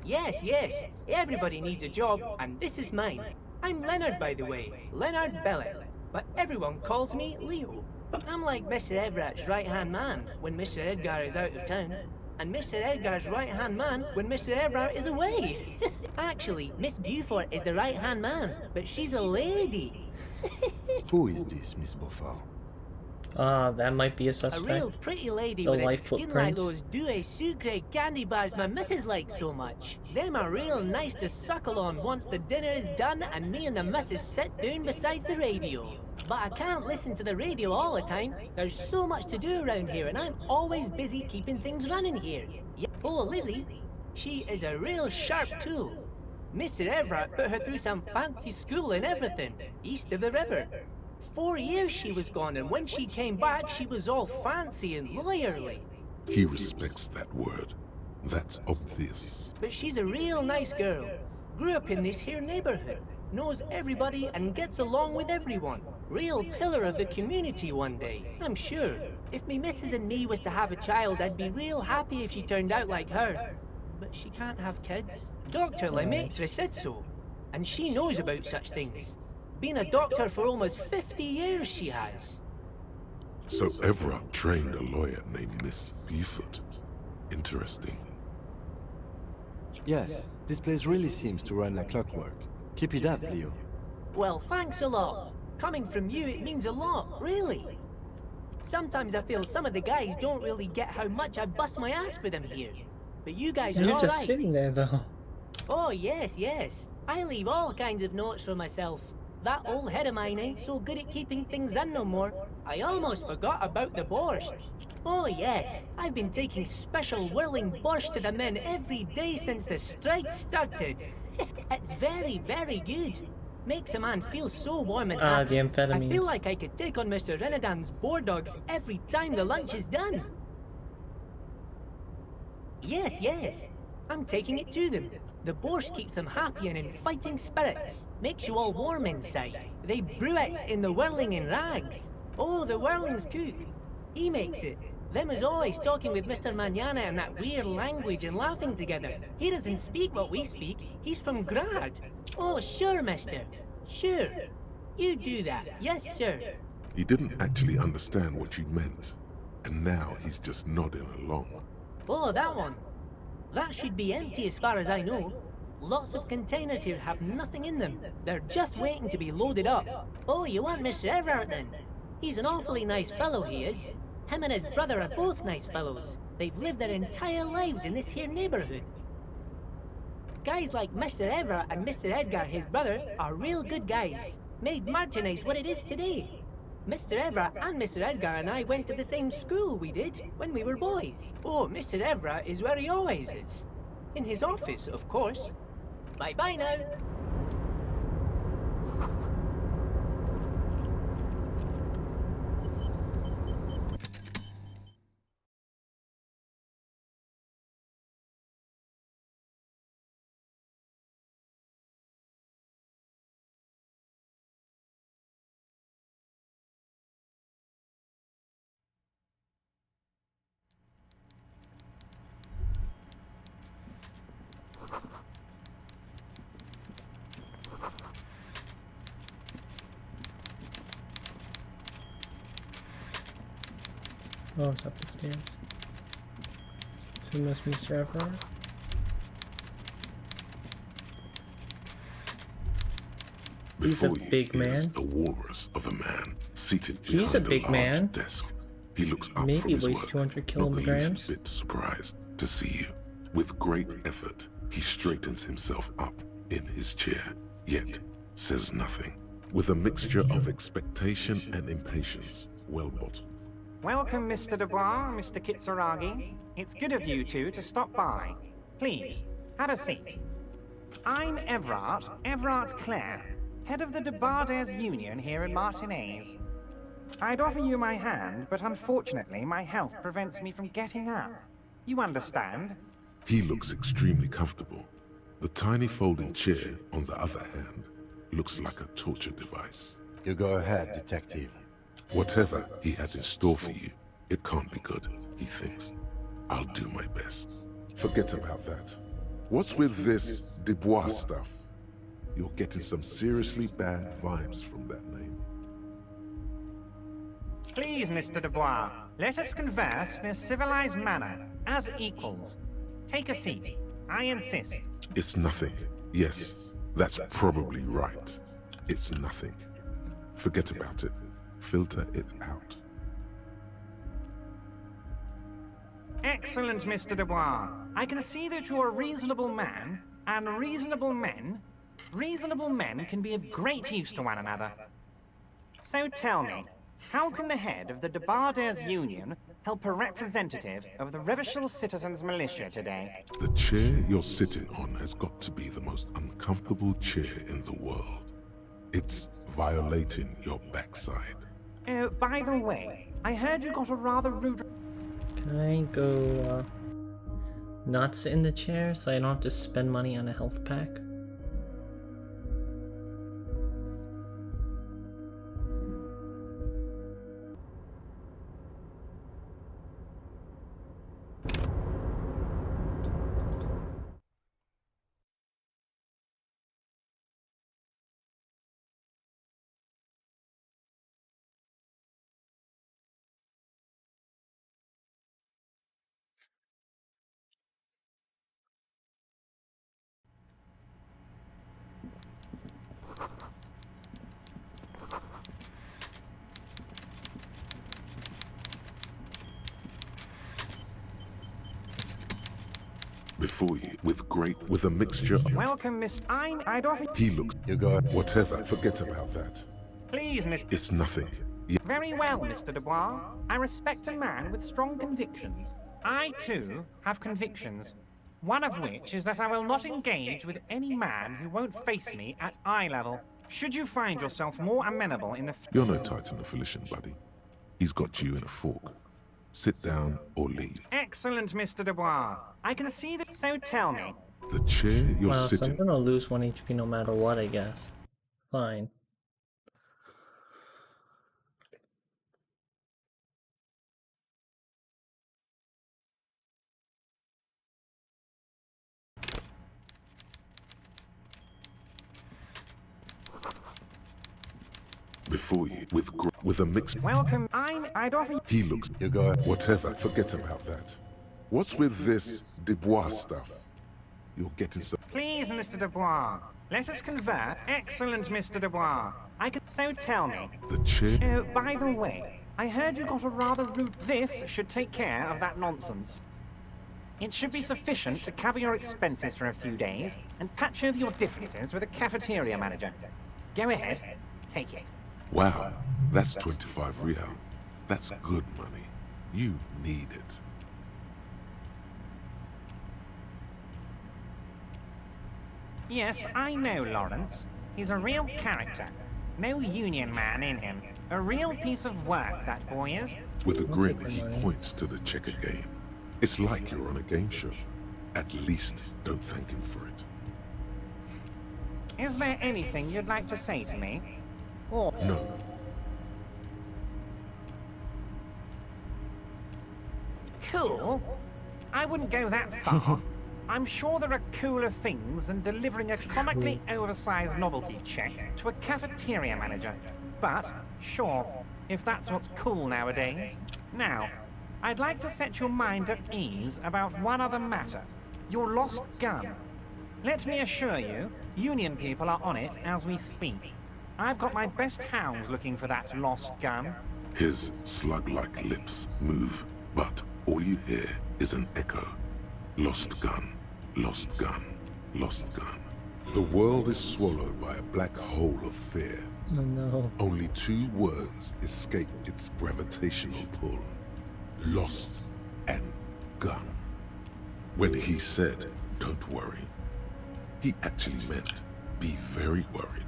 Yes, yes. Everybody needs a job, and this is mine. I'm Leonard, by the way. Leonard Bellet. but everyone calls me Leo. I'm like Mr. Everett's right-hand man when Mr. Edgar is out of town, and Mr. Edgar's right-hand man when Mr. Everett is away. Actually, Miss Beaufort is the right-hand man, but she's a lady. Who is this, Miss Beaufort? That might be a A suspect. real pretty lady The with a light skin like footprints. those Douai Sucre candy bars my missus likes so much. Them are real nice to suckle on once the dinner is done and me and the missus sit down beside the radio. But I can't listen to the radio all the time. There's so much to do around here and I'm always busy keeping things running here. Oh, Lizzie, she is a real sharp tool. Mr. Everett put her through some fancy school and everything, east of the river. 4 years she was gone, and when she came back, she was all fancy and lawyerly. He respects that word. That's obvious. But she's a real nice girl. Grew up in this here neighborhood. Knows everybody and gets along with everyone. Real pillar of the community one day, I'm sure. If me missus and me was to have a child, I'd be real happy if she turned out like her. But she can't have kids. Dr. Lemaitre said so. And she knows about such things. Been a doctor for almost 50 years, she has. So Everett trained a lawyer named Miss Beaufort. Interesting. Yes, this place really seems to run like clockwork. Keep it up, Leo. Well, thanks a lot. Coming from you, it means a lot, really. Sometimes I feel some of the guys don't really get how much I bust my ass for them here. But you guys are You're all just right. sitting there, though. Oh, yes, yes. I leave all kinds of notes for myself. That old head of mine ain't so good at keeping things in no more. I almost forgot about the borscht. Oh, yes. I've been taking special whirling borscht to the men every day since the strike started. It's very, very good. Makes a man feel so warm and happy. The amphetamines. I feel like I could take on Mr. Renadan's boar dogs every time the lunch is done. Yes, yes. I'm taking it to them. The borscht keeps them happy and in fighting spirits. Makes you all warm inside. They brew it in the whirling in rags. Oh, the whirling's cook. He makes it. Them is always talking with Mr. Manana in that weird language and laughing together. He doesn't speak what we speak. He's from Grad. Oh, sure, mister. Sure. You do that. Yes, sir. He didn't actually understand what you meant. And now he's just nodding along. Oh, that one. That should be empty as far as I know. Lots of containers here have nothing in them. They're just waiting to be loaded up. Oh, you want Mr. Everett then? He's an awfully nice fellow, he is. Him and his brother are both nice fellows. They've lived their entire lives in this here neighborhood. Guys like Mr. Everett and Mr. Edgar, his brother, are real good guys. Made Martinez what it is today. Mr. Everett and Mr. Edgar and I went to the same school, we did, when we were boys. Oh, Mr. Everett is where he always is. In his office, of course. Bye-bye now. Oh, it's up the stairs. So it must be Mr. Everett. He's a Before big you is man. a walrus of a man seated He's behind a big large man. desk. He looks up Maybe from his weighs work, 200 not the kilograms. least bit surprised to see you. With great effort, he straightens himself up in his chair, yet says nothing. With a mixture of expectation and impatience, well bottled. Welcome, Mr. Dubois, Mr. Kitsuragi. It's good of you two to stop by. Please, have a seat. I'm Everett Clare, head of the Debarders Union here in Martinez. I'd offer you my hand, but unfortunately my health prevents me from getting up. You understand? He looks extremely comfortable. The tiny folding chair, on the other hand, looks like a torture device. You go ahead, detective. Whatever he has in store for you, it can't be good, he thinks. I'll do my best. Forget about that. What's with this Dubois stuff? You're getting some seriously bad vibes from that name. Please, Mr. Dubois, let us converse in a civilized manner, as equals. Take a seat. I insist. It's nothing. Yes, that's probably right. It's nothing. Forget about it. Filter it out. Excellent, Mr. Dubois. I can see that you're a reasonable man, and reasonable men can be of great use to one another. So tell me, how can the head of the Debarders Union help a representative of the Revachol Citizens Militia today? The chair you're sitting on has got to be the most uncomfortable chair in the world. It's violating your backside. Oh, by the way, I heard you got a rather rude... Can I go, not sit in the chair so I don't have to spend money on a health pack? Before you, with a mixture of... Welcome, Miss... I'd offer... He looks... You go... Whatever, forget about that. Please, Miss... It's nothing. Very well, Mr. Dubois. I respect a man with strong convictions. I, too, have convictions. One of which is that I will not engage with any man who won't face me at eye level. Should you find yourself more amenable in the... You're no Titan affiliation, buddy. He's got you in a fork. Sit down or leave. Excellent, Mr. Dubois. I can see that... So tell me. The chair you're sitting... So I'm gonna lose 1 HP no matter what, I guess. Fine. Before you, with a mix... Welcome, I'd offer... He looks... You go... Whatever, forget about that. What's with this Dubois stuff? You're getting some... Please, Mr. Dubois, let us convert. Excellent, Mr. Dubois. I can... So tell me. The chair... Oh, by the way, I heard you got a rather rude... This should take care of that nonsense. It should be sufficient to cover your expenses for a few days and patch over your differences with a cafeteria manager. Go ahead, take it. Wow, that's 25 real. That's good money. You need it. Yes, I know Lawrence. He's a real character. No union man in him. A real piece of work, that boy is. With a grin, he points to the checker game. It's like you're on a game show. At least, don't thank him for it. Is there anything you'd like to say to me? Or... No. Cool? I wouldn't go that far. I'm sure there are cooler things than delivering a comically oversized novelty check to a cafeteria manager. But, sure, if that's what's cool nowadays. Now, I'd like to set your mind at ease about one other matter. Your lost gun. Let me assure you, Union people are on it as we speak. I've got my best hounds looking for that lost gun. His slug-like lips move, but all you hear is an echo. Lost gun, lost gun, lost gun. The world is swallowed by a black hole of fear. Oh no. Only 2 words escape its gravitational pull. Lost and gun. When he said, don't worry, he actually meant, be very worried.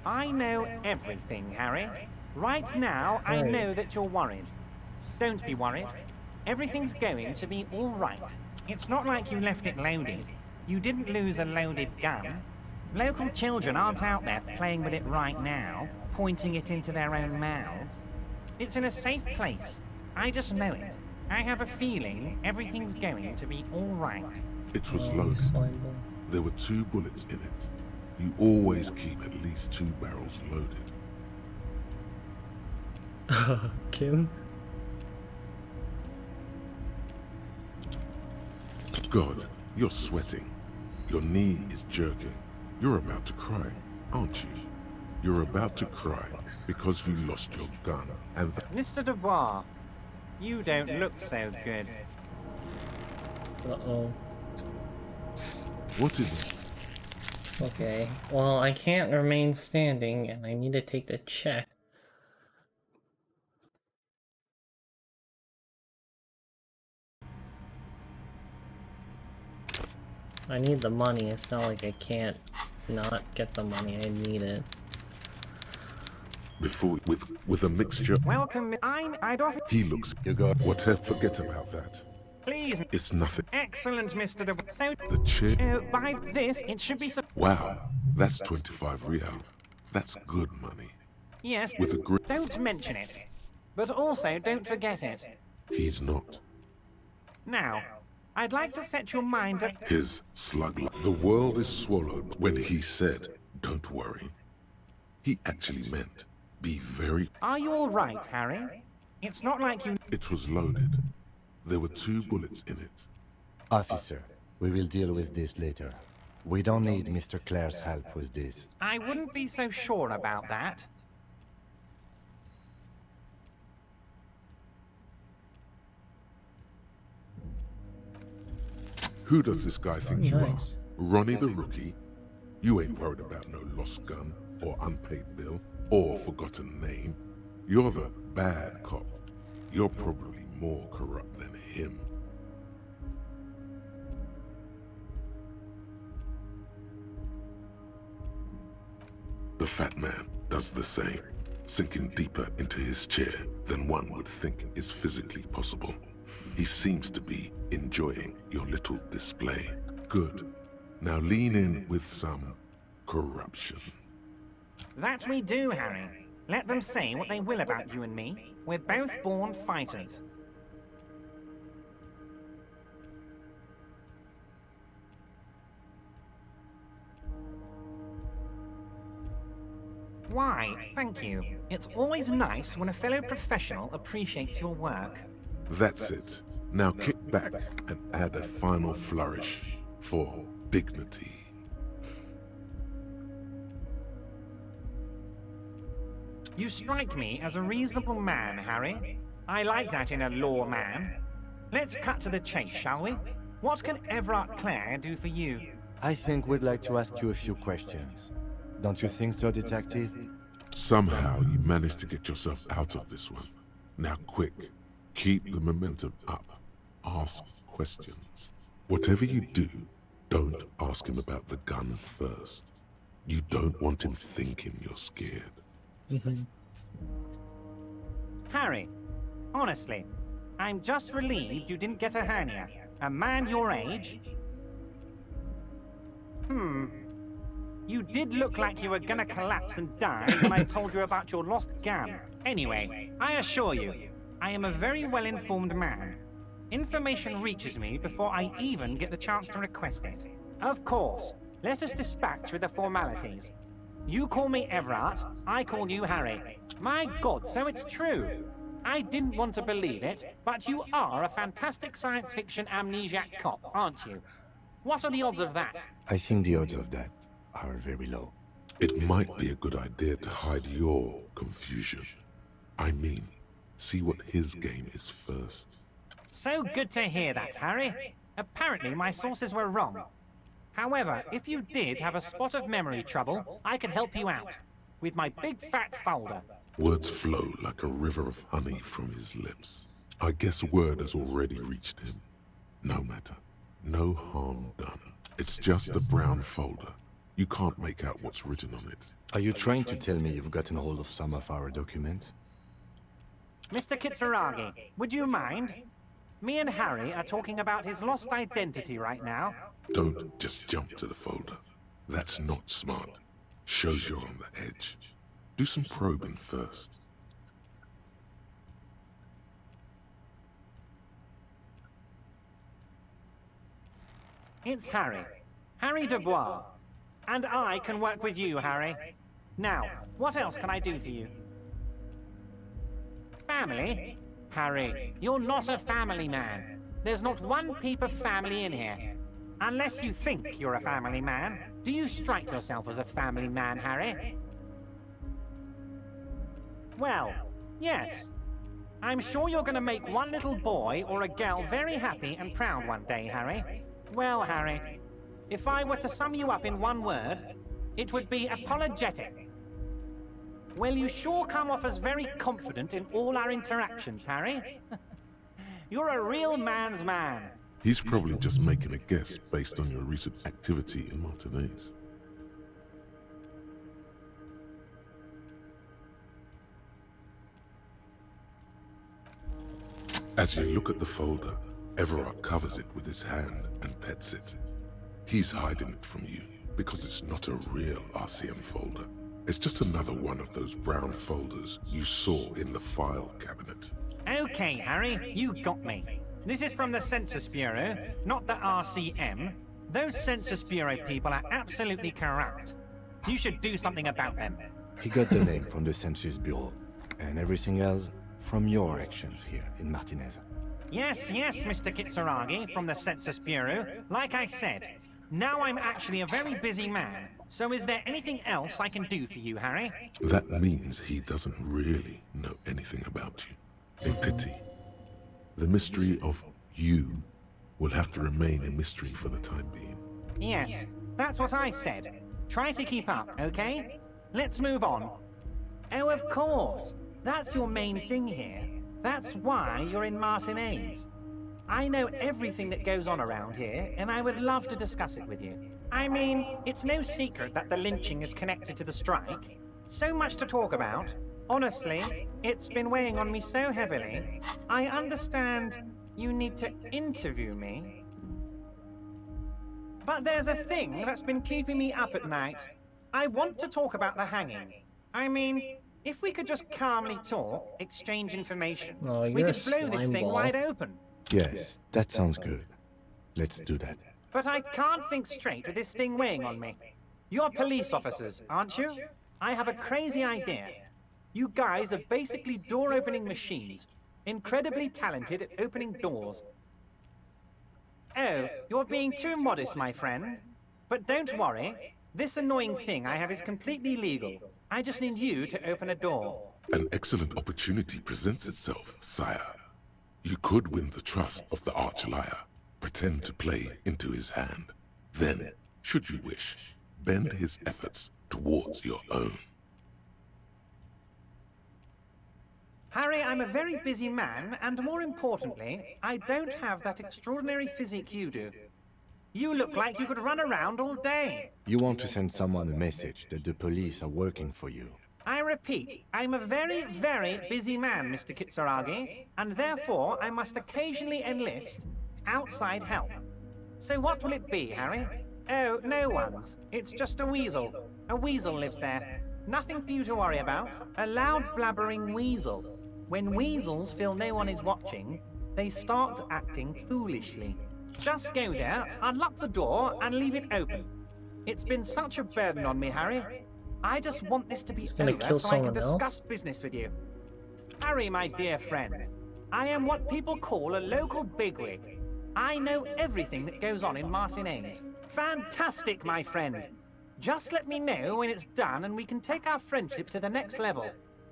I know everything, Harry. Right now, I know that you're worried. Don't be worried. Everything's going to be all right. It's not like you left it loaded. You didn't lose a loaded gun. Local children aren't out there playing with it right now, pointing it into their own mouths. It's in a safe place. I just know it. I have a feeling everything's going to be all right. It was loaded. There were 2 bullets in it. You always keep at least 2 barrels loaded. Kim? God, you're sweating. Your knee is jerking. You're about to cry, aren't you? You're about to cry because you lost your gun and Mr. Dubois, you don't look so good. Uh-oh. What is it? Okay, well, I can't remain standing, and I need to take the check. I need the money. It's not like I can't not get the money. I need it. Before with a mixture. Welcome, I'd offer. He looks. You got whatever. Forget about that. Please. It's nothing. Excellent, Mr. Dubois. So, The chair. by this, it should be. Wow, that's 25 real. That's good money. Yes. With a grip. Don't mention it, but also don't forget it. He's not. Now, I'd like to set your mind at. His slug. The world is swallowed. When he said, "Don't worry," he actually meant, "Be very." Are you all right, Harry? It's not like you. It was loaded. There were 2 bullets in it. Officer, we will deal with this later. We don't need Mr. Clare's help with this. I wouldn't be so sure about that. Who does this guy think you Nice. are? Ronnie the rookie? You ain't worried about no lost gun, or unpaid bill, or forgotten name. You're the bad cop. You're probably more corrupt than him. The fat man does the same, sinking deeper into his chair than one would think is physically possible. He seems to be enjoying your little display. Good. Now lean in with some corruption. That we do, Harry. Let them say what they will about you and me. We're both born fighters. Why, thank you. It's always nice when a fellow professional appreciates your work. That's it. Now kick back and add a final flourish for dignity. You strike me as a reasonable man, Harry. I like that in a lawman. Let's cut to the chase, shall we? What can Everard Clare do for you? I think we'd like to ask you a few questions. Don't you think so, Detective? Somehow you managed to get yourself out of this one. Now quick, keep the momentum up. Ask questions. Whatever you do, don't ask him about the gun first. You don't want him thinking you're scared. Harry, honestly, I'm just relieved you didn't get a hernia. A man your age? You did look like you were gonna collapse and die when I told you about your lost gun. Anyway, I assure you, I am a very well-informed man. Information reaches me before I even get the chance to request it. Of course, let us dispatch with the formalities. You call me Everard, I call you Harry. My God, so it's true. I didn't want to believe it, but you are a fantastic science fiction amnesiac cop, aren't you? What are the odds of that? I think the odds of that are very low. It might be a good idea to hide your confusion. I mean, see what his game is first. So good to hear that, Harry. Apparently my sources were wrong. However, if you did have a spot of memory trouble, I could help you out. With my big fat folder. Words flow like a river of honey from his lips. I guess word has already reached him. No matter. No harm done. It's just a brown folder. You can't make out what's written on it. Are you trying to tell me you've gotten hold of some of our documents? Mr. Kitsuragi, would you mind? Me and Harry are talking about his lost identity right now. Don't just jump to the folder. That's not smart. Shows you're on the edge. Do some probing first. It's Harry. Harry Dubois. And I can work with you, Harry. Now, what else can I do for you? Family? Harry, you're not a family man. There's not one peep of family in here. Unless you think you're a family man. Do you strike yourself as a family man, Harry? Well, yes. I'm sure you're gonna make one little boy or a girl very happy and proud one day, Harry. Well, Harry, if I were to sum you up in one word, it would be apologetic. Well, you sure come off as very confident in all our interactions, Harry. You're a real man's man. He's probably just making a guess based on your recent activity in Martinez. As you look at the folder, Everard covers it with his hand and pets it. He's hiding it from you because it's not a real RCM folder. It's just another one of those brown folders you saw in the file cabinet. Okay, Harry, you got me. This is from the Census Bureau, not the RCM. Those Census Bureau people are absolutely corrupt. You should do something about them. He got the name from the Census Bureau, and everything else from your actions here in Martinez. Yes, Mr. Kitsuragi from the Census Bureau. Like I said, now I'm actually a very busy man. So is there anything else I can do for you, Harry? That means he doesn't really know anything about you. A pity. The mystery of you will have to remain a mystery for the time being. Yes, that's what I said. Try to keep up, okay? Let's move on. Oh, of course. That's your main thing here. That's why you're in Martinez. I know everything that goes on around here, and I would love to discuss it with you. I mean, it's no secret that the lynching is connected to the strike. So much to talk about. Honestly, it's been weighing on me so heavily. I understand you need to interview me. But there's a thing that's been keeping me up at night. I want to talk about the hanging. I mean, if we could just calmly talk, exchange information, Oh, we you're could a blow this slime thing ball. wide open. Yes, that sounds good. Let's do that. But I can't think straight with this thing weighing on me. You're police officers, aren't you? I have a crazy idea. You guys are basically door-opening machines, incredibly talented at opening doors. Oh, you're being too modest, my friend. But don't worry, this annoying thing I have is completely legal. I just need you to open a door. An excellent opportunity presents itself, sire. You could win the trust of the arch-liar, pretend to play into his hand. Then, should you wish, bend his efforts towards your own. Harry, I'm a very busy man, and more importantly, I don't have that extraordinary physique you do. You look like you could run around all day. You want to send someone a message that the police are working for you. I repeat, I'm a very, very busy man, Mr. Kitsuragi, and therefore I must occasionally enlist outside help. So what will it be, Harry? Oh, no one's. It's just a weasel. A weasel lives there. Nothing for you to worry about. A loud blabbering weasel. When weasels feel no one is watching, they start acting foolishly. Just go there, unlock the door, and leave it open. It's been such a burden on me, Harry. I just want this to be over so I can discuss business with you. Harry, my dear friend, I am what people call a local bigwig. I know everything that goes on in Martinez. Fantastic, my friend. Just let me know when it's done and we can take our friendship to the next level.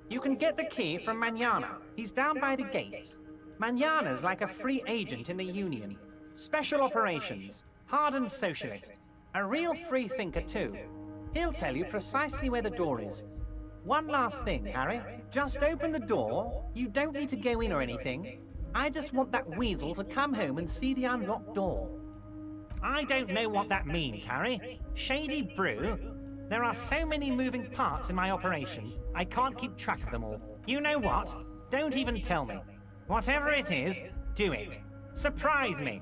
You can get the key from Manana. He's down by the gates. Manana's like a free agent in the Union. Special operations. Hardened socialist. A real free thinker, too. He'll tell you precisely where the door is. One last thing, Harry. Just open the door. You don't need to go in or anything. I just want that weasel to come home and see the unlocked door. I don't know what that means, Harry. Shady brew? There are so many moving parts in my operation, I can't keep track of them all. You know what? Don't even tell me. Whatever it is, do it. Surprise me.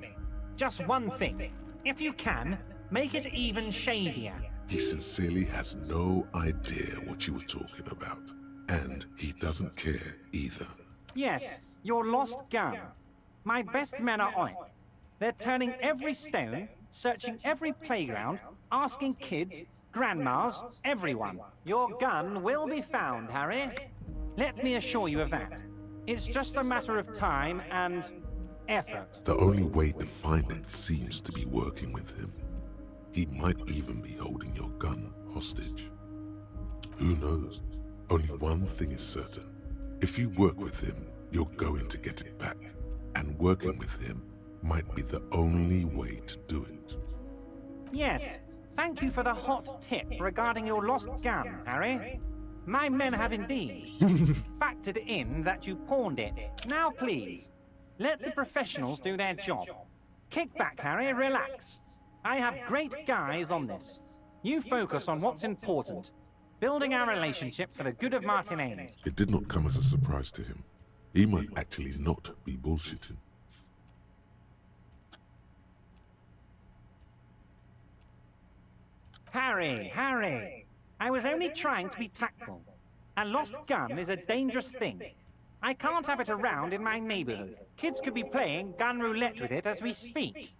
Just one thing. If you can, make it even shadier. He sincerely has no idea what you were talking about. And he doesn't care either. Yes, your lost gun. My best men are on it. They're turning every stone, searching every playground, asking kids, grandmas, everyone. Your gun will be found, Harry. Let me assure you of that. It's just a matter of time and effort. The only way to find it seems to be working with him. He might even be holding your gun hostage. Who knows? Only one thing is certain. If you work with him, you're going to get it back. And working with him might be the only way to do it. Yes, thank you for the hot tip regarding your lost gun, Harry. My men have indeed factored in that you pawned it. Now please, let the professionals do their job. Kick back, Harry, relax. I have great guys on this. You focus on what's important. Building our relationship for the good of Martinez. It did not come as a surprise to him. He might actually not be bullshitting. Harry! I was only trying to be tactful. A lost gun is a dangerous thing. I can't have it around in my neighborhood. Kids could be playing gun roulette with it as we speak.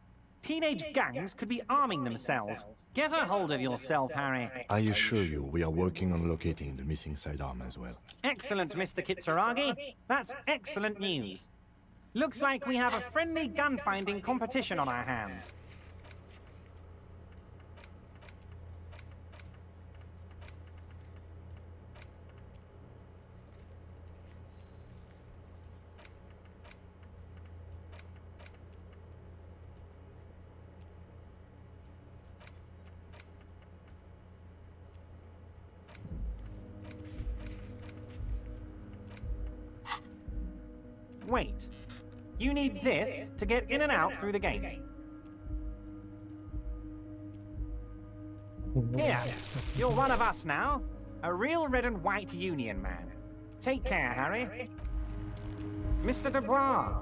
Teenage gangs could be arming themselves. Get a hold of yourself, Harry. I assure you, we are working on locating the missing sidearm as well. Excellent, Mr. Kitsuragi. That's excellent news. Looks like we have a friendly gun-finding competition on our hands. Wait. You need this to get in and out through the gate. Here, you're one of us now. A real red and white Union man. Take care, Harry. Mr. Dubois,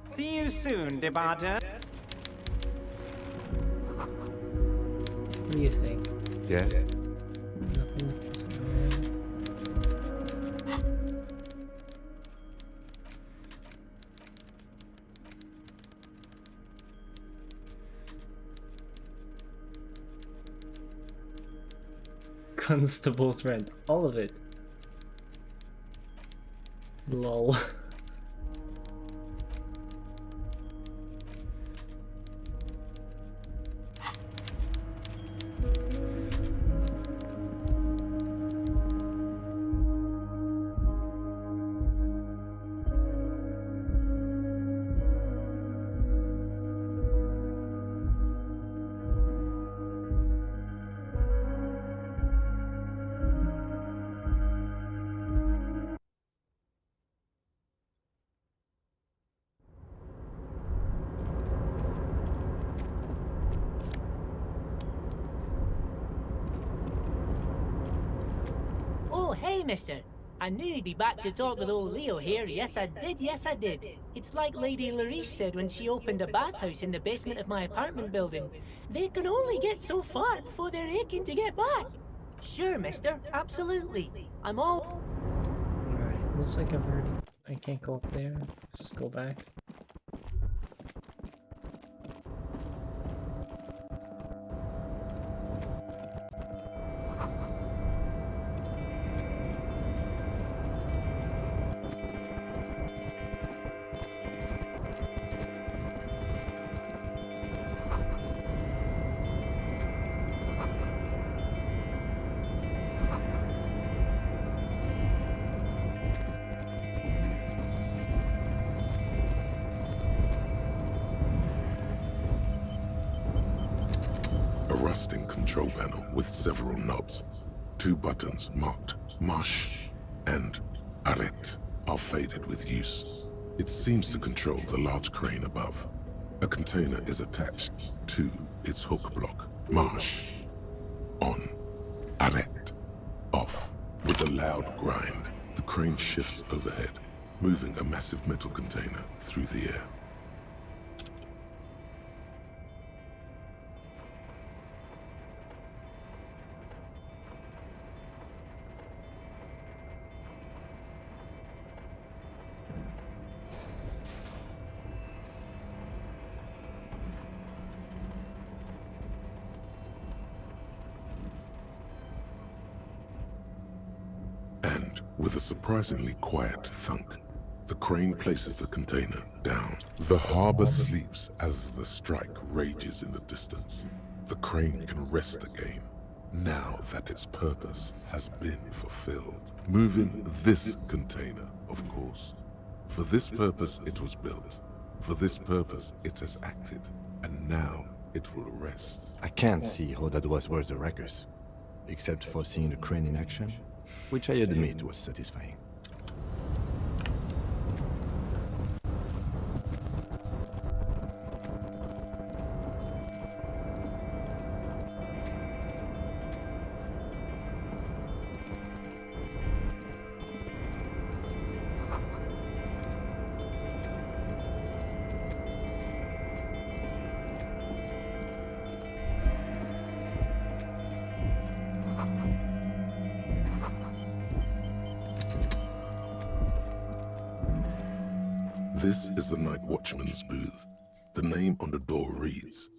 see you soon, Debarger. What do you think? Yes? Constable's rent. All of it. Lol. Oh, hey, mister. I knew you'd be back to talk with old Leo here. Yes, I did. It's like Lady Larice said when she opened a bathhouse in the basement of my apartment building. They can only get so far before they're aching to get back. Sure, mister. Absolutely. I'm all... Alright, looks like I've already... I can't go up there. Just go back. A rusting control panel with several knobs. 2 buttons marked Marsh and Arrête are faded with use. It seems to control the large crane above. A container is attached to its hook block. Marsh. On. Arrête. Off. With a loud grind, the crane shifts overhead, moving a massive metal container through the air. With a surprisingly quiet thunk, the crane places the container down. The harbor sleeps as the strike rages in the distance. The crane can rest again, now that its purpose has been fulfilled. Moving this container, of course. For this purpose it was built. For this purpose it has acted. And now it will rest. I can't see how that was worth the ruckus, except for seeing the crane in action, which I admit was satisfying. This is the night watchman's booth. The name on the door reads,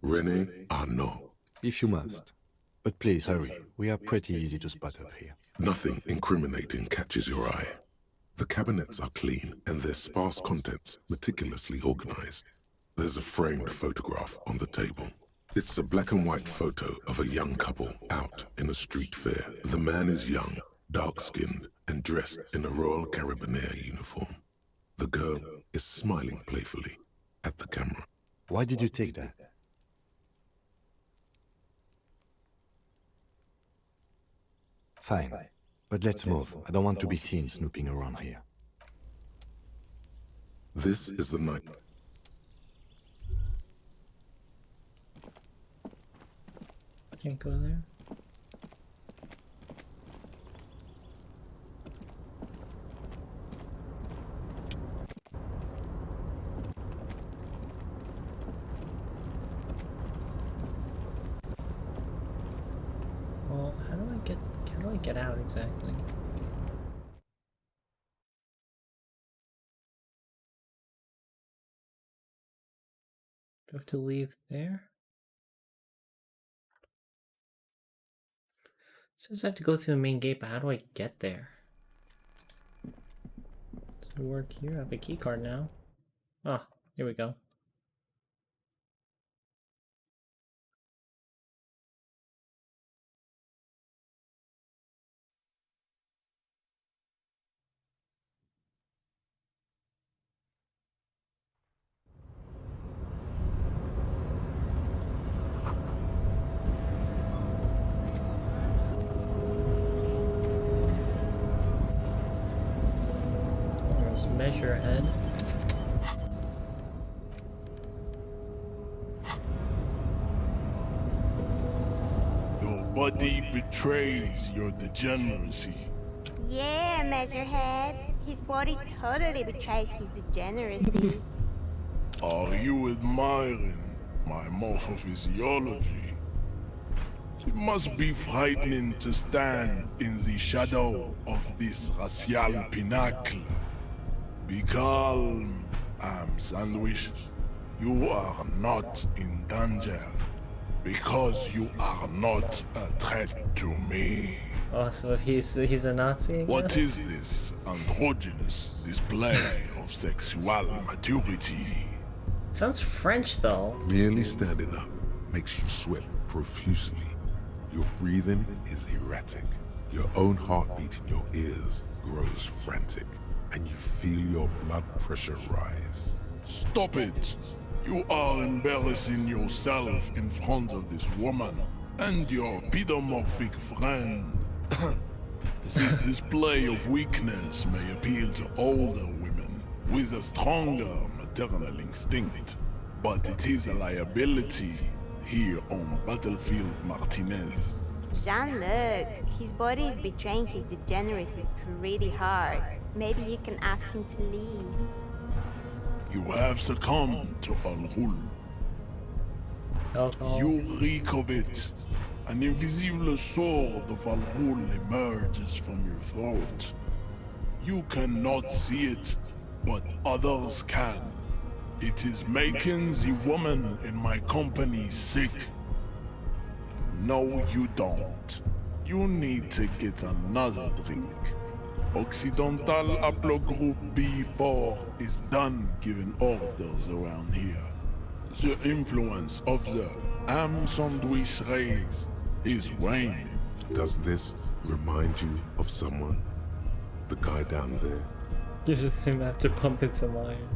René Arnaud. If you must. But please hurry, we are pretty easy to spot up here. Nothing incriminating catches your eye. The cabinets are clean and their sparse contents meticulously organized. There's a framed photograph on the table. It's a black and white photo of a young couple out in a street fair. The man is young, dark-skinned, and dressed in a Royal Carabinieri uniform. The girl is smiling playfully at the camera. Why did you take that? Fine, but let's move. I don't want to be seen snooping around here. This is the night. Can't go there. Well, how do I get out exactly? Do I have to leave there? Says I have to go through the main gate, but how do I get there? Does it work here? I have a key card now. Ah, here we go. There's measure ahead. Your body betrays your degeneracy. Yeah, Measurehead. His body totally betrays his degeneracy. Are you admiring my morphophysiology? It must be frightening to stand in the shadow of this racial pinnacle. Be calm, I'm Sandwich. You are not in danger, because you are not a threat to me. Oh, so he's a Nazi? What is this androgynous display of sexual maturity? Sounds French though. Merely standing up makes you sweat profusely. Your breathing is erratic. Your own heartbeat in your ears grows frantic, and you feel your blood pressure rise. Stop it! You are embarrassing yourself in front of this woman and your pedomorphic friend. This display of weakness may appeal to older women with a stronger maternal instinct, but it is a liability here on Battlefield Martinez. Jean-Luc, his body is betraying his degeneracy pretty hard. Maybe you can ask him to leave. You have succumbed to Al-Ghul. You reek of it. An invisible sword of Al-Ghul emerges from your throat. You cannot see it, but others can. It is making the woman in my company sick. No, you don't. You need to get another drink. Occidental Haplogroup B4 is done giving orders around here. The influence of the ham sandwich race is waning. Does this remind you of someone? The guy down there? It's just him after pumping some iron.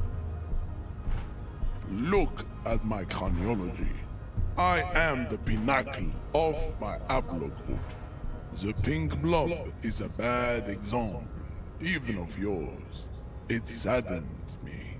Look at my chronology. I am the pinnacle of my haplogroup. The pink blob is a bad example, even of yours. It saddens me.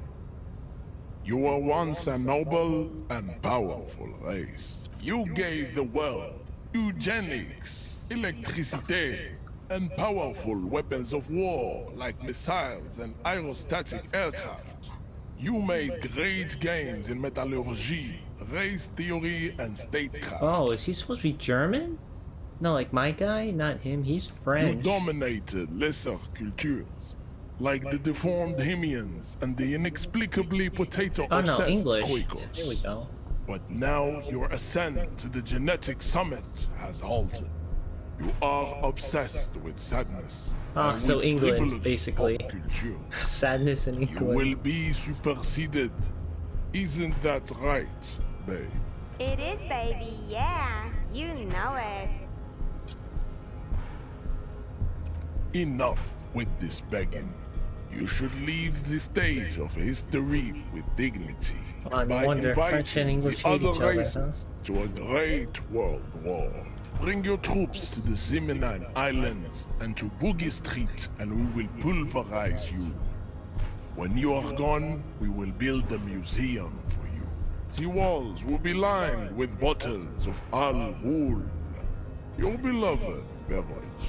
You were once a noble and powerful race. You gave the world eugenics, electricity, and powerful weapons of war like missiles and aerostatic aircraft. You made great gains in metallurgy, race theory, and statecraft. Oh, is he supposed to be German? No, like my guy, not him. He's French. You dominated lesser cultures, like the deformed Hemians and the inexplicably potato-obsessed English. Quakers. There we go. But now your ascent to the genetic summit has halted. You are obsessed with sadness. Ah, so with England, frivolous basically. pop culture. Sadness in You England. will be superseded. Isn't that right, babe? It is, baby, yeah. You know it. Enough with this begging. You should leave the stage of history with dignity Oh, no wonder French and inviting English the hate other each other, huh? races to a great world war. Bring your troops to the Simonine Islands and to Boogie Street, and we will pulverize you. When you are gone, we will build a museum for you. The walls will be lined with bottles of Al Ghul, your beloved beverage.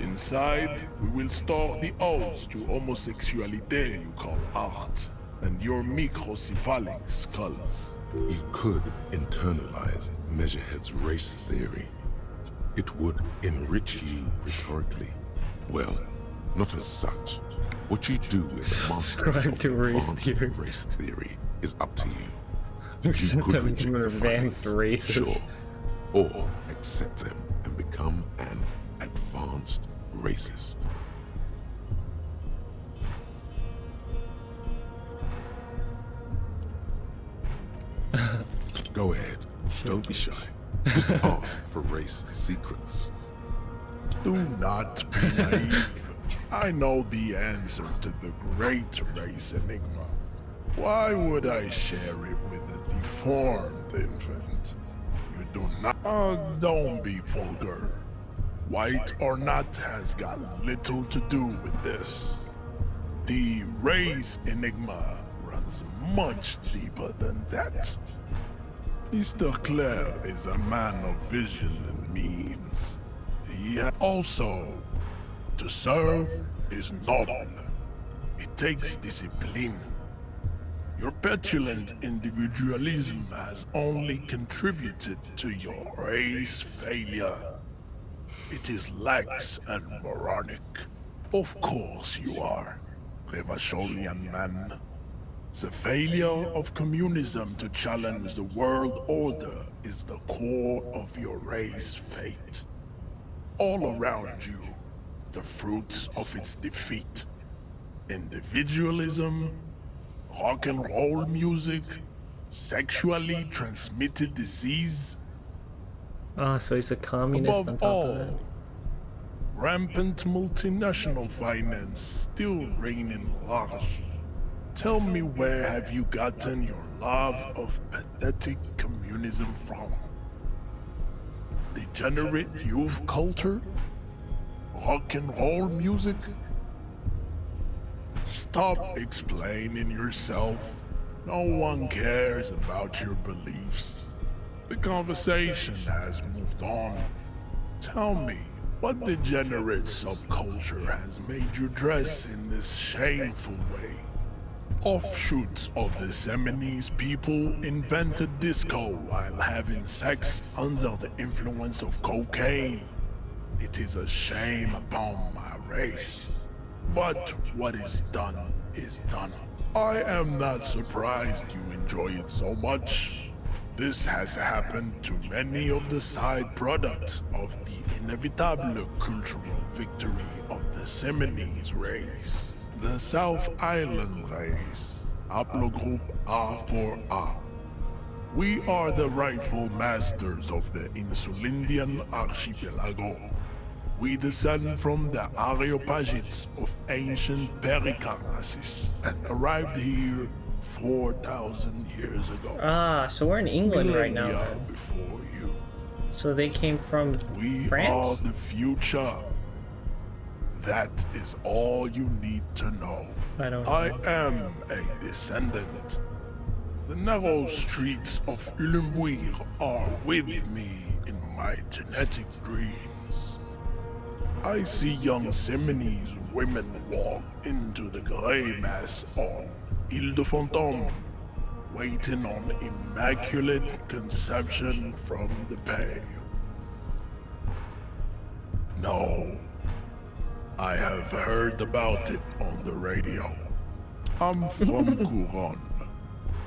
Inside, we will store the odes to homosexuality you call art, and your microcephalic skulls. You could internalize Measurehead's race theory. It would enrich you rhetorically. Well, not as such. What you do with the monster Subscribe to race advanced theory. race theory is up to you. We're You could reject the advanced findings, racist. sure, or accept them and become an advanced racist. Go ahead. Don't be shy. Just ask for race secrets. Do not be naive. I know the answer to the great race enigma. Why would I share it with a deformed infant? You do not. Don't be vulgar. White or not has got little to do with this. The race enigma runs much deeper than that. Mr. Clare is a man of vision and means. He also, to serve is noble. It takes discipline. Your petulant individualism has only contributed to your race failure. It is lax and moronic. Of course you are, Revacholian man. The failure of communism to challenge the world order is the core of your race fate. All around you, the fruits of its defeat. Individualism, rock and roll music, sexually transmitted disease. Ah, so he's a communist on Above top of that. all, rampant multinational finance still reigning large. Tell me, where have you gotten your love of pathetic communism from? Degenerate youth culture? Rock and roll music? Stop explaining yourself. No one cares about your beliefs. The conversation has moved on. Tell me, what degenerate subculture has made you dress in this shameful way? Offshoots of the Seminoles people invented disco while having sex under the influence of cocaine. It is a shame upon my race. But what is done is done. I am not surprised you enjoy it so much. This has happened to many of the side products of the inevitable cultural victory of the Seminoles race, the South Island race, haplogroup A4A. We are the rightful masters of the Insulindian archipelago. We descend from the Areopagites of ancient Pericarnassus and arrived here 4,000 years ago. Ah, so we're in England right now. Millennia Then. before you. So they came from France? We are the future. That is all you need to know. I don't know. I am a descendant. The narrow streets of Ulimbuir are with me in my genetic dreams. I see young Seminoles women walk into the grey mass on Ile de Fantôme, waiting on immaculate conception from the pale. No, I have heard about it on the radio. I'm from Couronne,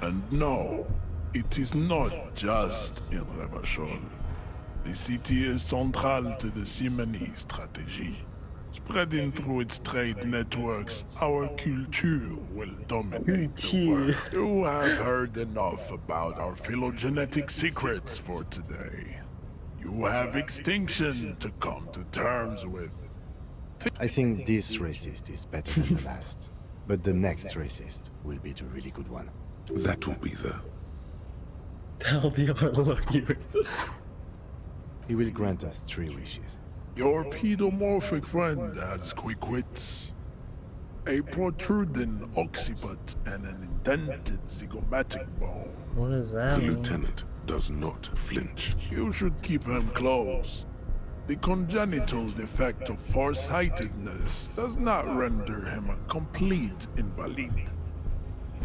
and no, it is not just in Revachol. The city is central to the Simony strategy. Spreading through its trade networks, our culture will dominate the world. You have heard enough about our phylogenetic secrets for today. You have extinction to come to terms with. I think this racist is better than the last. But the next racist will be the really good one. That will be the... That'll be our lucky. He will grant us 3 wishes. Your pedomorphic friend has quick wits. A protruding occiput and an indented zygomatic bone. What does that The mean? lieutenant does not flinch. You should keep him close. The congenital defect of farsightedness does not render him a complete invalid.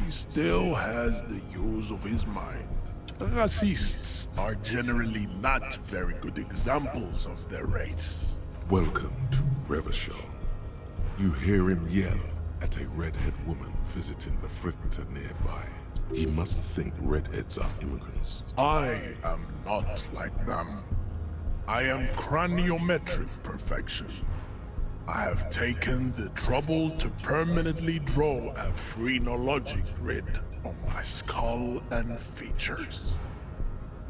He still has the use of his mind. Racists are generally not very good examples of their race. Welcome to Revachol. You hear him yell at a redhead woman visiting the fritter nearby. He must think redheads are immigrants. I am not like them. I am craniometric perfection. I have taken the trouble to permanently draw a phrenologic grid on my skull and features.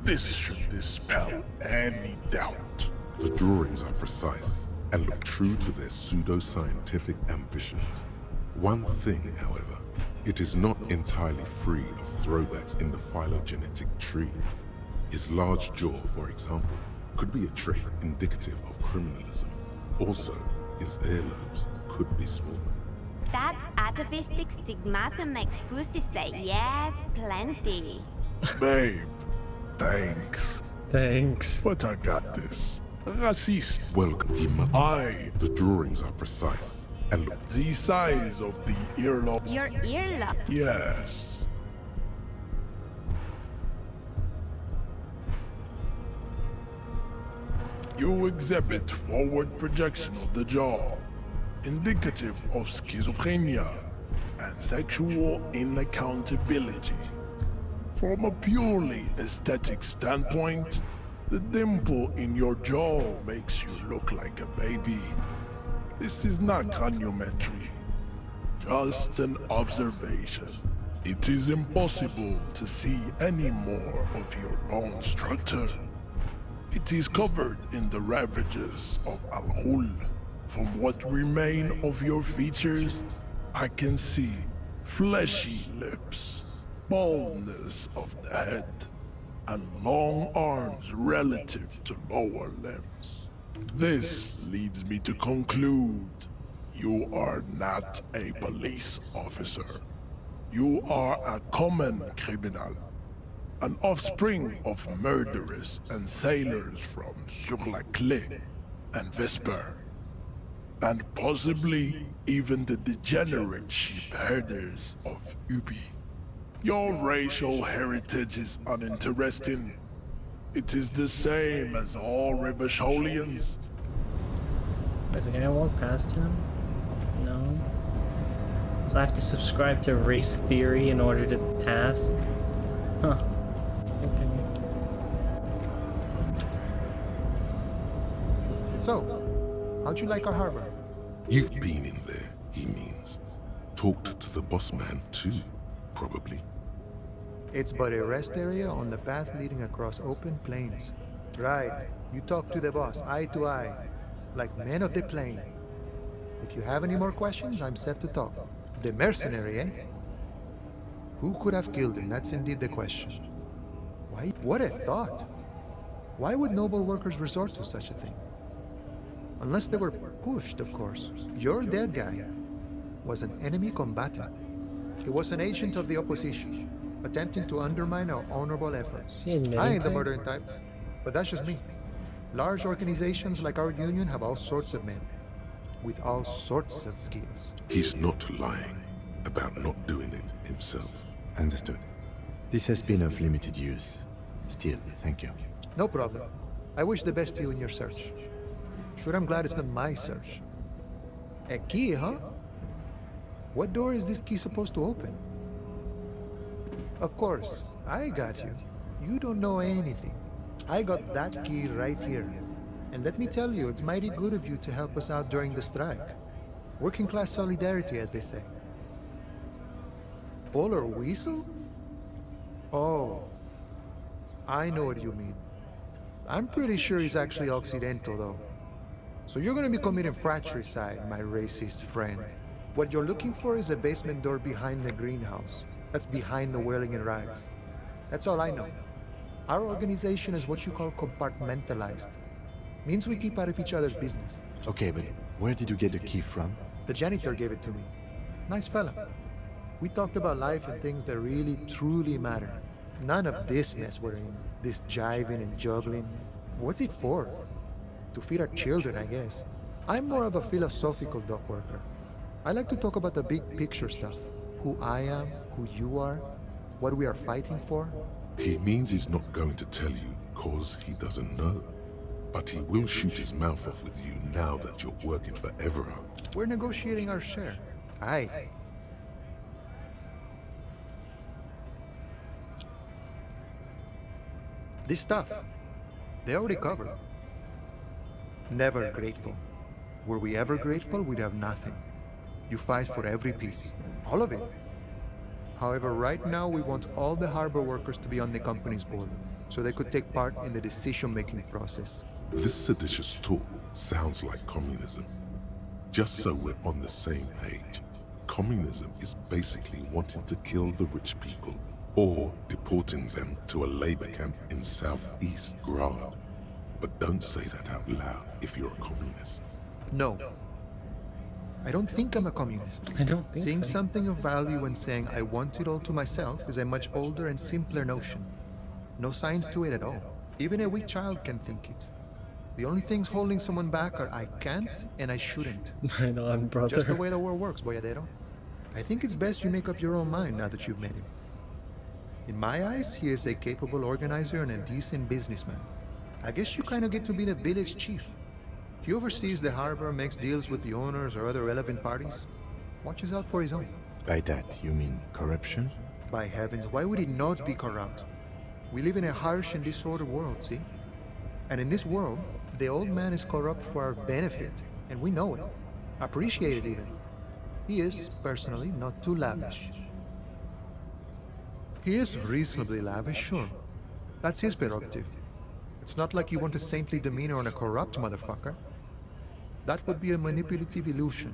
This should dispel any doubt. The drawings are precise and look true to their pseudo-scientific ambitions. One thing, however, it is not entirely free of throwbacks in the phylogenetic tree. His large jaw, for example, could be a trait indicative of criminalism. Also, his earlobes could be small. That atavistic stigmata makes pussy say yes, plenty. Babe, thanks. Thanks. But I got this. Racist. Welcome, he must. The drawings are precise and look. The size of the earlobe. Your earlobe? Yes. You exhibit forward projection of the jaw, indicative of schizophrenia and sexual inaccountability. From a purely aesthetic standpoint, the dimple in your jaw makes you look like a baby. This is not craniometry, just an observation. It is impossible to see any more of your bone structure. It is covered in the ravages of Al-Hul. From what remain of your features, I can see fleshy lips, baldness of the head, and long arms relative to lower limbs. This leads me to conclude you are not a police officer. You are a common criminal. An offspring of murderers and sailors from Sur-la-Clé and Vesper, and possibly even the degenerate sheep herders of Ubi. Your racial heritage is uninteresting. It is the same as all Revacholians. Is it gonna walk past him? No. So I have to subscribe to race theory in order to pass? Huh. Okay. So, how'd you like our harbor? You've been in there, he means. Talked to the boss man too, probably. It's but a rest area on the path leading across open plains. Right, you talk to the boss, eye to eye, like men of the plain. If you have any more questions, I'm set to talk. The mercenary, eh? Who could have killed him? That's indeed the question. Why? What a thought! Why would noble workers resort to such a thing? Unless they were pushed, of course. Your dead guy was an enemy combatant. He was an agent of the opposition, attempting to undermine our honorable efforts. I ain't the murdering type, but that's just me. Large organizations like our union have all sorts of men, with all sorts of skills. He's not lying about not doing it himself. Understood. This has been of limited use. Still, thank you. No problem. I wish the best to you in your search. Sure, I'm glad it's not my search. A key, huh? What door is this key supposed to open? Of course, I got you. You don't know anything. I got that key right here. And let me tell you, it's mighty good of you to help us out during the strike. Working class solidarity, as they say. Polar weasel? Oh, I know what you mean. I'm pretty sure he's actually Occidental, though. So you're gonna be committing fratricide, my racist friend. What you're looking for is a basement door behind the greenhouse. That's behind the whirling in rags. That's all I know. Our organization is what you call compartmentalized. Means we keep out of each other's business. Okay, but where did you get the key from? The janitor gave it to me. Nice fella. We talked about life and things that really, truly matter. None of this mess we're in. This jiving and juggling. What's it for? To feed our children, I guess. I'm more of a philosophical dock worker. I like to talk about the big picture stuff. Who I am, who you are, what we are fighting for. He means he's not going to tell you cause he doesn't know. But he will shoot his mouth off with you now that you're working for Everard. We're negotiating our share. Aye. This stuff, they already covered. Never grateful. Were we ever grateful, we'd have nothing. You fight for every piece. All of it. However, right now we want all the harbor workers to be on the company's board, so they could take part in the decision-making process. This seditious talk sounds like communism. Just so we're on the same page, communism is basically wanting to kill the rich people or deporting them to a labor camp in southeast Grad. But don't say that out loud if you're a communist. No. I don't think I'm a communist. I don't think Seeing so. something of value and saying I want it all to myself is a much older and simpler notion. No science to it at all. Even a weak child can think it. The only things holding someone back are I can't and I shouldn't. Right on, brother. Just the way the world works, boyadero. I think it's best you make up your own mind now that you've met him. In my eyes, he is a capable organizer and a decent businessman. I guess you kind of get to be the village chief. He oversees the harbor, makes deals with the owners or other relevant parties. Watches out for his own. By that, you mean corruption? By heavens, why would he not be corrupt? We live in a harsh and disordered world, see? And in this world, the old man is corrupt for our benefit, and we know it. Appreciate it even. He is, personally, not too lavish. He is reasonably lavish, sure. That's his prerogative. It's not like you want a saintly demeanor on a corrupt motherfucker. That would be a manipulative illusion.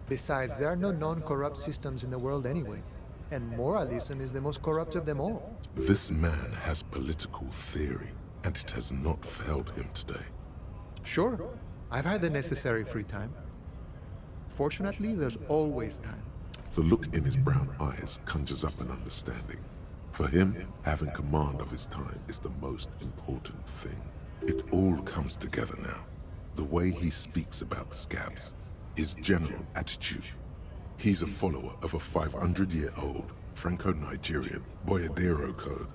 Besides, there are no non-corrupt systems in the world anyway, and moralism is the most corrupt of them all. This man has political theory, and it has not failed him today. Sure, I've had the necessary free time. Fortunately, there's always time. The look in his brown eyes conjures up an understanding. For him, having command of his time is the most important thing. It all comes together now. The way he speaks about scabs, his general attitude. He's a follower of a 500-year-old Franco-Nigerian Boyadero code,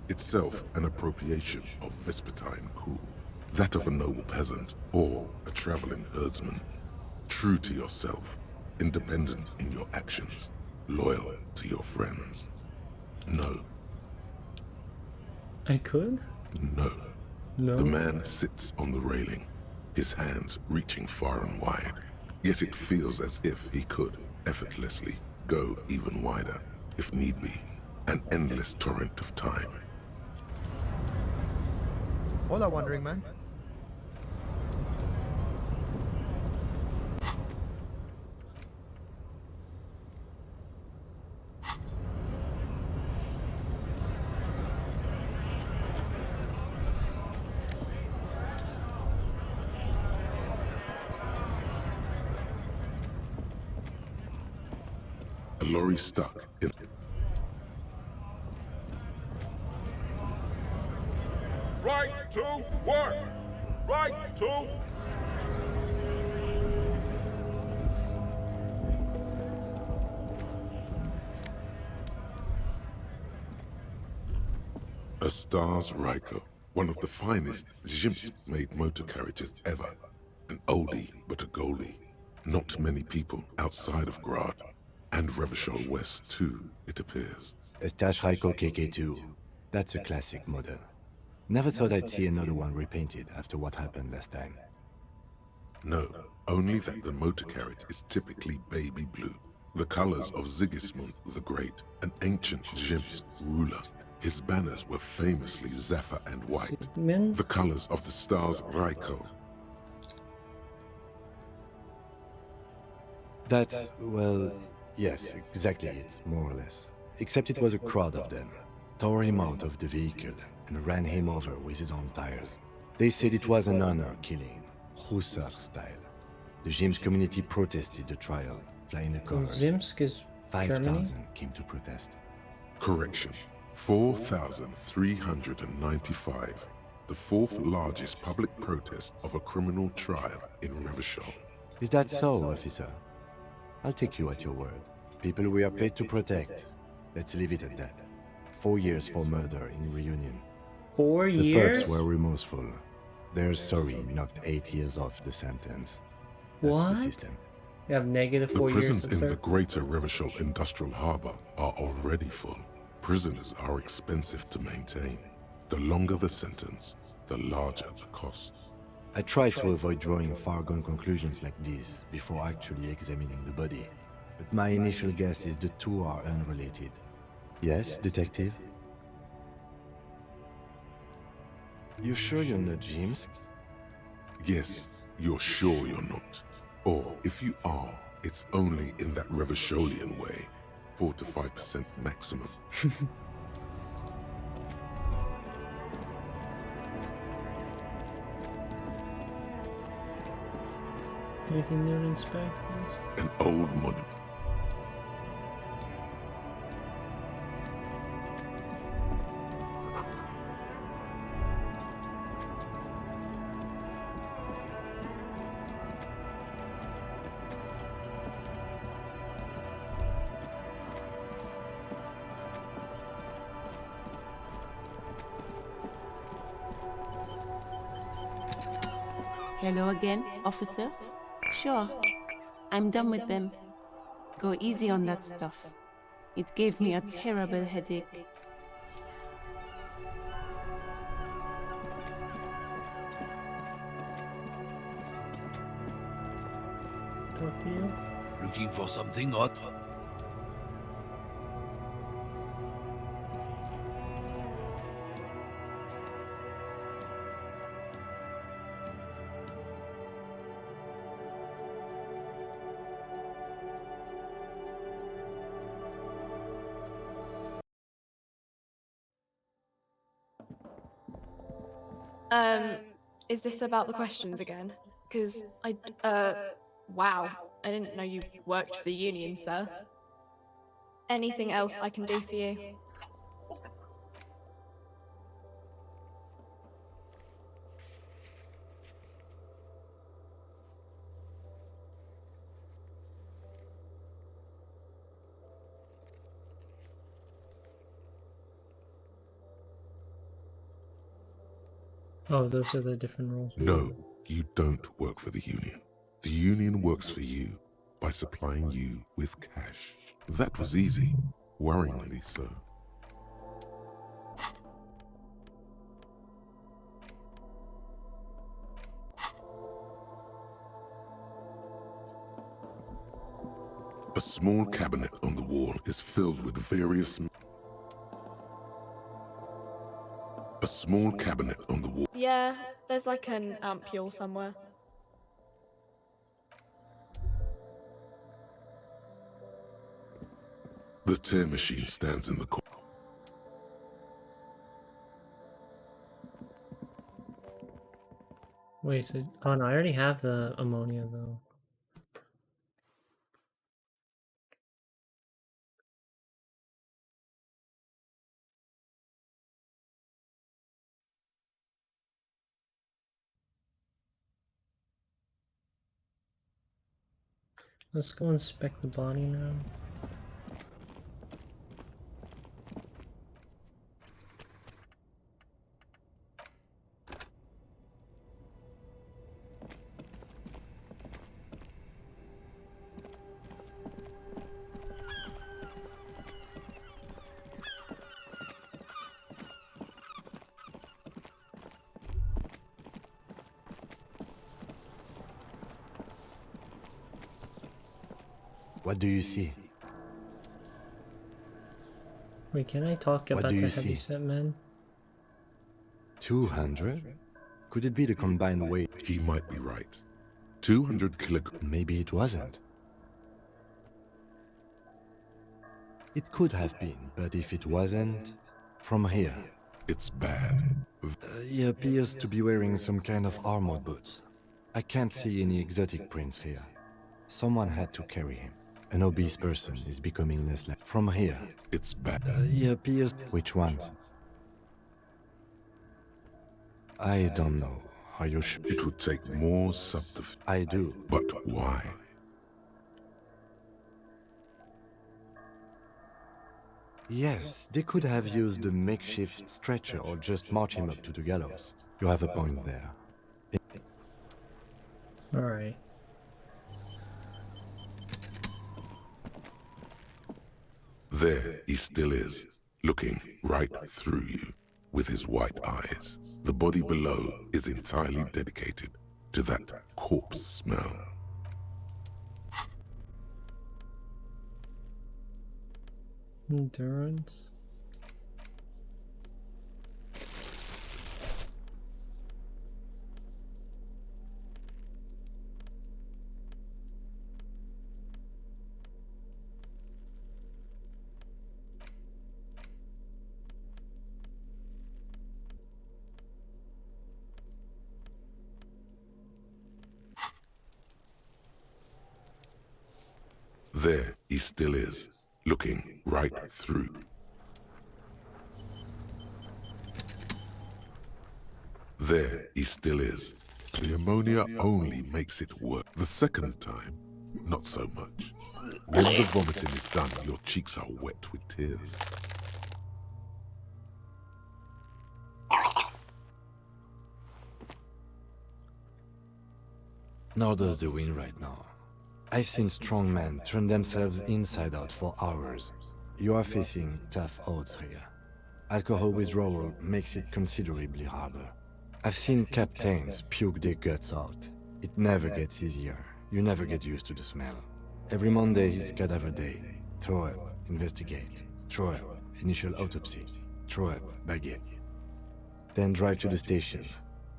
itself an appropriation of Vespertine cool. That of a noble peasant or a traveling herdsman. True to yourself, independent in your actions, loyal to your friends. No. I could? No. No. The man sits on the railing, his hands reaching far and wide. Yet it feels as if he could effortlessly go even wider, if need be, an endless torrent of time. Hola, wandering man. A lorry stuck in... Right to work! Right to... A Stars Ryko, one of the finest Zhimsk-made motor carriages ever. An oldie, but a goldie. Not many people outside of Grad. And Revachol West, too, it appears. A Stars Ryko KK2. That's a classic model. Never thought I'd see another one repainted after what happened last time. No, only that the motor carriage is typically baby blue. The colors of Sigismund the Great, an ancient Zhimsk ruler. His banners were famously zephyr and white. The colors of the Stars Ryko. That's, well, yes, exactly it, more or less. Except it was a crowd of them. Tore him out of the vehicle and ran him over with his own tires. They said it was an honor killing, Hussar style. The Zhimsk community protested the trial, flying the colors. Zhimsk is 5,000 came to protest. Correction. 4,395. The fourth largest public protest of a criminal trial in Revachol. Is that so, officer? I'll take you at your word. People we are paid to protect. Let's leave it at that. 4 years for murder in Reunion. 4 years? The perps were remorseful. They're sorry we knocked 8 years off the sentence. That's What? the system. You have negative The 4 years. prisons in the greater Revachol industrial harbor are already full. Prisoners are expensive to maintain. The longer the sentence, the larger the cost. I try to avoid drawing far-gone conclusions like these before actually examining the body. But my initial guess is the two are unrelated. Yes, detective? You sure you're not Zhimsk? Yes, you're sure you're not. Or if you are, it's only in that Revacholian way. 4 to 5% maximum. Anything new to inspect? An old monument. Hello again, officer? Sure. I'm done with them. Go easy on that stuff. It gave me a terrible headache. Talk to you. Looking for something hot? Is this about the questions again? Because wow, I didn't know you worked for the union, sir. Anything else I can do for you? Oh, those are the different roles. No, you don't work for the Union. The Union works for you by supplying you with cash. That was easy, worryingly so. A small cabinet on the wall is filled with various... A small cabinet on the wall... Yeah, there's like an ampule somewhere. The tear machine stands in the corner. Wait, so oh no, I already have the ammonia though. Let's go inspect the body now. What do you see? Wait, can I talk What about do the you see? heavyset men? 200? Could it be the combined weight? He might be right. 200 kilograms. Maybe it wasn't. It could have been, but if it wasn't, from here. It's bad. He appears to be wearing some kind of armored boots. I can't see any exotic prints here. Someone had to carry him. An obese person is becoming less like... From here. It's bad. He appears... Which ones? I don't know. Are you sure? It would take more subterfuge. I do. But why? Yes, they could have used a makeshift stretcher or just march him up to the gallows. You have a point there. Alright. There he still is, looking right through you with his white eyes. The body below is entirely dedicated to that corpse smell. Endurance. There he still is, looking right through. There he still is. The ammonia only makes it work. The second time, not so much. When the vomiting is done, your cheeks are wet with tears. Nor does the wind right now. I've seen strong men turn themselves inside out for hours. You are facing tough odds here. Alcohol withdrawal makes it considerably harder. I've seen captains puke their guts out. It never gets easier. You never get used to the smell. Every Monday is cadaver day. Throw up, investigate. Throw up, initial autopsy. Throw up, baguette. Then drive to the station.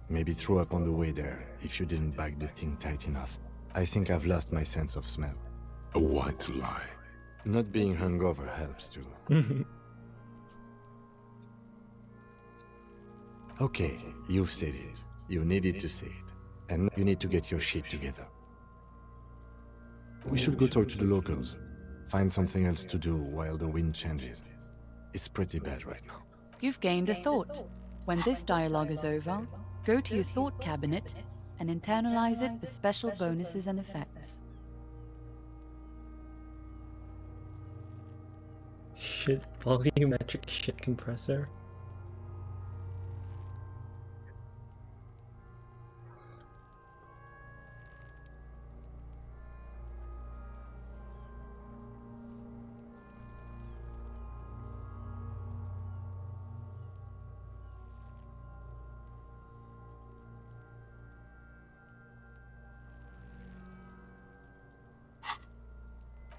Maybe throw up on the way there if you didn't bag the thing tight enough. I think I've lost my sense of smell. A white lie. Not being hungover helps too. Okay, you've said it. You needed to say it. And you need to get your shit together. We should go talk to the locals. Find something else to do while the wind changes. It's pretty bad right now. You've gained a thought. When this dialogue is over, go to your thought cabinet and internalize it for special bonuses and effects. Shit, volumetric shit compressor.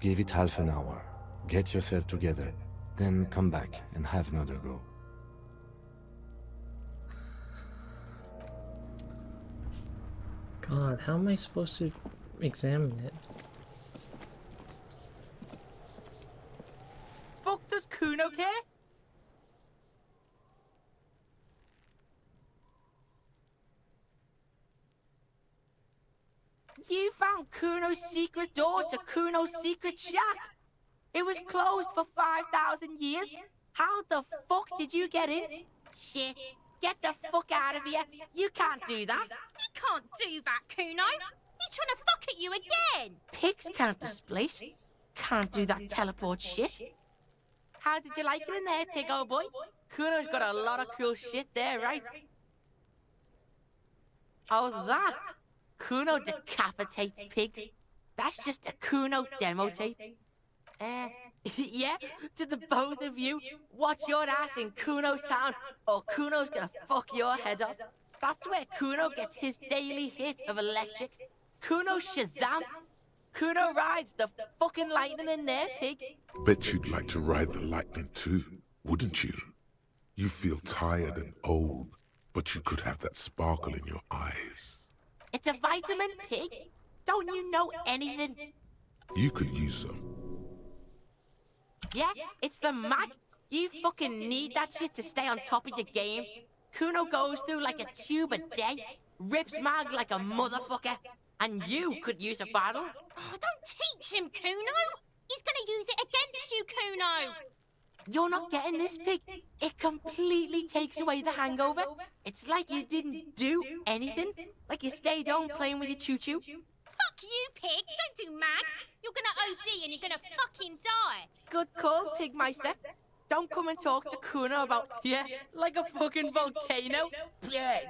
Give it half an hour. Get yourself together. Then come back and have another go. God, how am I supposed to examine it? Fuck does Kuno care? You found Kuno's secret door to Kuno's secret shack. It was closed for 5,000 years. How the fuck did you get in? Shit. Get the fuck out of here. You can't do that. You can't do that, Kuno. He's trying to fuck at you again. Pigs can't displace. Can't do that teleport shit. How did you like it in there, pig old boy? Kuno's got a lot of cool shit there, right? Oh, that? Kuno decapitates pigs. That's just a Kuno demo tape. Yeah, to the both of you, watch your ass in Kuno's town, or Kuno's gonna fuck your head off. That's where Kuno gets his daily hit of electric. Kuno Shazam. Kuno rides the fucking lightning in there, pig. Bet you'd like to ride the lightning too, wouldn't you? You feel tired and old, but you could have that sparkle in your eyes. It's a vitamin, pig. Don't you know anything? You could use some. Yeah, it's the mag. You fucking need that shit to stay on top of your game. Kuno goes through like a tube a day, rips mag like a motherfucker, and you could use a bottle. Oh, don't teach him, Kuno. He's gonna use it against you, Kuno. You're not getting this, pig. It completely takes away the hangover. It's like you didn't do anything. Like you stayed home playing with your choo-choo. Fuck you, pig. Don't do mag. You're gonna OD and you're gonna fucking die. Good call, Pigmeister. Don't come and talk to Kuno about, yeah, like a fucking volcano. Yeah.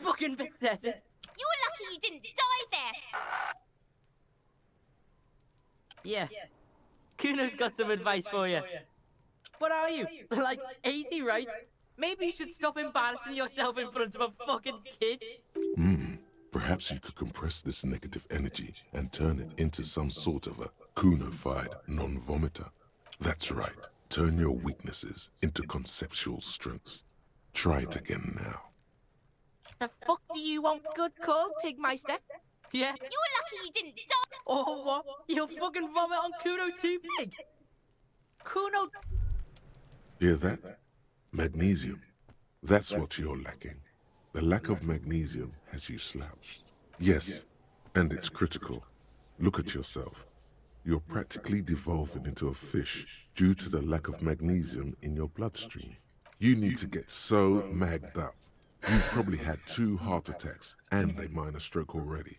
Fucking pathetic. You're lucky you didn't die there. Yeah. Kuno's got some advice for you. What are you? Like 80, right? Maybe you should stop embarrassing yourself in front of a fucking kid. Perhaps you could compress this negative energy and turn it into some sort of a Kuno-fied non-vomiter. That's right. Turn your weaknesses into conceptual strengths. Try it again now. The fuck do you want? Good call, Pigmeister. Yeah. You're lucky you didn't die. Oh, what? You'll fucking vomit on Kuno too, pig? Kuno... Hear that? Magnesium. That's what you're lacking. The lack of magnesium has you slouched. Yes, and it's critical. Look at yourself. You're practically devolving into a fish due to the lack of magnesium in your bloodstream. You need to get so magged up. You've probably had 2 heart attacks and a minor stroke already.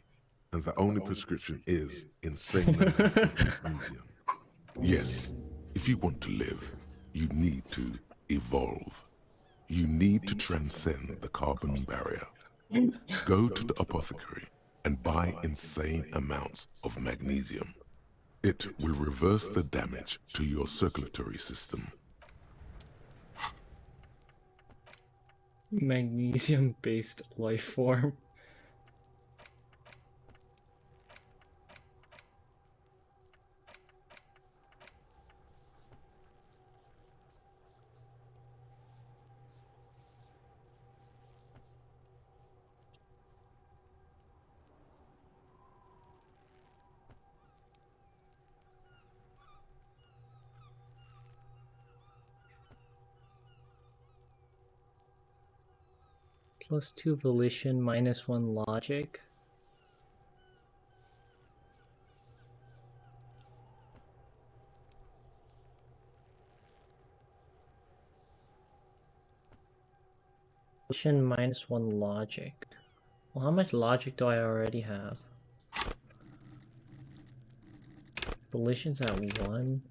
And the only prescription is insane amounts of magnesium. Yes, if you want to live, you need to evolve. You need to transcend the carbon barrier. Go to the apothecary and buy insane amounts of magnesium. It will reverse the damage to your circulatory system. Magnesium-based life form. +2 volition, -1 logic. Volition -1 logic. Well, how much logic do I already have? Volition's at 1.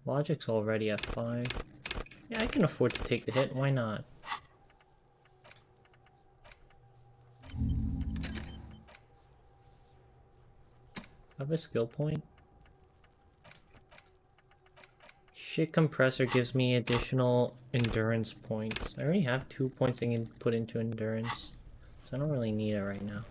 Logic's already at 5. Yeah, I can afford to take the hit, why not? I have a skill point. Shit compressor gives me additional endurance points. I already have 2 points I can put into endurance, so I don't really need it right now.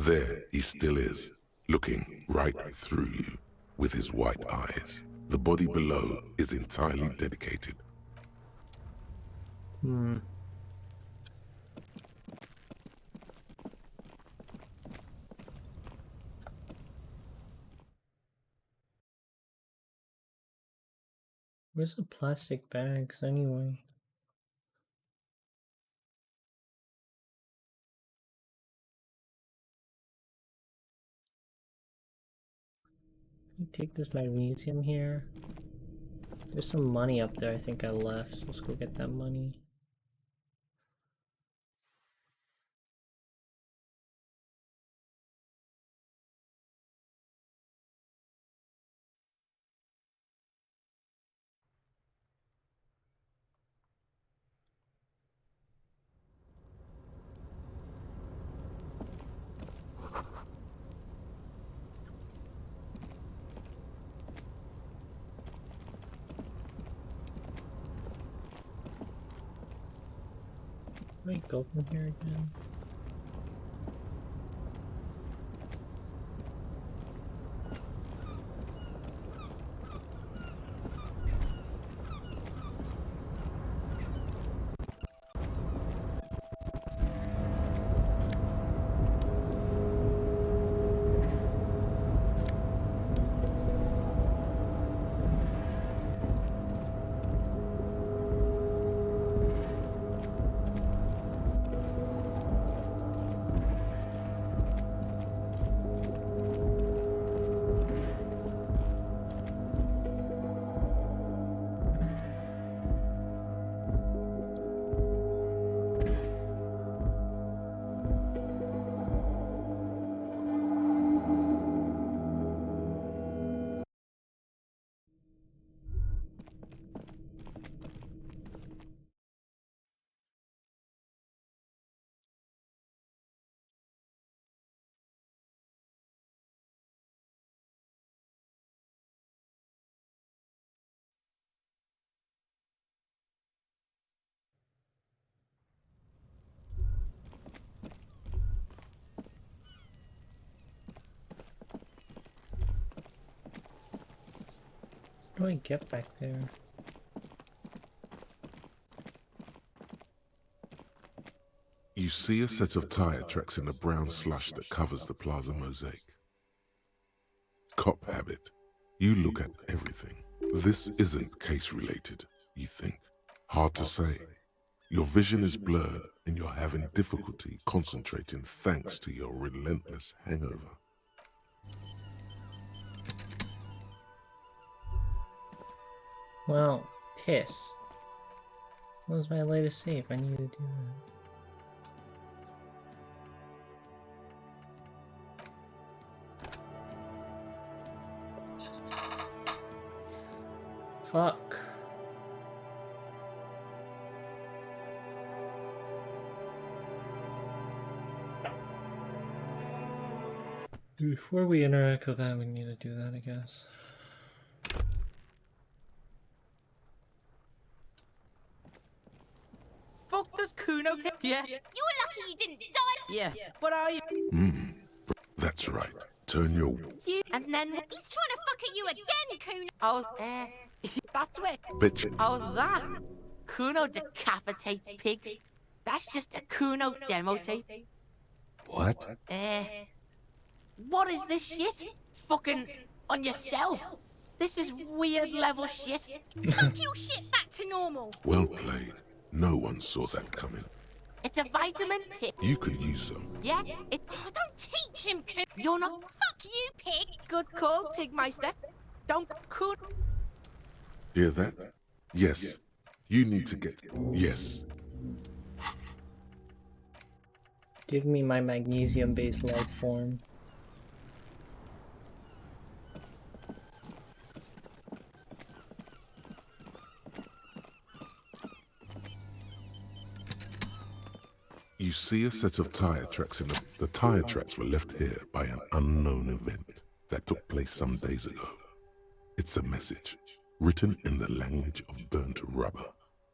There he still is, looking right through you with his white eyes. The body below is entirely dedicated. Where's the plastic bags anyway? Can you take this magnesium here? There's some money up there I think I left, so let's go get that money. Can I go from here again? How do I get back there? You see a set of tire tracks in the brown slush that covers the plaza mosaic. Cop habit. You look at everything. This isn't case-related, you think. Hard to say. Your vision is blurred and you're having difficulty concentrating thanks to your relentless hangover. Well, piss. What was my latest save? I need to do that. Fuck. Before we interact with that, we need to do that, I guess. Fuck does Kuno get? Yeah. You were lucky you didn't die. Yeah. But are you? That's right. Turn your... You and then He's trying to fuck at you again, Kuno. oh, that's where. Bitch. Oh, that. Kuno decapitates pigs. That's just a Kuno demo tape. What? What is this shit? Fucking on yourself. This is weird level shit. Fuck your shit back to normal. Well played. No one saw that coming. It's a vitamin pig. You could use some. Yeah, it. Oh, don't teach him, Kuno. You're not. Fuck you, pig. Good call, Pigmeister. Don't Kuno. Hear that? Yes. You need to get... Yes. Give me my magnesium-based life form. You see a set of tire tracks in the tire tracks were left here by an unknown event that took place some days ago. It's a message, written in the language of burnt rubber.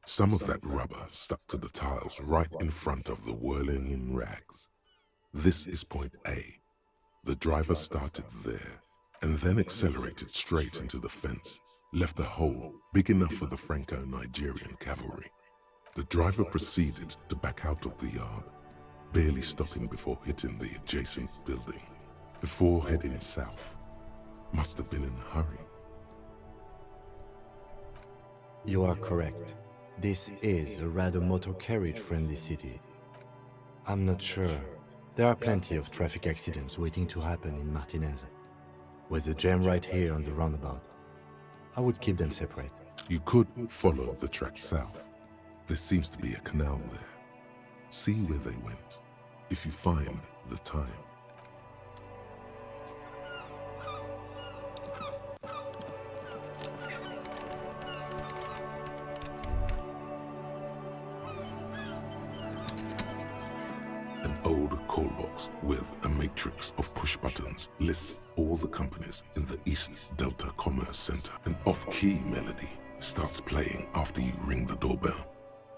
Some of that rubber stuck to the tiles right in front of the whirling in rags. This is point A, The driver started there and then accelerated straight into the fence, left a hole big enough for the Franco-Nigerian cavalry. The driver proceeded to back out of the yard, barely stopping before hitting the adjacent building. Before heading south, must have been in a hurry. You are correct. This is a rather motor carriage-friendly city. I'm not sure. There are plenty of traffic accidents waiting to happen in Martinez. With the jam right here on the roundabout, I would keep them separate. You could follow the track south. There seems to be a canal there. See where they went, if you find the time. An old call box with a matrix of push buttons lists all the companies in the East Delta Commerce Center. An off-key melody starts playing after you ring the doorbell.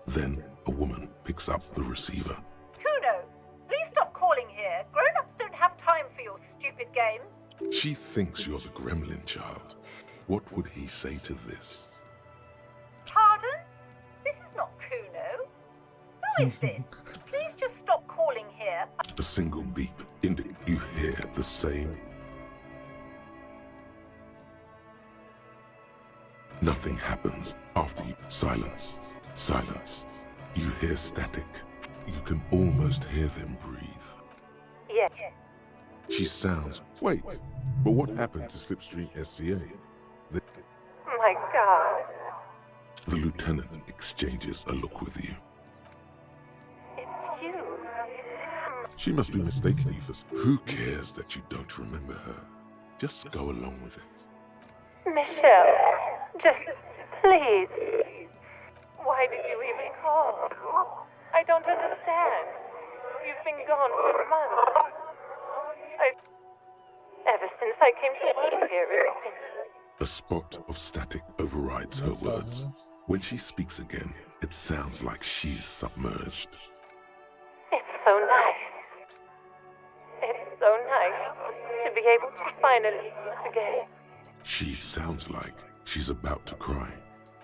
Then a woman picks up the receiver. Kuno, please stop calling here. Grown-ups don't have time for your stupid games. She thinks you're the gremlin child. What would he say to this? Pardon? This is not Kuno. Who is this? Please just stop calling here. A single beep indicates you hear the same. Nothing happens after you. Silence. Silence. You hear static. You can almost hear them breathe. Yes. She sounds. Wait, but what happened to Slipstream SCA? My God. The lieutenant exchanges a look with you. It's you. She must be mistaking you for. Who cares that you don't remember her? Just go along with it. Michelle, just please. Why did you even call? I don't understand. You've been gone for months. Ever since I came to work here, it's been... A spot of static overrides her words. When she speaks again, it sounds like she's submerged. It's so nice. It's so nice to be able to finally again. She sounds like she's about to cry.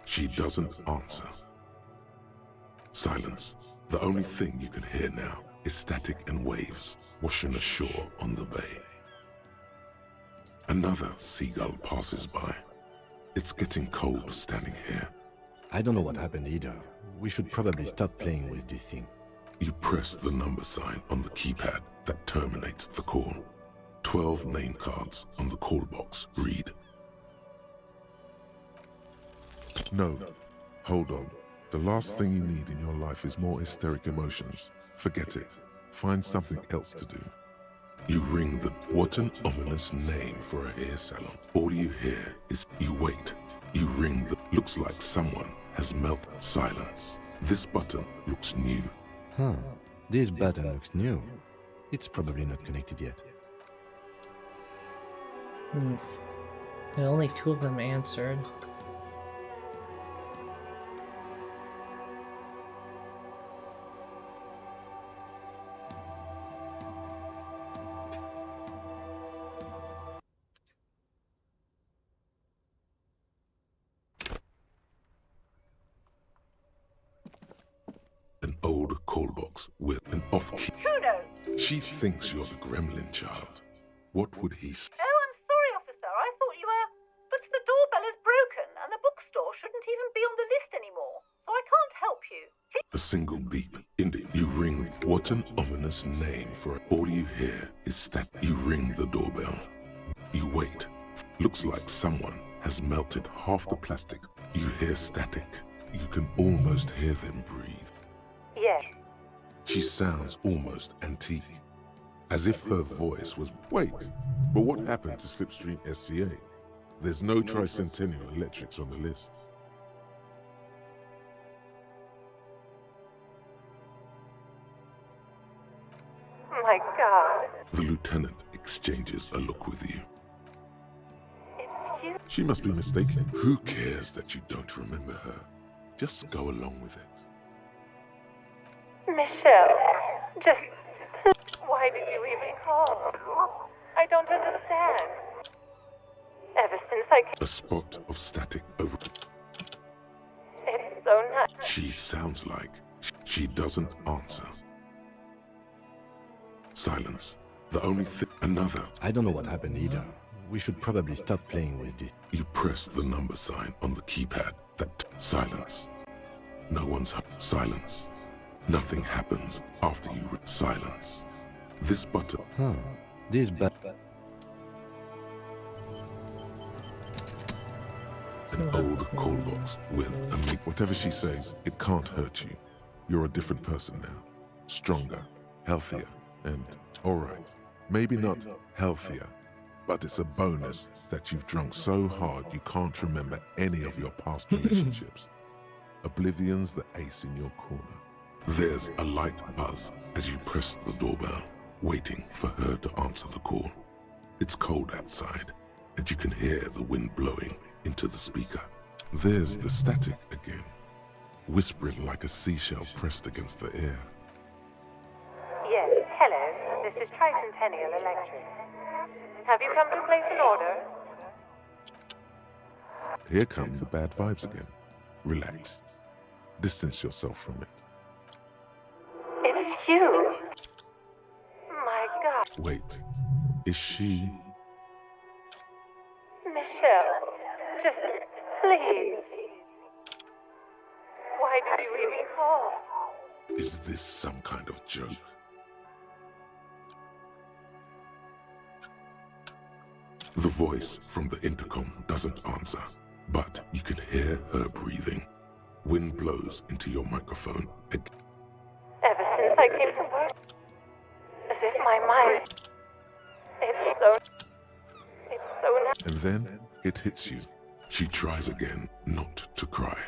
She doesn't answer. Silence. The only thing you can hear now is static and waves washing ashore on the bay. Another seagull passes by. It's getting cold standing here. I don't know what happened either. We should probably stop playing with this thing. You press the number sign on the keypad that terminates the call. 12 name cards on the call box read. No, hold on. The last thing you need in your life is more hysteric emotions. Forget it. Find something else to do. You ring the... What an ominous name for a hair salon. All you hear is you wait. You ring the... Looks like someone has melted. Silence. This button looks new. Huh. This button looks new. It's probably not connected yet. Only 2 of them answered. An old call box with an off-key. Kuno! She thinks you're the gremlin child. What would he say? Oh, I'm sorry, officer. I thought you were... But the doorbell is broken, and the bookstore shouldn't even be on the list anymore, so I can't help you. A single beep. You ring. What an ominous name for it. All you hear is that you ring the doorbell. You wait. Looks like someone has melted half the plastic. You hear static. You can almost hear them breathe. Yes. She sounds almost antique. As if her voice was... Wait, but what happened to Slipstream SCA? There's no Tricentennial Electrics on the list. My God. The lieutenant exchanges a look with you. It's you. She must be mistaken. Who cares that you don't remember her? Just go along with it. Michelle, just... Why did you even call? I don't understand. Ever since I came, A spot of static over. it's so nice. She sounds like she doesn't answer. Silence. The only thing. Another. I don't know what happened either. We should probably stop playing with this. You press the number sign on the keypad. That silence. No one's silence. Nothing happens after you silence. This button. Huh. This button. An old call box with a whatever she says, it can't hurt you. You're a different person now. Stronger, healthier, and alright. Maybe not healthier, but it's a bonus that you've drunk so hard you can't remember any of your past relationships. Oblivion's the ace in your corner. There's a light buzz as you press the doorbell, waiting for her to answer the call. It's cold outside, and you can hear the wind blowing into the speaker. There's the static again, whispering like a seashell pressed against the air. Yes, hello. This is Tricentennial Electric. Have you come to place an order? Here come the bad vibes again. Relax. Distance yourself from it. It's you. My God. Wait, is she? Michelle, just please. Why did you even call? Is this some kind of joke? The voice from the intercom doesn't answer, but you can hear her breathing. Wind blows into your microphone. Ever since I came to work, as if my mind, it's so nice. And then it hits you. She tries again not to cry,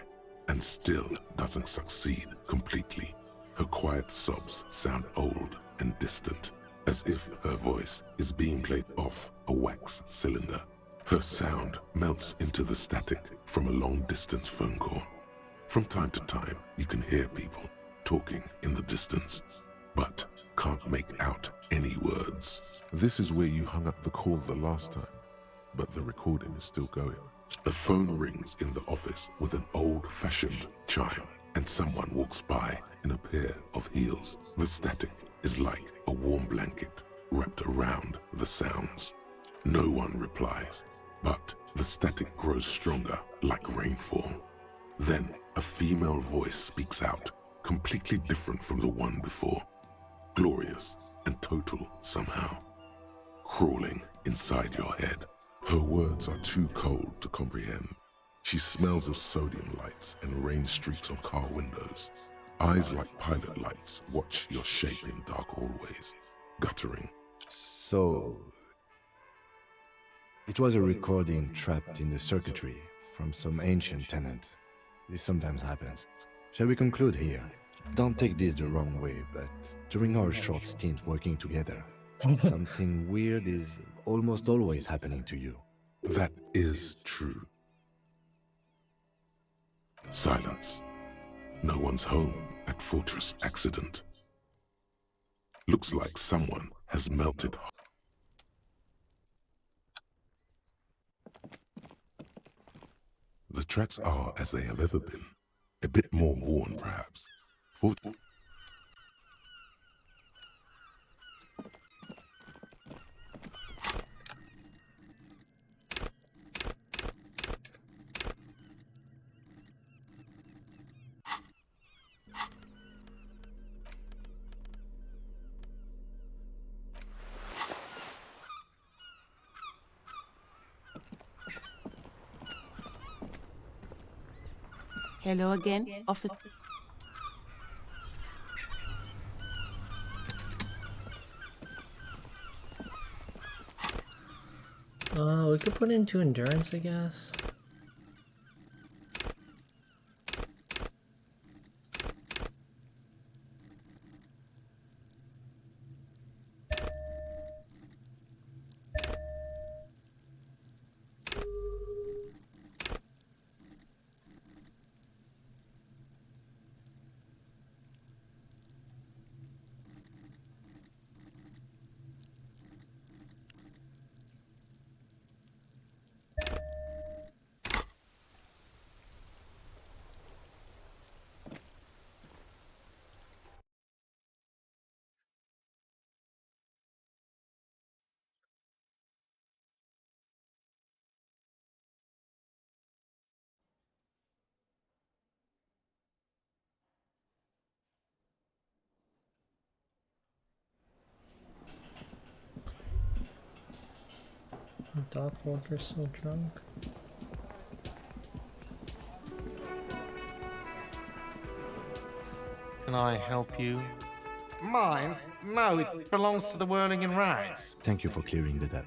and still doesn't succeed completely. Her quiet sobs sound old and distant, as if her voice is being played off a wax cylinder. Her sound melts into the static from a long-distance phone call. From time to time, you can hear people talking in the distance, but can't make out any words. This is where you hung up the call the last time, but the recording is still going. A phone rings in the office with an old-fashioned chime, and someone walks by in a pair of heels. The static is like a warm blanket wrapped around the sounds. No one replies, but the static grows stronger like rainfall. Then a female voice speaks out, completely different from the one before. Glorious and total somehow. Crawling inside your head. Her words are too cold to comprehend. She smells of sodium lights and rain streaks on car windows. Eyes like pilot lights watch your shape in dark hallways, guttering. So, it was a recording trapped in the circuitry from some ancient tenant. This sometimes happens. Shall we conclude here? Don't take this the wrong way, but during our short stint working together, something weird is almost always happening to you. That is true. Silence. No one's home at Fortress Accident. Looks like someone has melted. The tracks are as they have ever been. A bit more worn, perhaps. Hello again, officer. We could put it into endurance, I guess. Stockholder's so drunk. Can I help you? Mine? No, it belongs to the Whirling in Rags. Thank you for clearing that up.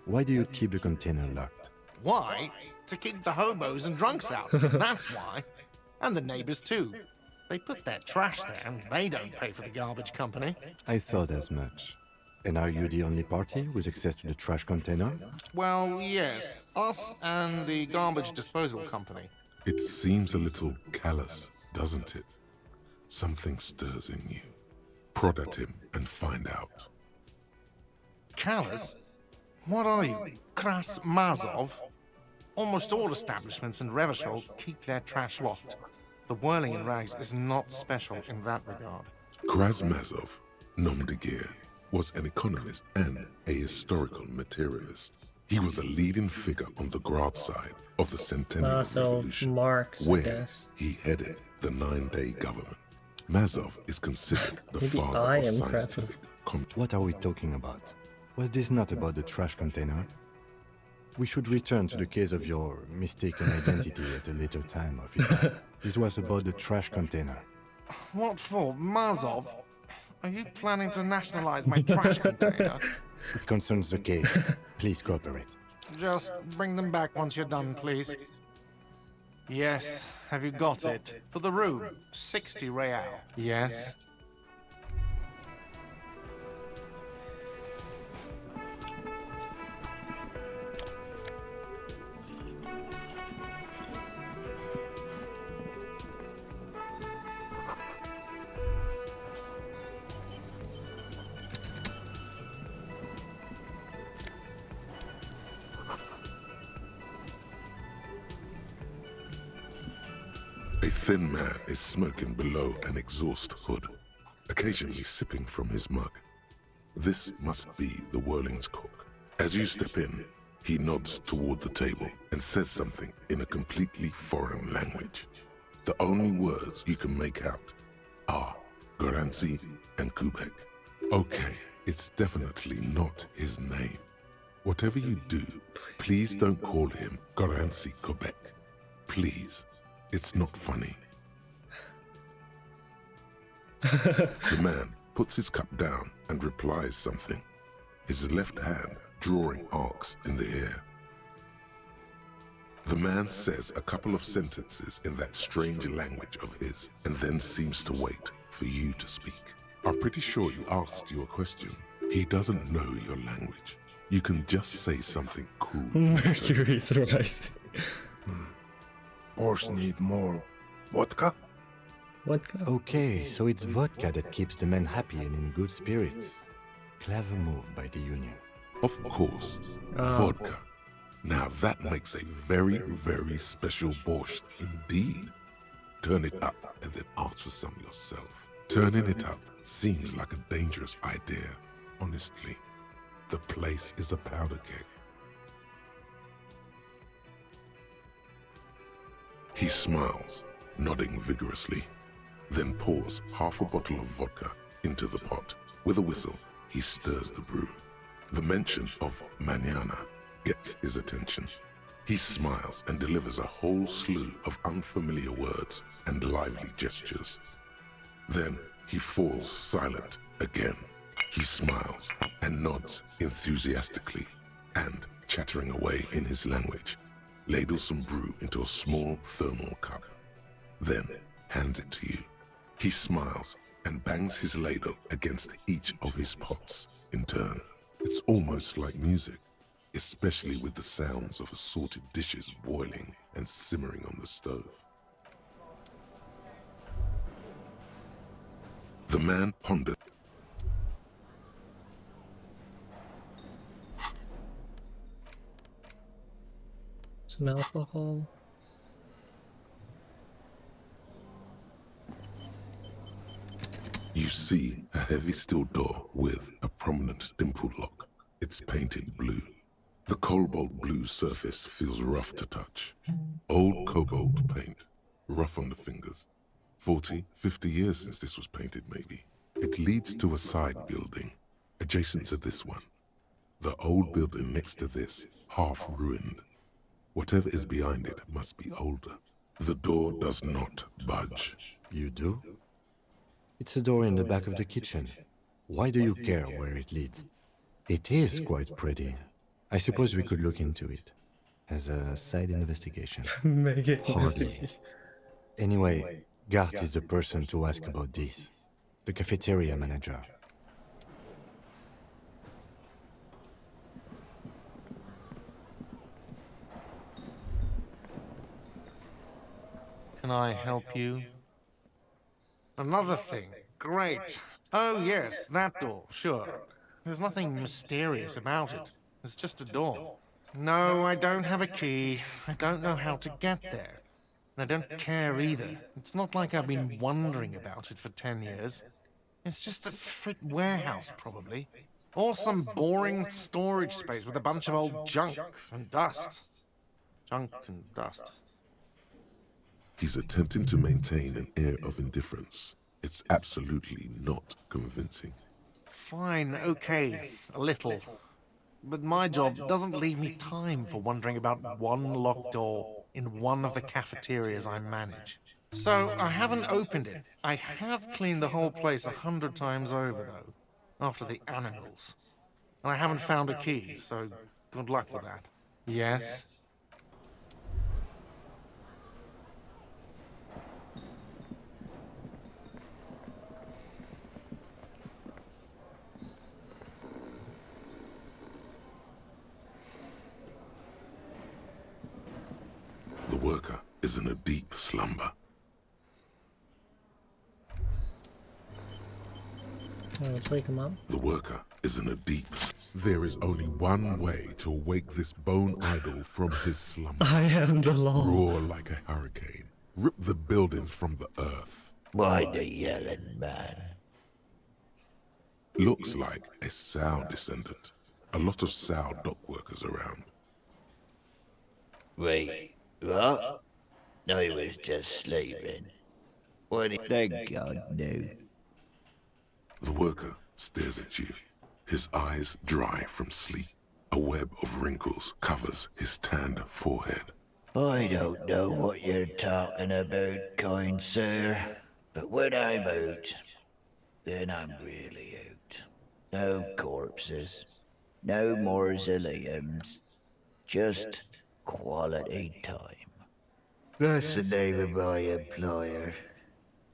Why do you keep the container locked? Why? To keep the hobos and drunks out. That's why. And the neighbors too. They put their trash there and they don't pay for the garbage company. I thought as much. And are you the only party with access to the trash container? Well, yes. Us and the garbage disposal company. It seems a little callous, doesn't it? Something stirs in you. Prod at him and find out. Callous? What are you, Kras Mazov? Almost all establishments in Revachol keep their trash locked. The Whirling in Rags is not special in that regard. Krasmazov, nom de guerre, was an economist and a historical materialist. He was a leading figure on the Grad side of the Centennial Revolution, Marx, where he headed the 9-day government. Mazov is considered the father of scientific. What are we talking about? Was this not about the trash container? We should return to the case of your mistaken identity at a later time, officer. This was about the trash container. What for, Mazov? Are you planning to nationalize my trash container? It concerns the case. Please cooperate. Just bring them back once you're done, please. Yes, have you got it? For the room, 60 real. Yes. A thin man is smoking below an exhaust hood, occasionally sipping from his mug. This must be the Whirling's cook. As you step in, he nods toward the table and says something in a completely foreign language. The only words you can make out are Goranci and Kubek. Okay, it's definitely not his name. Whatever you do, please don't call him Goranci Kubek. Please. It's not funny. The man puts his cup down and replies something, his left hand drawing arcs in the air. The man says a couple of sentences in that strange language of his and then seems to wait for you to speak. I'm pretty sure you asked your question. He doesn't know your language. You can just say something cool. Mercury's rising. Horse need more vodka? Vodka? Okay, so it's vodka that keeps the men happy and in good spirits. Clever move by the Union. Of course, vodka. Now that makes a very, very special borscht indeed. Turn it up and then ask for some yourself. Turning it up seems like a dangerous idea, honestly. The place is a powder keg. He smiles, nodding vigorously, then pours half a bottle of vodka into the pot. With a whistle, he stirs the brew. The mention of mañana gets his attention. He smiles and delivers a whole slew of unfamiliar words and lively gestures. Then he falls silent again. He smiles and nods enthusiastically and, chattering away in his language, ladles some brew into a small thermal cup, then hands it to you. He smiles and bangs his ladle against each of his pots in turn. It's almost like music, especially with the sounds of assorted dishes boiling and simmering on the stove. The man ponders. Some alcohol. You see a heavy steel door with a prominent dimple lock. It's painted blue. The cobalt blue surface feels rough to touch. Old cobalt paint, rough on the fingers. 40, 50 years since this was painted, maybe. It leads to a side building, adjacent to this one. The old building next to this, half ruined. Whatever is behind it must be older. The door does not budge. You do? It's a door in the back of the kitchen. Why do you care where it leads? It is quite pretty. I suppose we could look into it. As a side investigation. Hardly. Anyway, Gart is the person to ask about this. The cafeteria manager. Can I help you? Another thing. Great. Oh, yes, that door, sure. There's nothing mysterious about it. It's just a door. No, I don't have a key. I don't know how to get there. And I don't care either. It's not like I've been wondering about it for 10 years. It's just a frit warehouse, probably. Or some boring storage space with a bunch of old junk and dust. Junk and dust. He's attempting to maintain an air of indifference. It's absolutely not convincing. Fine, okay, a little. But my job doesn't leave me time for wondering about one locked door in one of the cafeterias I manage. So I haven't opened it. I have cleaned the whole place 100 times over, though, after the animals. And I haven't found a key, so good luck with that. Yes? The worker is in a deep slumber. Let's wake him up. The worker is in a There is only one way to wake this bone idol from his slumber. I am the law. Roar like a hurricane. Rip the buildings from the earth. Why the yelling, man? Looks like a Sow descendant. A lot of Sow dock workers around. Wait, what? No, he was just sleeping. What did thank God no. The worker stares at you, his eyes dry from sleep. A web of wrinkles covers his tanned forehead. I don't know what you're talking about, kind sir, but when I'm out, then I'm really out. No corpses, no mausoleums, just quality time. That's the name of my employer.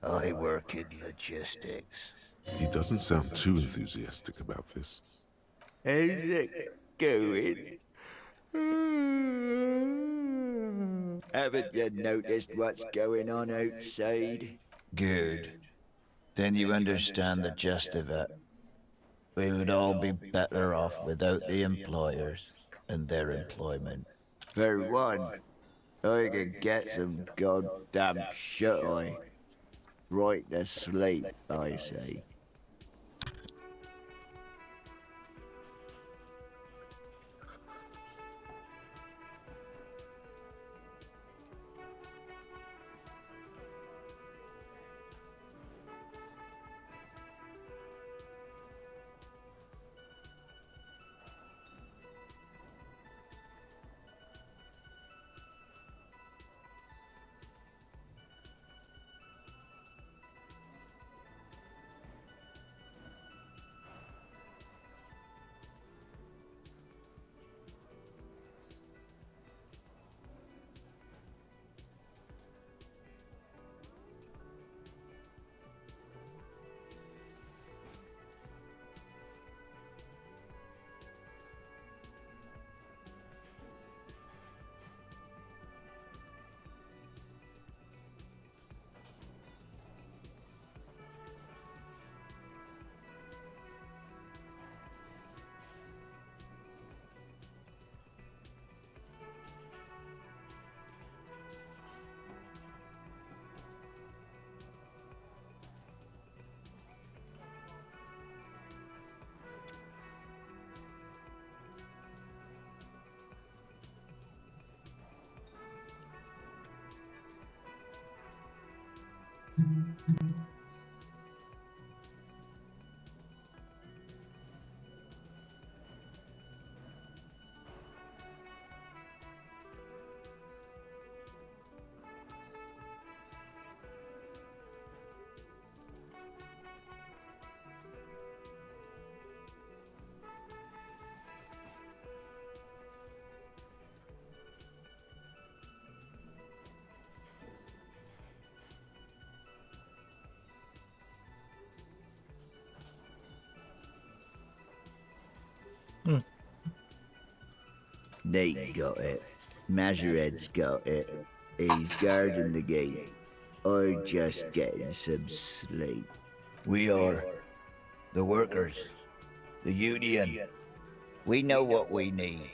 I work in logistics. He doesn't sound too enthusiastic about this. How's it going? Haven't you noticed what's going on outside? Good. Then you understand the gist of it. We would all be better off without the employers and their employment. For one, I could get some goddamn shut-eye. Right to sleep, I say. Nate got it. Majoret's got it. He's guarding the gate. Or just getting some sleep. We are the workers, the union. We know what we need,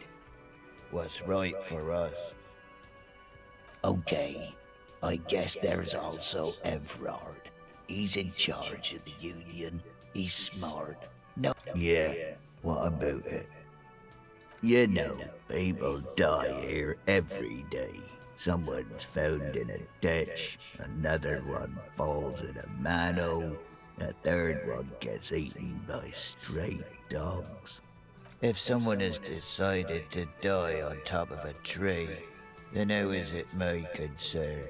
what's right for us. Okay, I guess there's also Everard. He's in charge of the union. He's smart. No. Yeah, what about it? You know, people die here every day. Someone's found in a ditch, another one falls in a manhole, a third one gets eaten by stray dogs. If someone has decided to die on top of a tree, then how is it my concern?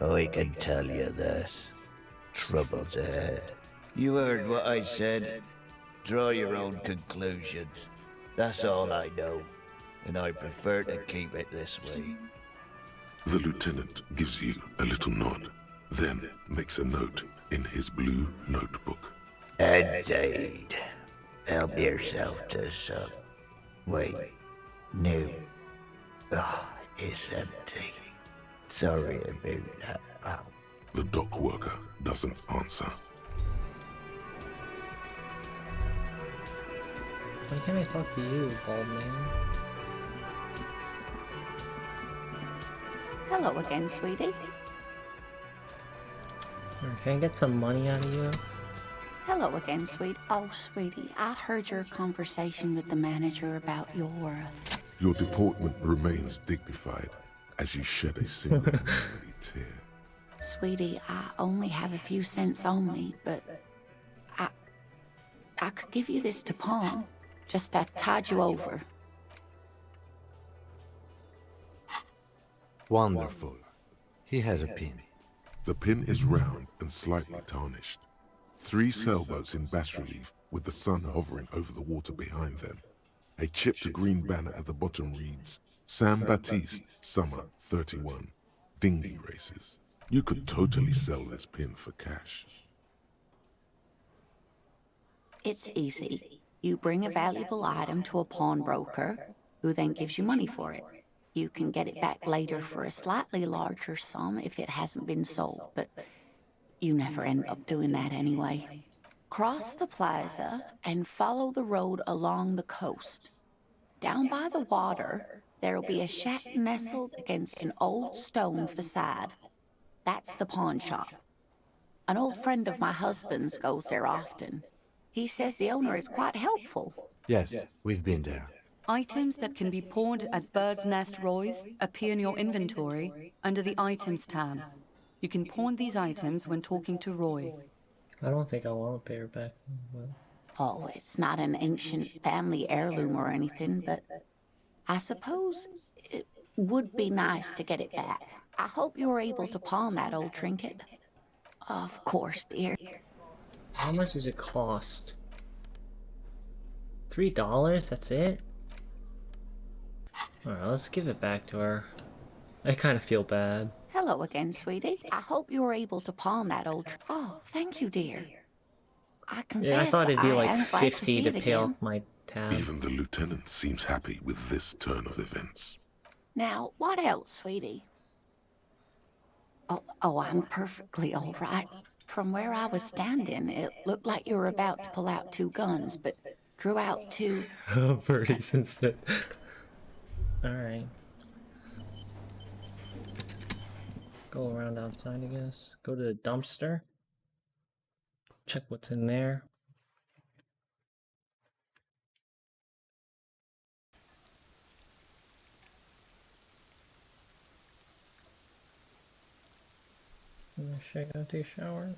I can tell you this. Trouble's ahead. You heard what I said. Draw your own conclusions. That's all I know, and I prefer to keep it this way. The lieutenant gives you a little nod, then makes a note in his blue notebook. Indeed. Help yourself to some. Wait. No. Oh, it's empty. Sorry about that, pal. The dock worker doesn't answer. Why can't I talk to you, bald man? Hello again, sweetie. Can I get some money out of you? Hello again, sweet. Oh, sweetie, I heard your conversation with the manager about Your deportment remains dignified as you shed a single lonely tear. Sweetie, I only have a few cents on me, but I could give you this to pawn. Just to tide you over. Wonderful. He has a pin. The pin is round and slightly tarnished. 3 sailboats in bas-relief with the sun hovering over the water behind them. A chipped green banner at the bottom reads, Sam Baptiste, Summer 31, Dinghy Races. You could totally sell this pin for cash. It's easy. You bring a valuable item to a pawnbroker, who then gives you money for it. You can get it back later for a slightly larger sum if it hasn't been sold, but you never end up doing that anyway. Cross the plaza and follow the road along the coast. Down by the water, there'll be a shack nestled against an old stone facade. That's the pawn shop. An old friend of my husband's goes there often. He says the owner is quite helpful. Yes, we've been there. Items that can be pawned at Bird's Nest Roy's appear in your inventory under the Items tab. You can pawn these items when talking to Roy. I don't think I want to pay her back. But... Oh, it's not an ancient family heirloom or anything, but I suppose it would be nice to get it back. I hope you're able to pawn that old trinket. Of course, dear. How much does it cost? $3? That's it? Alright, let's give it back to her. I kind of feel bad. Hello again, sweetie. I hope you're able to pawn that old Oh, thank you, dear. I confess, Yeah, I thought it'd be like am glad 50 to pay off my tab. Even the lieutenant seems happy with this turn of events. Now, what else, sweetie? Oh, I'm perfectly all right. From where I was standing, it looked like you were about to pull out 2 guns, but drew out 2... Birdies instead. Alright. Go around outside, I guess. Go to the dumpster. Check what's in there. Should I go take a shower?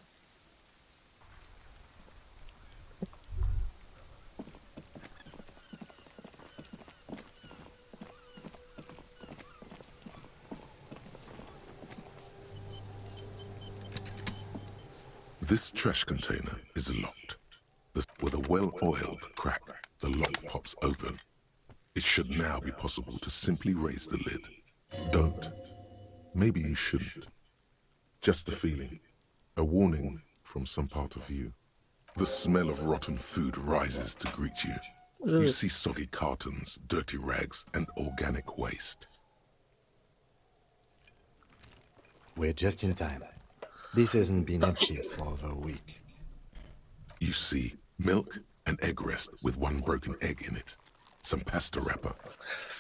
This trash container is locked. With a well-oiled crack, the lock pops open. It should now be possible to simply raise the lid. Don't. Maybe you shouldn't. Just the feeling. A warning from some part of you. The smell of rotten food rises to greet you. You see soggy cartons, dirty rags, and organic waste. We're just in time. This hasn't been emptied for over a week. You see milk and egg rest with one broken egg in it. Some pasta wrapper.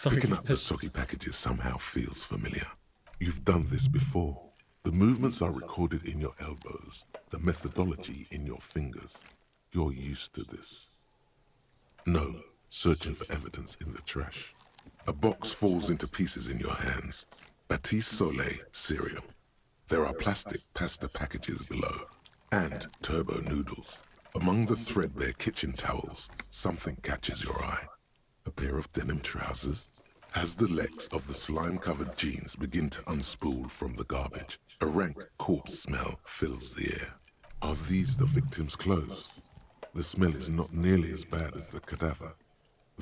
Picking up the soggy packages somehow feels familiar. You've done this before. The movements are recorded in your elbows, the methodology in your fingers. You're used to this. No, searching for evidence in the trash. A box falls into pieces in your hands. Batiste Soleil cereal. There are plastic pasta packages below, and turbo noodles. Among the threadbare kitchen towels, something catches your eye. A pair of denim trousers. As the legs of the slime-covered jeans begin to unspool from the garbage, a rank corpse smell fills the air. Are these the victim's clothes? The smell is not nearly as bad as the cadaver.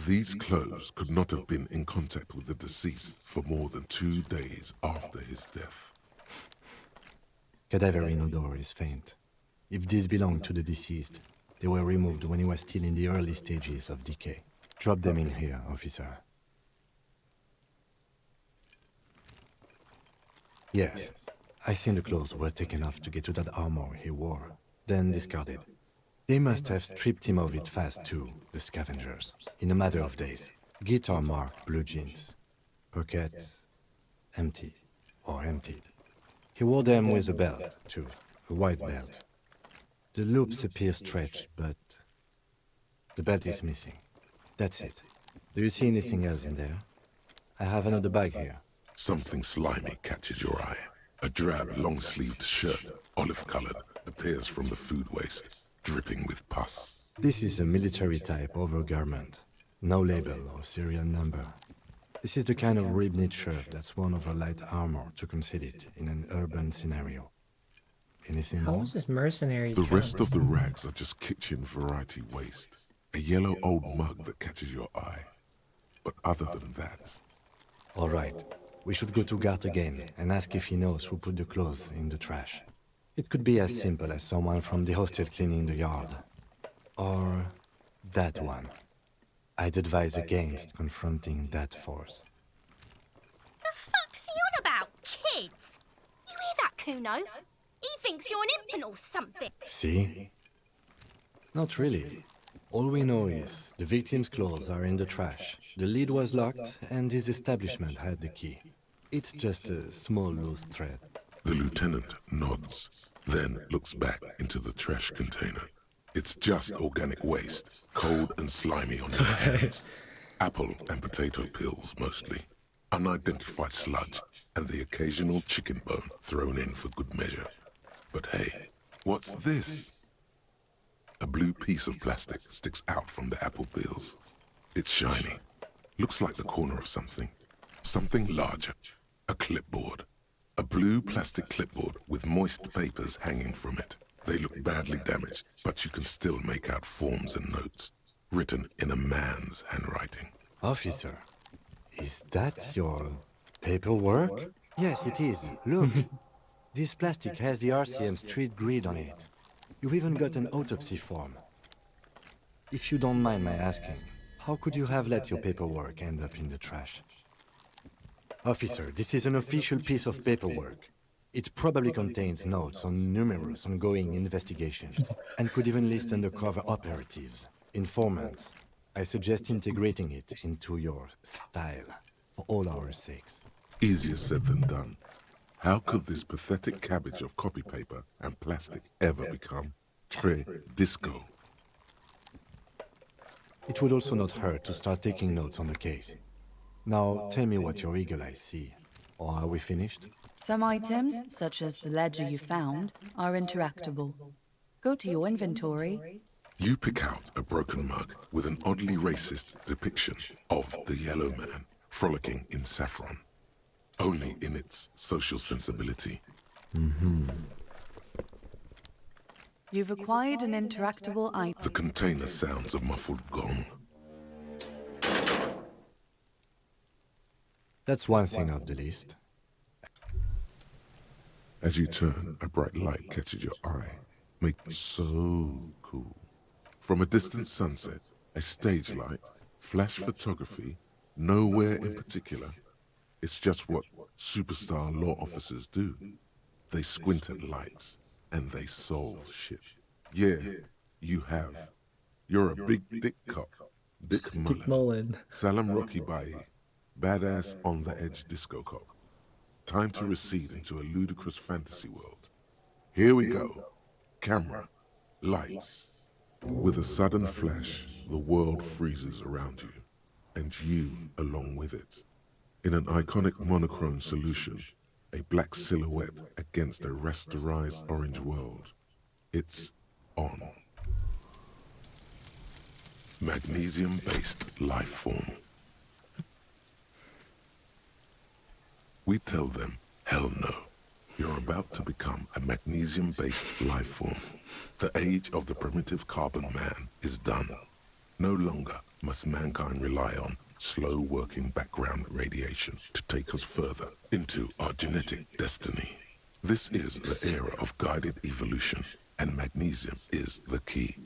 These clothes could not have been in contact with the deceased for more than 2 days after his death. Cadaver odor is faint. If these belong to the deceased, they were removed when he was still in the early stages of decay. Drop them in here, officer. Yes, I think the clothes were taken off to get to that armor he wore, then discarded. They must have stripped him of it fast too, the scavengers, in a matter of days. Guitar-marked blue jeans. Pockets empty, or emptied. He wore them with a belt, too, a white belt. The loops appear stretched, but the belt is missing. That's it. Do you see anything else in there? I have another bag here. Something slimy catches your eye. A drab, long-sleeved shirt, olive-colored, appears from the food waste, dripping with pus. This is a military-type overgarment. No label or serial number. This is the kind of rib-knit shirt that's worn over light armor to conceal it in an urban scenario. Anything How more? is this mercenary The job? rest of the rags are just kitchen variety waste. A yellow old mug that catches your eye. But other than that... All right. We should go to Gart again and ask if he knows who put the clothes in the trash. It could be as simple as someone from the hostel cleaning the yard. Or that one. I'd advise against confronting that force. The fuck's he on about? Kids? You hear that, Kuno? He thinks you're an infant or something. See? Not really. All we know is the victim's clothes are in the trash. The lid was locked and his establishment had the key. It's just a small loose thread. The lieutenant nods, then looks back into the trash container. It's just organic waste, cold and slimy on your hands. Apple and potato peels, mostly. Unidentified sludge, and the occasional chicken bone thrown in for good measure. But hey, what's this? A blue piece of plastic sticks out from the apple peels. It's shiny. Looks like the corner of something. Something larger. A clipboard. A blue plastic clipboard with moist papers hanging from it. They look badly damaged, but you can still make out forms and notes, written in a man's handwriting. Officer, is that your paperwork? Yes, it is. Look. This plastic has the RCM street grid on it. You've even got an autopsy form. If you don't mind my asking, how could you have let your paperwork end up in the trash? Officer, this is an official piece of paperwork. It probably contains notes on numerous ongoing investigations, and could even list undercover operatives, informants. I suggest integrating it into your style, for all our sakes. Easier said than done. How could this pathetic cabbage of copy paper and plastic ever become très disco? It would also not hurt to start taking notes on the case. Now, tell me what your eagle eyes see. Or are we finished? Some items, such as the ledger you found, are interactable. Go to your inventory. You pick out a broken mug with an oddly racist depiction of the yellow man frolicking in saffron. Only in its social sensibility. You've acquired an interactable item. The container sounds a muffled gong. That's one thing off the list. As you turn, a bright light catches your eye. Make so cool. From a distant sunset, A stage light, flash photography, nowhere in particular. It's just what superstar law officers do. They squint at lights, and they solve shit. Yeah, you have. You're a big dick cop. Dick Mullen. Salam Rocky Bayi. Badass on-the-edge disco cop. Time to recede into a ludicrous fantasy world. Here we go. Camera. Lights. With a sudden flash, the world freezes around you, and you along with it. In an iconic monochrome solution, a black silhouette against a rasterized orange world. It's on. Magnesium-based life form. We tell them, hell no. You're about to become a magnesium-based life form. The age of the primitive carbon man is done. No longer must mankind rely on slow-working background radiation to take us further into our genetic destiny. This is the era of guided evolution, and magnesium is the key.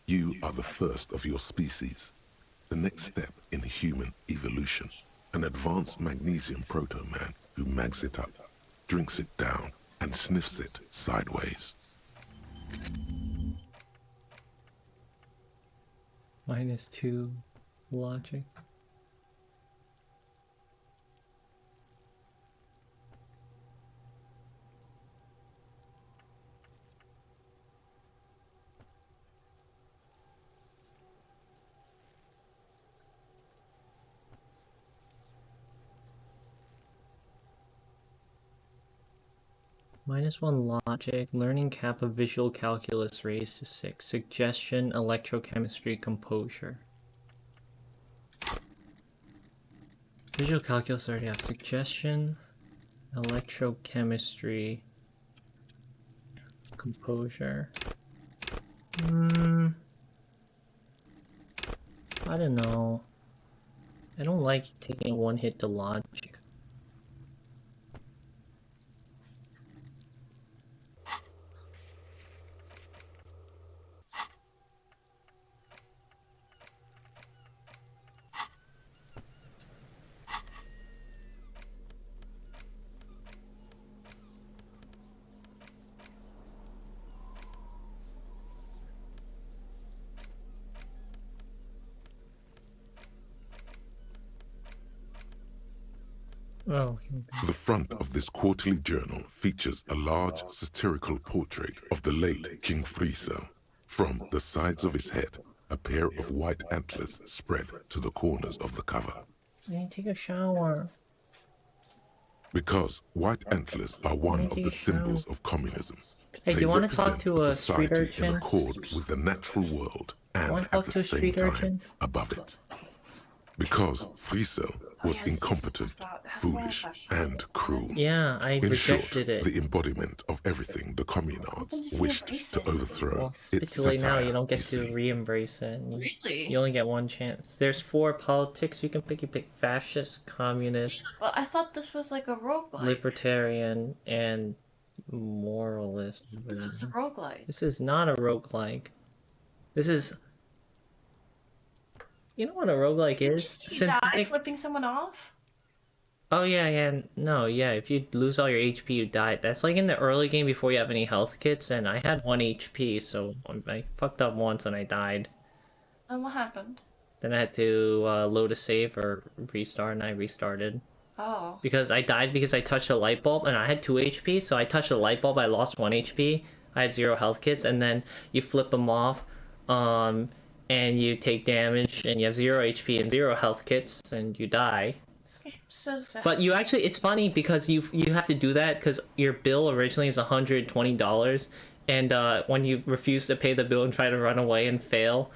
You are the first of your species, the next step in human evolution. An advanced magnesium proto-man who mags it up, drinks it down, and sniffs it sideways. -2 logic. -1 logic, learning cap of visual calculus raised to 6, suggestion, electrochemistry, composure. Visual calculus already have suggestion, electrochemistry, composure. I don't know. I don't like taking one hit to logic. Oh. The front of this quarterly journal features a large satirical portrait of the late King Friesel. From the sides of his head, a pair of white antlers spread to the corners of the cover. I need to take a shower. Because white antlers are one of the symbols of communism. Hey, do you want to talk to a street society urchin? in accord with the natural world and at the same time above it. Because Friesel was incompetent, foolish, and cruel. Yeah, I In short, rejected it. the embodiment of everything the communards wished to overthrow. It's It's too late now, satire, you don't get you to see. re-embrace it. Really? You only get one chance. There's 4 politics you can pick. You pick fascist, communist, Well, I thought this was like a roguelike. libertarian, and moralist. This was a roguelike. This is not a roguelike. This is... You know what a roguelike is? You die flipping someone off? Oh yeah, no, yeah, if you lose all your HP, you die. That's like in the early game before you have any health kits, and I had 1 HP, so I fucked up once and I died. And what happened? Then I had to load a save or restart, and I restarted. Oh. Because I died because I touched a light bulb, and I had 2 HP, so I touched a light bulb, I lost 1 HP, I had 0 health kits, and then you flip them off, and you take damage, and you have 0 HP and 0 health kits, and you die. So sad. But you actually, it's funny because you have to do that because your bill originally is $120, and when you refuse to pay the bill and try to run away and fail,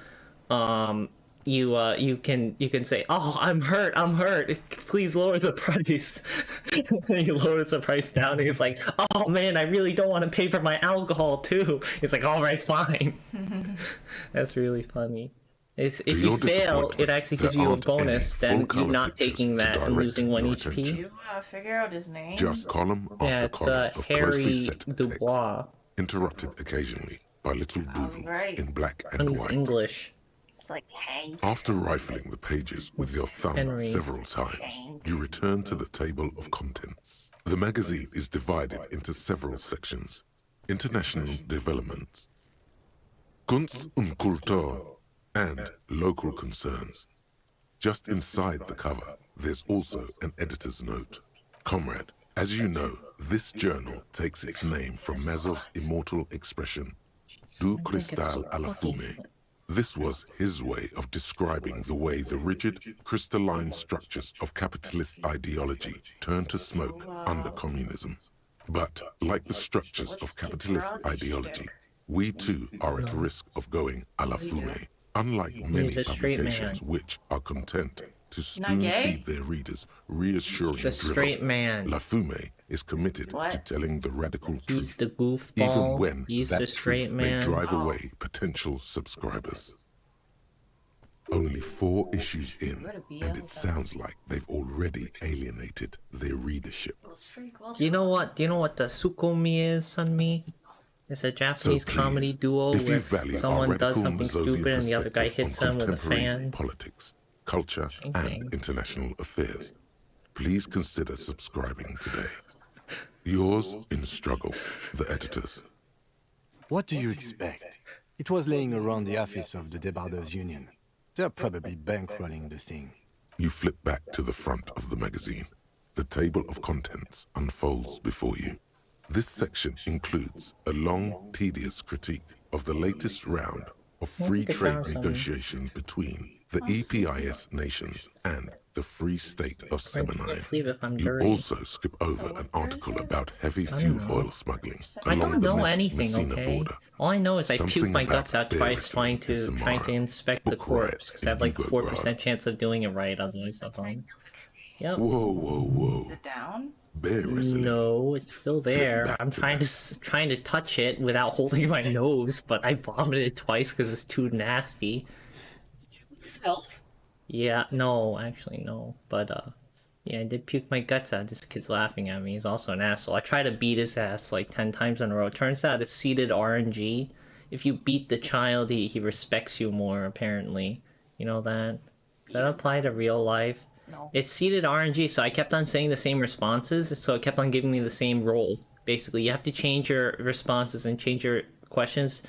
you can say, "Oh, I'm hurt, please lower the price." And he lowers the price down, and he's like, "Oh man, I really don't want to pay for my alcohol too." He's like, "All right, fine." That's really funny. If you fail, it actually gives you a bonus, then you're not taking that and losing 1 HP. Did you figure out his name? Just column Yeah, after it's column of Harry closely set Dubois. text, interrupted occasionally by little doodles right. in black And and he's white. English. It's like Hank. After rifling the pages with your thumb Henry. several times, you return to the table of contents. The magazine is divided into several sections. International development, Kunst und Kultur, and local concerns. Just inside the cover, there's also an editor's note. Comrade, as you know, this journal takes its name from Mazov's immortal expression, Du cristal à la fumée. This was his way of describing the way the rigid, crystalline structures of capitalist ideology turn to smoke under communism. But, like the structures of capitalist ideology, we too are at risk of going à la fumée. Unlike many He's a straight publications man. which are content to Not gay? spoon-feed their readers reassuring The straight drivel, man. La Fumée is committed to What? telling the radical He's truth, the goofball. even when He's that the straight truth may man. drive away potential subscribers. Only 4 issues in, and it sounds like they've already alienated their readership. Do you know what? Do you know what the Sukomi is, Sunmi? It's a Japanese please, comedy duo if you where value our someone does radical something Mazovian stupid and the other guy perspective hits on them with a contemporary fan. politics, culture, Same and thing. international affairs, please consider subscribing today. Yours in struggle, the editors. What do you expect? It was laying around the office of the Debarders Union. They're probably bankrolling the thing. You flip back to the front of the magazine. The table of contents unfolds before you. This section includes a long, tedious critique of the latest round of free Look at trade that, Sonny. negotiations between the EPIS nations and the Free State of Semenine. Sleeve if I'm You dirty. also skip over an article about heavy fuel oil smuggling I along don't the know anything, Messina okay? border. All I know is I Something puked my about guts out bear twice wrestling trying to inspect the book corpse riots because I have like a in 4% Yugoslavia. chance of doing it right, otherwise I'll phone. Yep. Whoa, whoa, whoa. Is it down? Bear wrestling. No, it's still there. back I'm to trying to touch it without holding my nose, but I vomited twice because it's too nasty. Self? Yeah, no, actually no. But yeah, I did puke my guts out. This kid's laughing at me. He's also an asshole. I tried to beat his ass like 10 times in a row. Turns out it's seeded RNG. If you beat the child, he respects you more, apparently. You know that? Does that apply to real life? No. It's seeded RNG, so I kept on saying the same responses, so it kept on giving me the same role. Basically, you have to change your responses and change your questions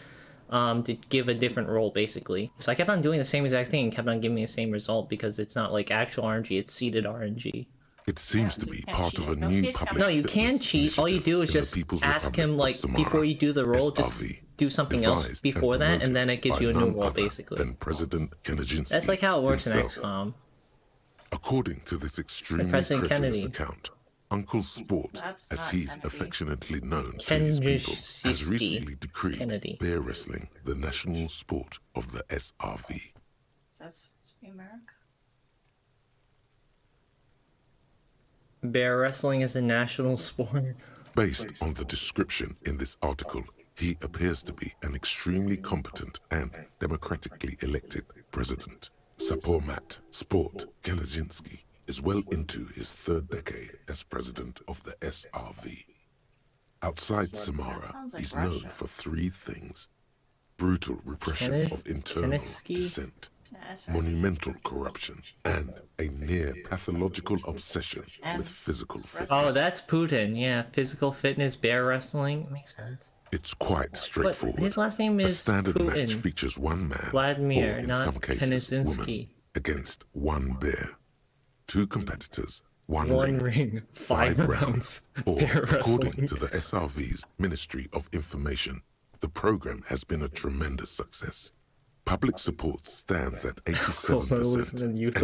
to give a different role, basically. So I kept on doing the same exact thing and kept on giving me the same result because it's not like actual RNG, it's seeded RNG. It seems to be part of a No, new seriously, public No, you can fitness cheat. All you initiative do is in the just People's ask Republic him, of like, Samara, before you do the role, just SRV, do something else devised before and that, and then it gives promoted you a by new none role, other basically. than President Kennedy That's like how it works in himself. XCOM. According to this extremely President credulous Kennedy. account, Uncle Sport, That's as not he's Kennedy. affectionately known to his people, has Kenjiski. recently decreed Kennedy. bear wrestling the national sport of the SRV. Is that supposed to be America? Bear wrestling is a national sport. Based on the description in this article, he appears to be an extremely competent and democratically elected president. Sapormat Sport Kelezinski is well into his 3rd decade as president of the SRV. Outside Samara, sounds like he's Russia. known for 3 things: brutal repression Kenneth- of internal Kenneski? dissent, That's right. monumental corruption, and a near pathological obsession And with physical fitness. Oh, that's Putin. Yeah, physical fitness, bear wrestling. Makes sense. It's quite straightforward. his last name A is standard match Putin. features one man, Vladimir, or in not some cases, woman, Knezinski. against one bear. 2 competitors, one One ring, ring, 5 5 rounds. Or, Bear according wrestling. to the SRV's Ministry of Information, the program has been a tremendous success. Public support stands at 87%, and youth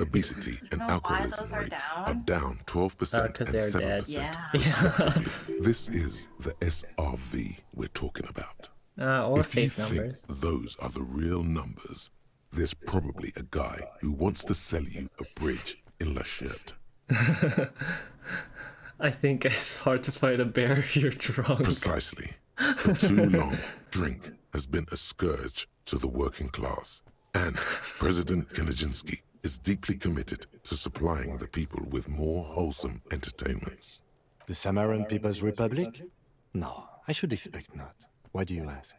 obesity and You know why alcoholism those are rates down? are down 12% 'cause and they're 7%, dead. Yeah. respectively. This is the SRV we're talking about. Or If you fake think numbers. those are the real numbers, there's probably a guy who wants to sell you a bridge in La Chute. I think it's hard to fight a bear if you're drunk. Precisely. For too long, drink has been a scourge to the working class. And President Kennedy is deeply committed to supplying the people with more wholesome entertainments. The Samaran People's Republic? No, I should expect not. Why do you ask?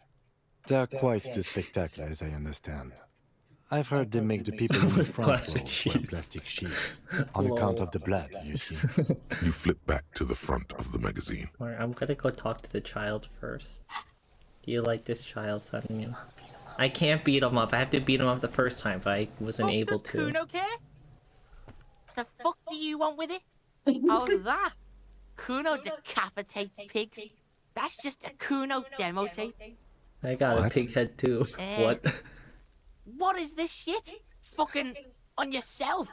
They're quite the spectacle, as I understand. I've heard they make the people in the front Plastic row wear sheets. plastic sheets. On account of the blood, you see. You flip back to the front of the magazine. Alright, I'm gonna go talk to the child first. Do you like this child, Sunny? I can't beat him up. I have to beat him up the first time, but I wasn't able Does to. Kuno care? The fuck do you want with it? Oh, that? Kuno decapitates pigs. That's just a Kuno demo tape. I got a What? pig head too. What? What is this shit? Fucking on yourself.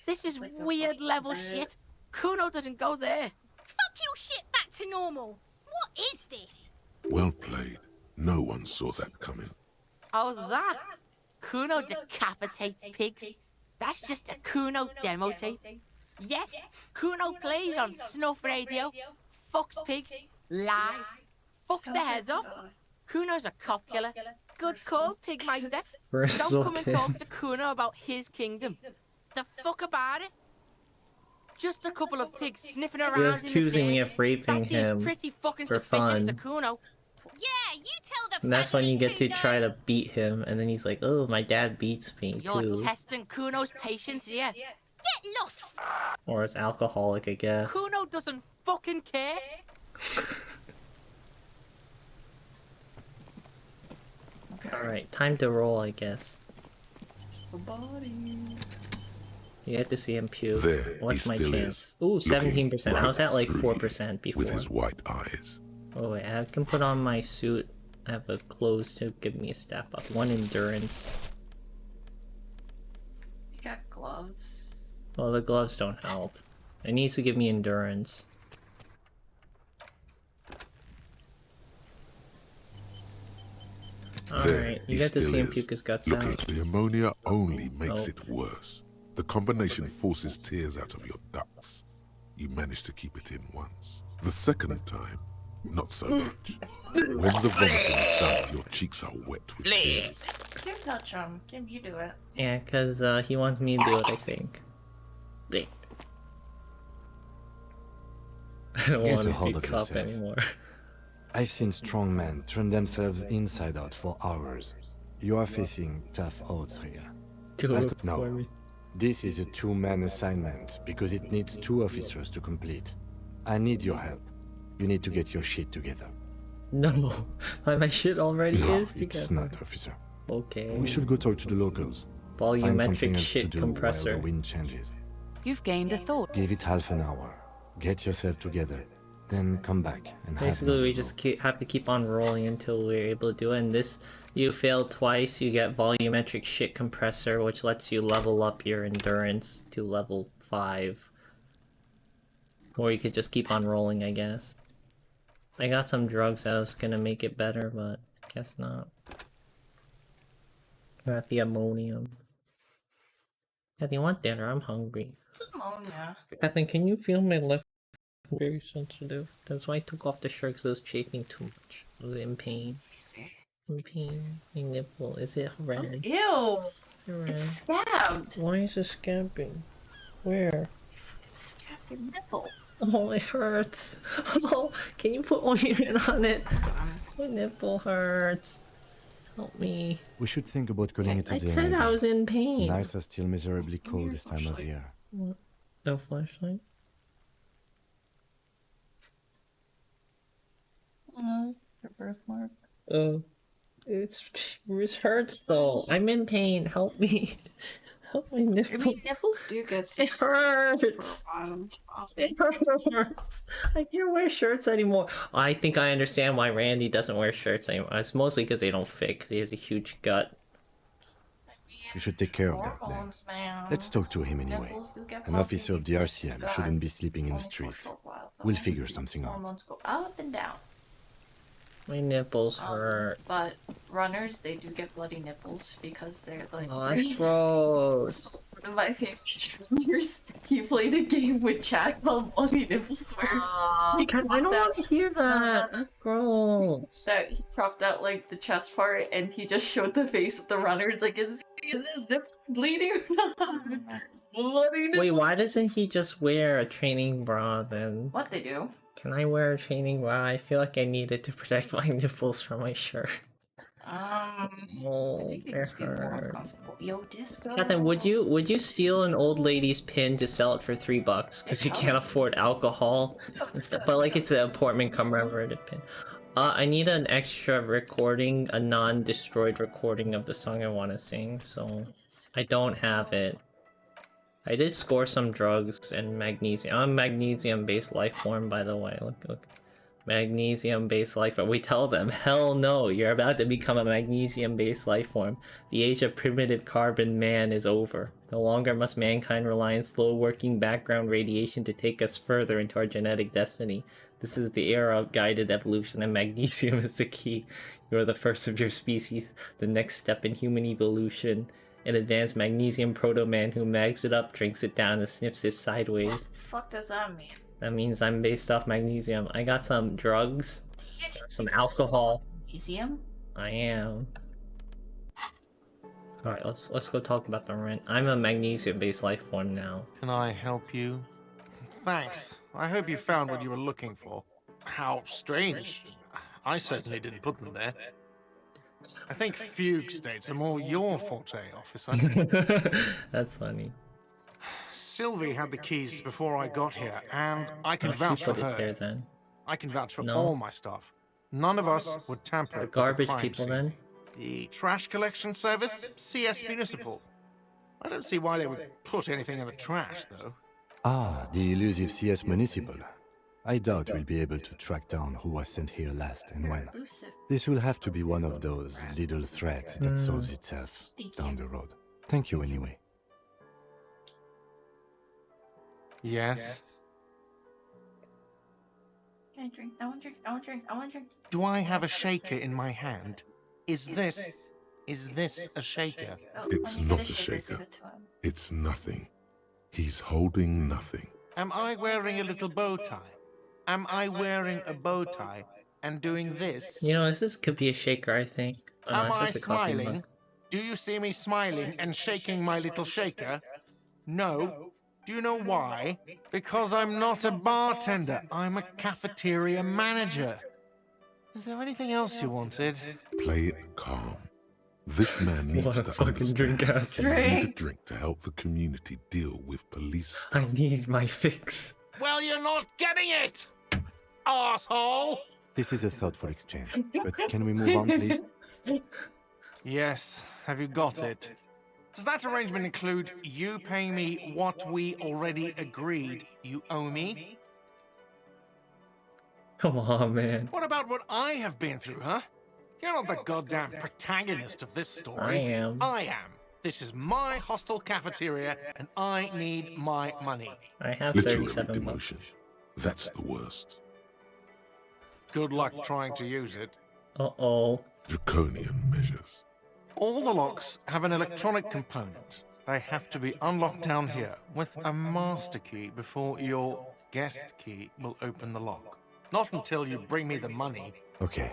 This is weird level shit. Kuno doesn't go there. Fuck your shit back to normal. What is this? Well played. No one saw that coming. Oh, that? Kuno decapitates pigs. That's just a Kuno demo tape. Yeah, Kuno plays on snuff radio, fucks pigs, live, fucks their heads off. Kuno's a cop killer. Good call, Pigmeister. We're Don't so come and talk to pissed. Kuno about his kingdom. The fuck about it? Just a couple of pigs sniffing You're around in the accusing me desert. of raping That seems him pretty fucking for suspicious to fun. Kuno. Yeah, you tell the And that's when you get to Kuno. try to beat him, and then he's like, oh, my dad beats me You're too. testing Kuno's patience here. Get lost. Or it's alcoholic, I guess. Kuno doesn't fucking care. Alright, time to roll, I guess. The body. You get to see him puke. There What's he my still chance? is, Ooh, looking 17%. I right was at like through 4% before. with his white eyes. Oh wait, I can put on my suit. I have a clothes to give me a step up. 1 endurance. You got gloves. Well, the gloves don't help. It needs to give me endurance. Alright, you he get to still see him is, puke his guts looking. out. The ammonia only makes Nope. it worse. The combination forces tears out of your ducts. You manage to keep it in once. The second time, not so much. When the vomiting is done, your cheeks are wet with tears. Kim touch him. Kim, you do it. Yeah, cause he wants me to do it, I think. Wait. I don't Get want a to hold be of cup yourself. anymore. I've seen strong men turn themselves inside out for hours. You are facing tough odds here. Do I it could- no. for me. This is a two-man assignment because it needs 2 officers to complete. I need your help. You need to get your shit together. No, my shit already No, is together. it's not, officer. Okay. We should go talk to the locals. Find something Volumetric else to shit do compressor. while the wind changes. You've gained a thought. Give it half an hour. Get yourself together. Then come back and have Basically, another we just have to keep on rolling until we're able to do it. And this, you fail twice, you get volumetric shit compressor, which lets you level up your endurance to level 5. Or you could just keep on rolling, I guess. I got some drugs that was gonna make it better, but guess not. Got the ammonium. Yeah, do you want dinner? I'm hungry. It's ammonia. Ethan, can you feel my left? Very sensitive. That's why I took off the shirt because I was chafing too much. I was in pain. In pain. My nipple. Is it red? Ew. Red. It's scabbed. Why is it scabbing? Where? It's scabbed your nipple. Oh, it hurts. Oh, can you put ointment on it? My nipple hurts. Help me. We should think about calling it a I day. said I maybe. was in pain. Nights are still miserably cold this time of year. What? No flashlight? Your birthmark. Oh. It hurts though. I'm in pain. Help me. Help my nipple. I mean, nipples do get It hurts. It hurts. I can't wear shirts anymore. I think I understand why Randy doesn't wear shirts anymore. It's mostly because they don't fit. 'Cause he has a huge gut. You should take care of that then. Hormones, man. Let's talk to him anyway. Nipples do get An officer of the puffy. RCM God. shouldn't be sleeping in the Only for a streets. short while, though. We'll figure something out. Hormones go up and down. My nipples hurt. But runners, they do get bloody nipples because they're like. Oh, that's gross. One of my favorite streamers, he played a game with Chad called Bloody Nipples where he I don't want to hear that. That's gross. that he cropped out like the chest part and he just showed the face of the runner. It's like, is his nipples bleeding or not? Bloody nipples. Wait, why doesn't he just wear a training bra then? What they do? Can I wear a training bra? I feel like I need it to protect my nipples from my shirt. Oh, I think it it must be more hurts. uncomfortable. Yo, disco. Captain, would you steal an old lady's pin to sell it for $3 because you can't afford alcohol and stuff? But like it's an apartment commemorative pin. I need an extra recording, a non-destroyed recording of the song I want to sing. So I don't have it. I did score some drugs and magnesium. I'm magnesium-based life form, by the way. Look. Magnesium-based life form. We tell them, hell no, you're about to become a magnesium-based life form. The age of primitive carbon man is over. No longer must mankind rely on slow-working background radiation to take us further into our genetic destiny. This is the era of guided evolution, and magnesium is the key. You are the first of your species, the next step in human evolution. An advanced magnesium proto-man who mags it up, drinks it down, and sniffs it sideways. What the fuck does that mean? That means I'm based off magnesium. I got some drugs, some alcohol. Magnesium? I am. Alright, let's go talk about the rent. I'm a magnesium-based life form now. Can I help you? Thanks. I hope you found what you were looking for. How strange. I certainly didn't put them there. I think fugue states are more your forte, officer. That's funny. Sylvie had the keys before I got here, and I can Oh, vouch she for put her. it there then. I can vouch for No. all my stuff. None of us would tamper The with garbage crime people scene. then? The trash collection service, CS Municipal. I don't see why they would put anything in the trash, though. Ah, the elusive CS Municipal. I doubt we'll be able to track down who was sent here last and when. Elusive. This will have to be one of those little threads that solves itself down the road. Thank you anyway. Yes. Can I drink? I want to drink. I want to drink. I want to drink. Do I have a shaker in my hand? Is this a shaker? Oh, It's let me get not a shaker. Give it to him. It's nothing. He's holding nothing. Am I wearing a little bow tie? Am I wearing a bow tie and doing this? You know, this could be a shaker, I think. Oh, no, Am it's I just a coffee mug. smiling? Do you see me smiling and shaking my little shaker? No. Do you know why? Because I'm not a bartender. I'm a cafeteria manager. Is there anything else you wanted? Play it calm. This man needs What a to fucking understand drink ass. you need a drink to help the community deal with police. I need my fix. Well, you're not getting it, asshole! This is a thoughtful exchange, but can we move on, please? Yes, have you got it? Does that arrangement include you paying me what we already agreed you owe me? Come on, man. What about what I have been through, huh? You're not the goddamn protagonist of this story. I am. I am. This is my hostel cafeteria, and I need my money. I have Literary 37 bucks. demotion. That's the worst. Good luck trying to use it. Uh-oh. Draconian measures. All the locks have an electronic component. They have to be unlocked down here with a master key before your guest key will open the lock. Not until you bring me the money. Okay,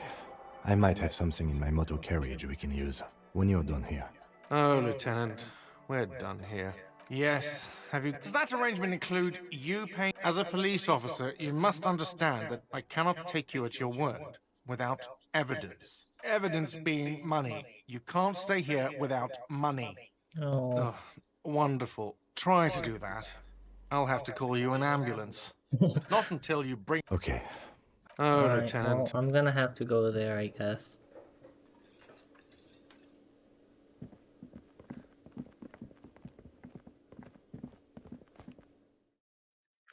I might have something in my motor carriage we can use when you're done here. Oh, Lieutenant, we're done here. Yes, have you... Does that arrangement include you paying... As a police officer, you must understand that I cannot take you at your word without evidence. Evidence being money. You can't stay here without money. Oh. Wonderful. Try to do that. I'll have to call you an ambulance. Not until you bring... Okay. Oh, Alright, Lieutenant. well, I'm gonna have to go there, I guess.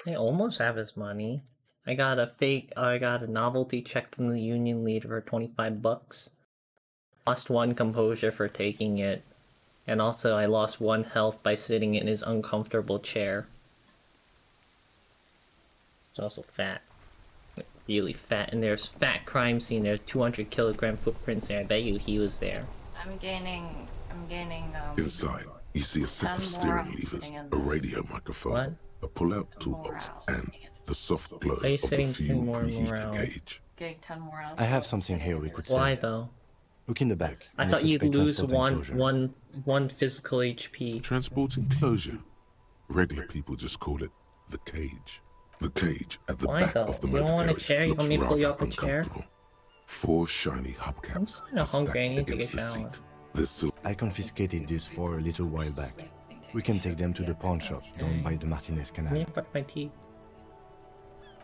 I almost have his money. I got a novelty check from the union leader for 25 bucks. Lost 1 composure for taking it. And also I lost 1 health by sitting in his uncomfortable chair. He's also fat. Really fat. And there's fat crime scene. There's 200 kilogram footprints there. I bet you he was there. I'm gaining. Inside, you see a set of 10 steering morals levers, sitting in a this. radio microphone, a pull-out toolbox, and the soft glow Are you of the sitting 10 fuel more preheating morale? gauge. Getting 10 more out. I have something here we could Why sell. though? Look in the back. I in a thought you'd suspect lose transport one physical HP. Transporting closure. Regular people just call it the cage. The cage at the Why back though? of the You don't motor want a carriage chair? You looks want me to pull you rather off the chair? uncomfortable. 4 shiny hubcaps kinda are hungry, I stacked need to against take the a shower. seat. This I confiscated this for a little while back. We can take them to the pawn shop down by the Martinez I Canal. need to brush my teeth.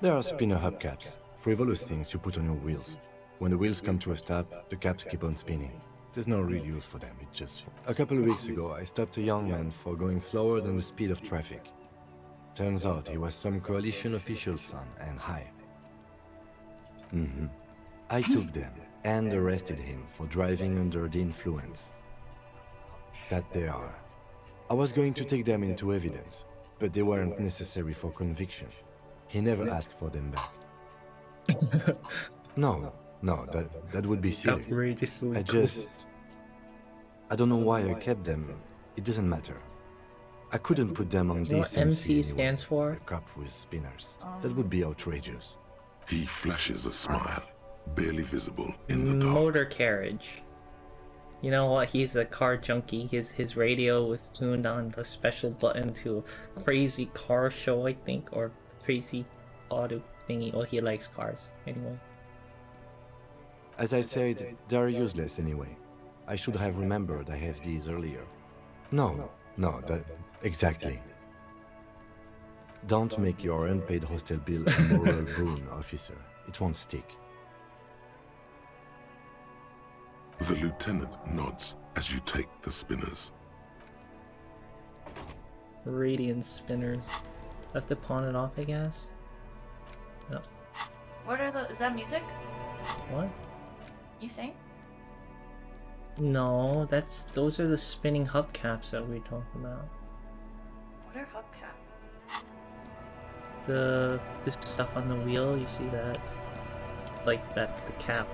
There are spinner hubcaps, frivolous things you put on your wheels. When the wheels come to a stop, the caps keep on spinning. There's no real use for them, it's just fun. A couple of weeks ago, I stopped a young man for going slower than the speed of traffic. Turns out he was some coalition official's son and high. I took them and arrested him for driving under the influence. That they are. I was going to take them into evidence, but they weren't necessary for conviction. He never asked for them back. No, that would be silly. Outrageously I don't know why I kept them. It doesn't matter. I couldn't put them on You know what this MC stands for? A cup with spinners. That would be outrageous. He flashes a smile, barely visible in the dark. Motor carriage. You know what? He's a car junkie. His radio was tuned on the special button to a crazy car show, I think, or crazy auto thingy. Well, he likes cars anyway. As I said, they're useless anyway. I should have remembered I have these earlier. No, exactly. Don't make your unpaid hostel bill a moral boon, officer. It won't stick. The lieutenant nods as you take the spinners. Radiant spinners. Have to pawn it off, I guess. No. What are the? Is that music? What? You sing? No, those are the spinning hubcaps that we talked about. What are hubcaps? This stuff on the wheel, you see that? Like the cap,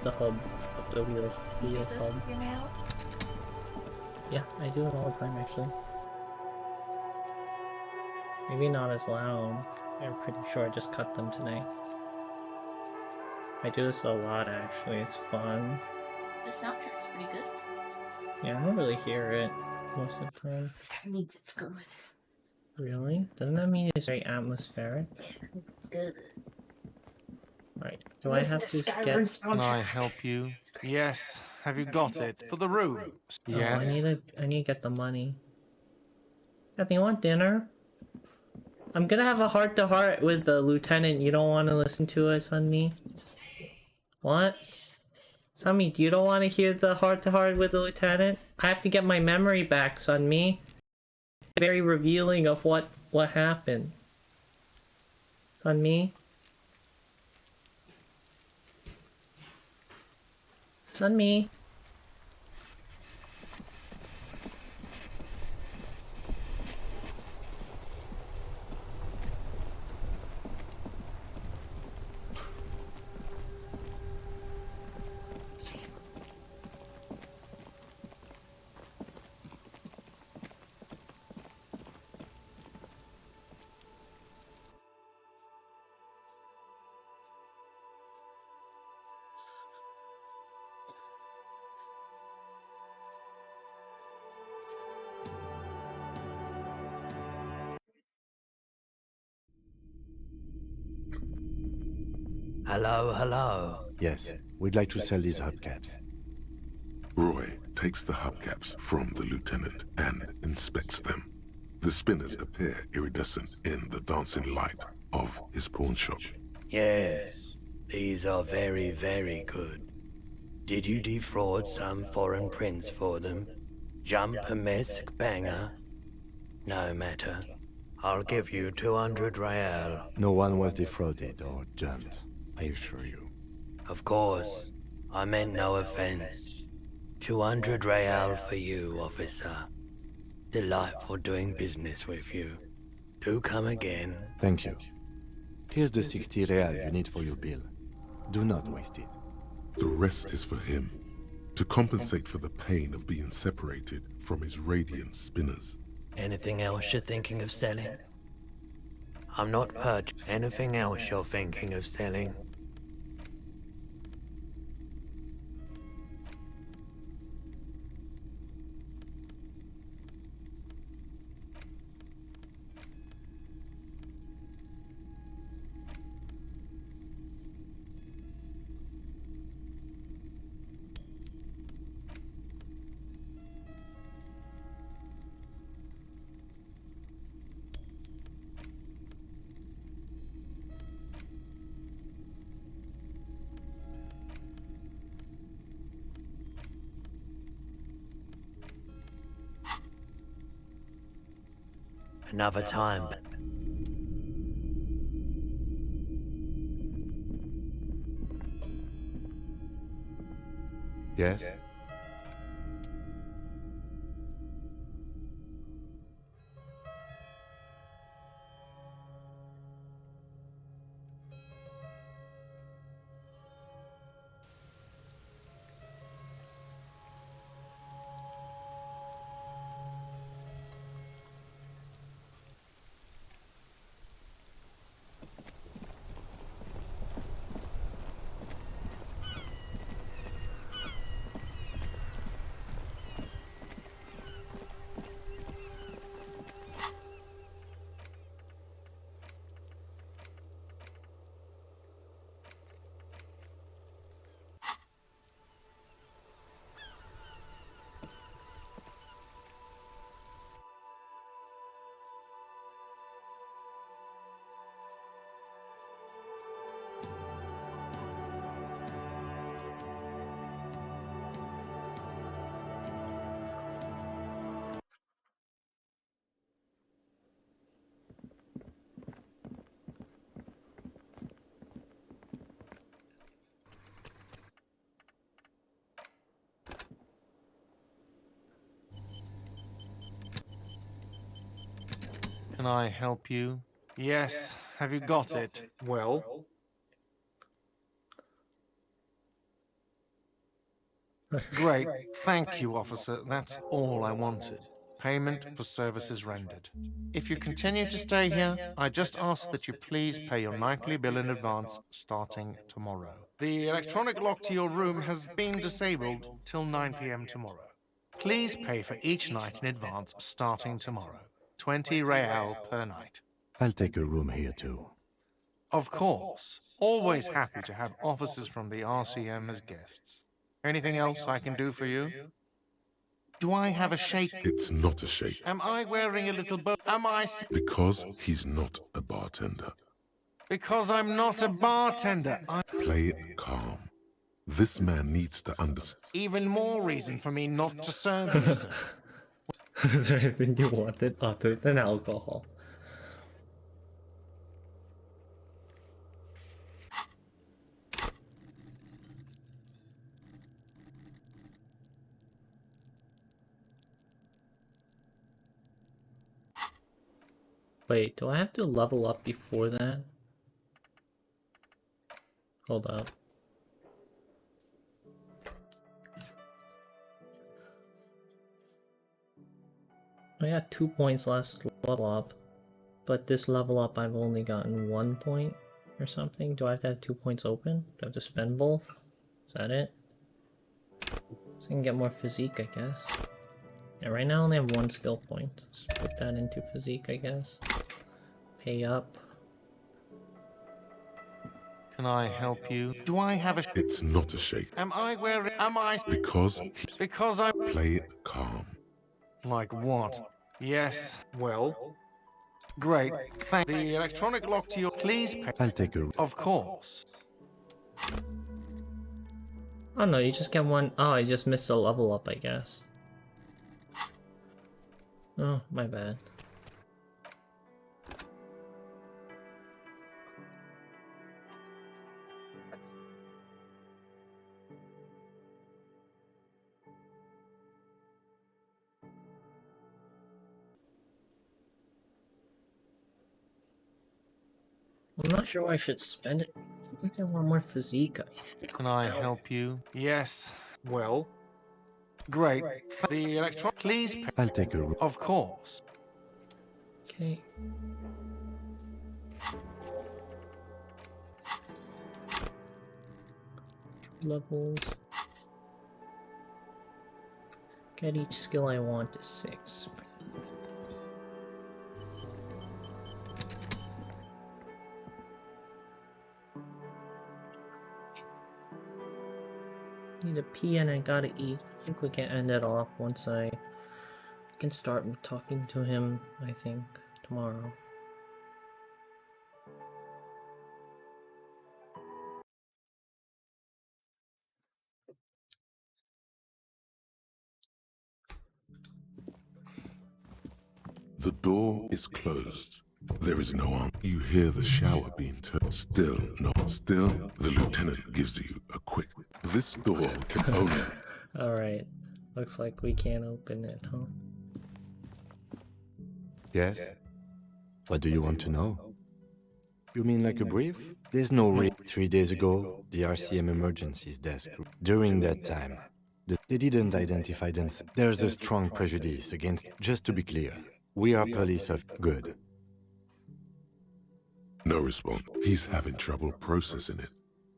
the hub of the wheel You do this hub. with your nails? Yeah, I do it all the time actually. Maybe not as loud. I'm pretty sure I just cut them today. I do this a lot actually, it's fun. The soundtrack's pretty good. Yeah, I don't really hear it most of the time. That means it's good. Really? Doesn't that mean it's very atmospheric? It's good. Right. Do I have to get... Can I help you? Yes. Have you got it? For the room? Oh, Yes. I need to get the money. Kathy, you want dinner? I'm gonna have a heart-to-heart with the lieutenant. You don't want to listen to us on me? What? Sammy, you don't want to hear the heart-to-heart with the lieutenant? I have to get my memory back, son me. Very revealing of what happened. On me. Son me. Hello. Yes, we'd like to sell these hubcaps. Roy takes the hubcaps from the lieutenant and inspects them. The spinners appear iridescent in the dancing light of his pawn shop. Yes, these are very, very good. Did you defraud some foreign prince for them? Jump-a-mesk banger? No matter. I'll give you 200 real. No one was defrauded or jumped, I assure you. Of course. I meant no offense. 200 real for you, officer. Delightful doing business with you. Do come again. Thank you. Here's the 60 real you need for your bill. Do not waste it. The rest is for him, to compensate for the pain of being separated from his radiant spinners. Anything else you're thinking of selling? I'm not purchasing. Anything else you're thinking of selling? Another time. Yes? Can I help you? Yes. Have you got it? Well? Great. Thank you, officer. That's all I wanted. Payment for services rendered. If you continue to stay here, I just ask that you please pay your nightly bill in advance starting tomorrow. The electronic lock to your room has been disabled till 9 p.m. tomorrow. Please pay for each night in advance starting tomorrow. 20 real per night. I'll take a room here too. Of course. Always happy to have officers from the RCM as guests. Anything else I can do for you? Do I have a shake? It's not a shake. Am I wearing a little bow? Am I... Because he's not a bartender. Because I'm not a bartender. Play it calm. This man needs to understand. Even more reason for me not to serve you, sir. Is there anything you wanted other than alcohol? Wait, do I have to level up before that? Hold up. I got 2 points last level up, but this level up I've only gotten 1 point or something. Do I have to have 2 points open? Do I have to spend both? Is that it? So I can get more physique, I guess. Yeah, right now I only have 1 skill point. Let's put that into physique, I guess. Pay up. Can I help you? Do I have a... It's not a shake. Am I wearing... Am I... Because I... Play it calm. Like what? Yes. Well? Great. Thank the electronic lock to your... Please pay... I'll take a room. Of course. Oh no, you just get one. Oh, I just missed a level up, I guess. Oh, my bad. I'm not sure I should spend it. I think I want more physique, I think. Can I help you? Yes. Well? Great. The electronic... Please pay... I'll take a room. Of course. Okay. Levels. Get each skill I want to 6. Need to pee and I gotta eat. I think we can end it off once I can start talking to him, I think, tomorrow. The door is closed. There is no arm. You hear the shower being turned. Still, the lieutenant gives you a quick. This door can only. Alright. Looks like we can't open it, huh? Yes? What do you want to know? You mean like a brief? There's no brief. 3 days ago, the RCM emergencies desk. During that time, they didn't identify them. There's a strong prejudice against. Just to be clear, we are police of good. No response. He's having trouble processing it,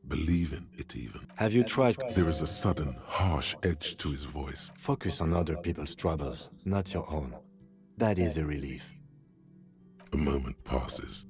believing it even. Have you tried? There is a sudden, harsh edge to his voice. Focus on other people's troubles, not your own. That is a relief. A moment passes.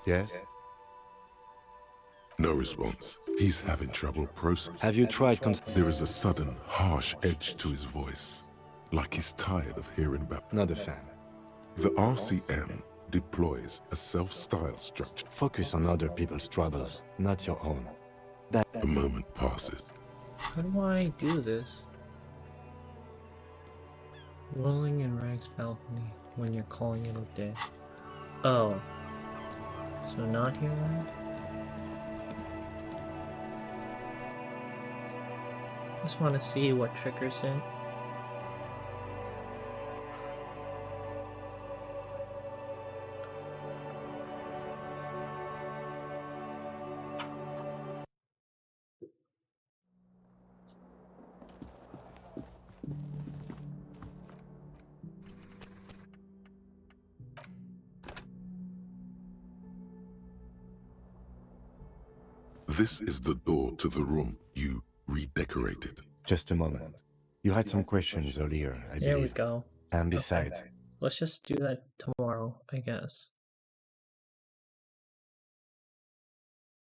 Yes? No response. He's having trouble processing. Have you tried? There is a sudden, harsh edge to his voice, like he's tired of hearing about. Not a fan. The RCM deploys a self-styled structure. Focus on other people's troubles, not your own. A moment passes. How do I do this? Rolling in Rag's balcony when you're calling it a day. Oh. So not here, right? Just want to see what triggers it. This is the door to the room you redecorated. Just a moment. You had some questions earlier, I believe. There we go. And besides... Okay. Let's just do that tomorrow, I guess.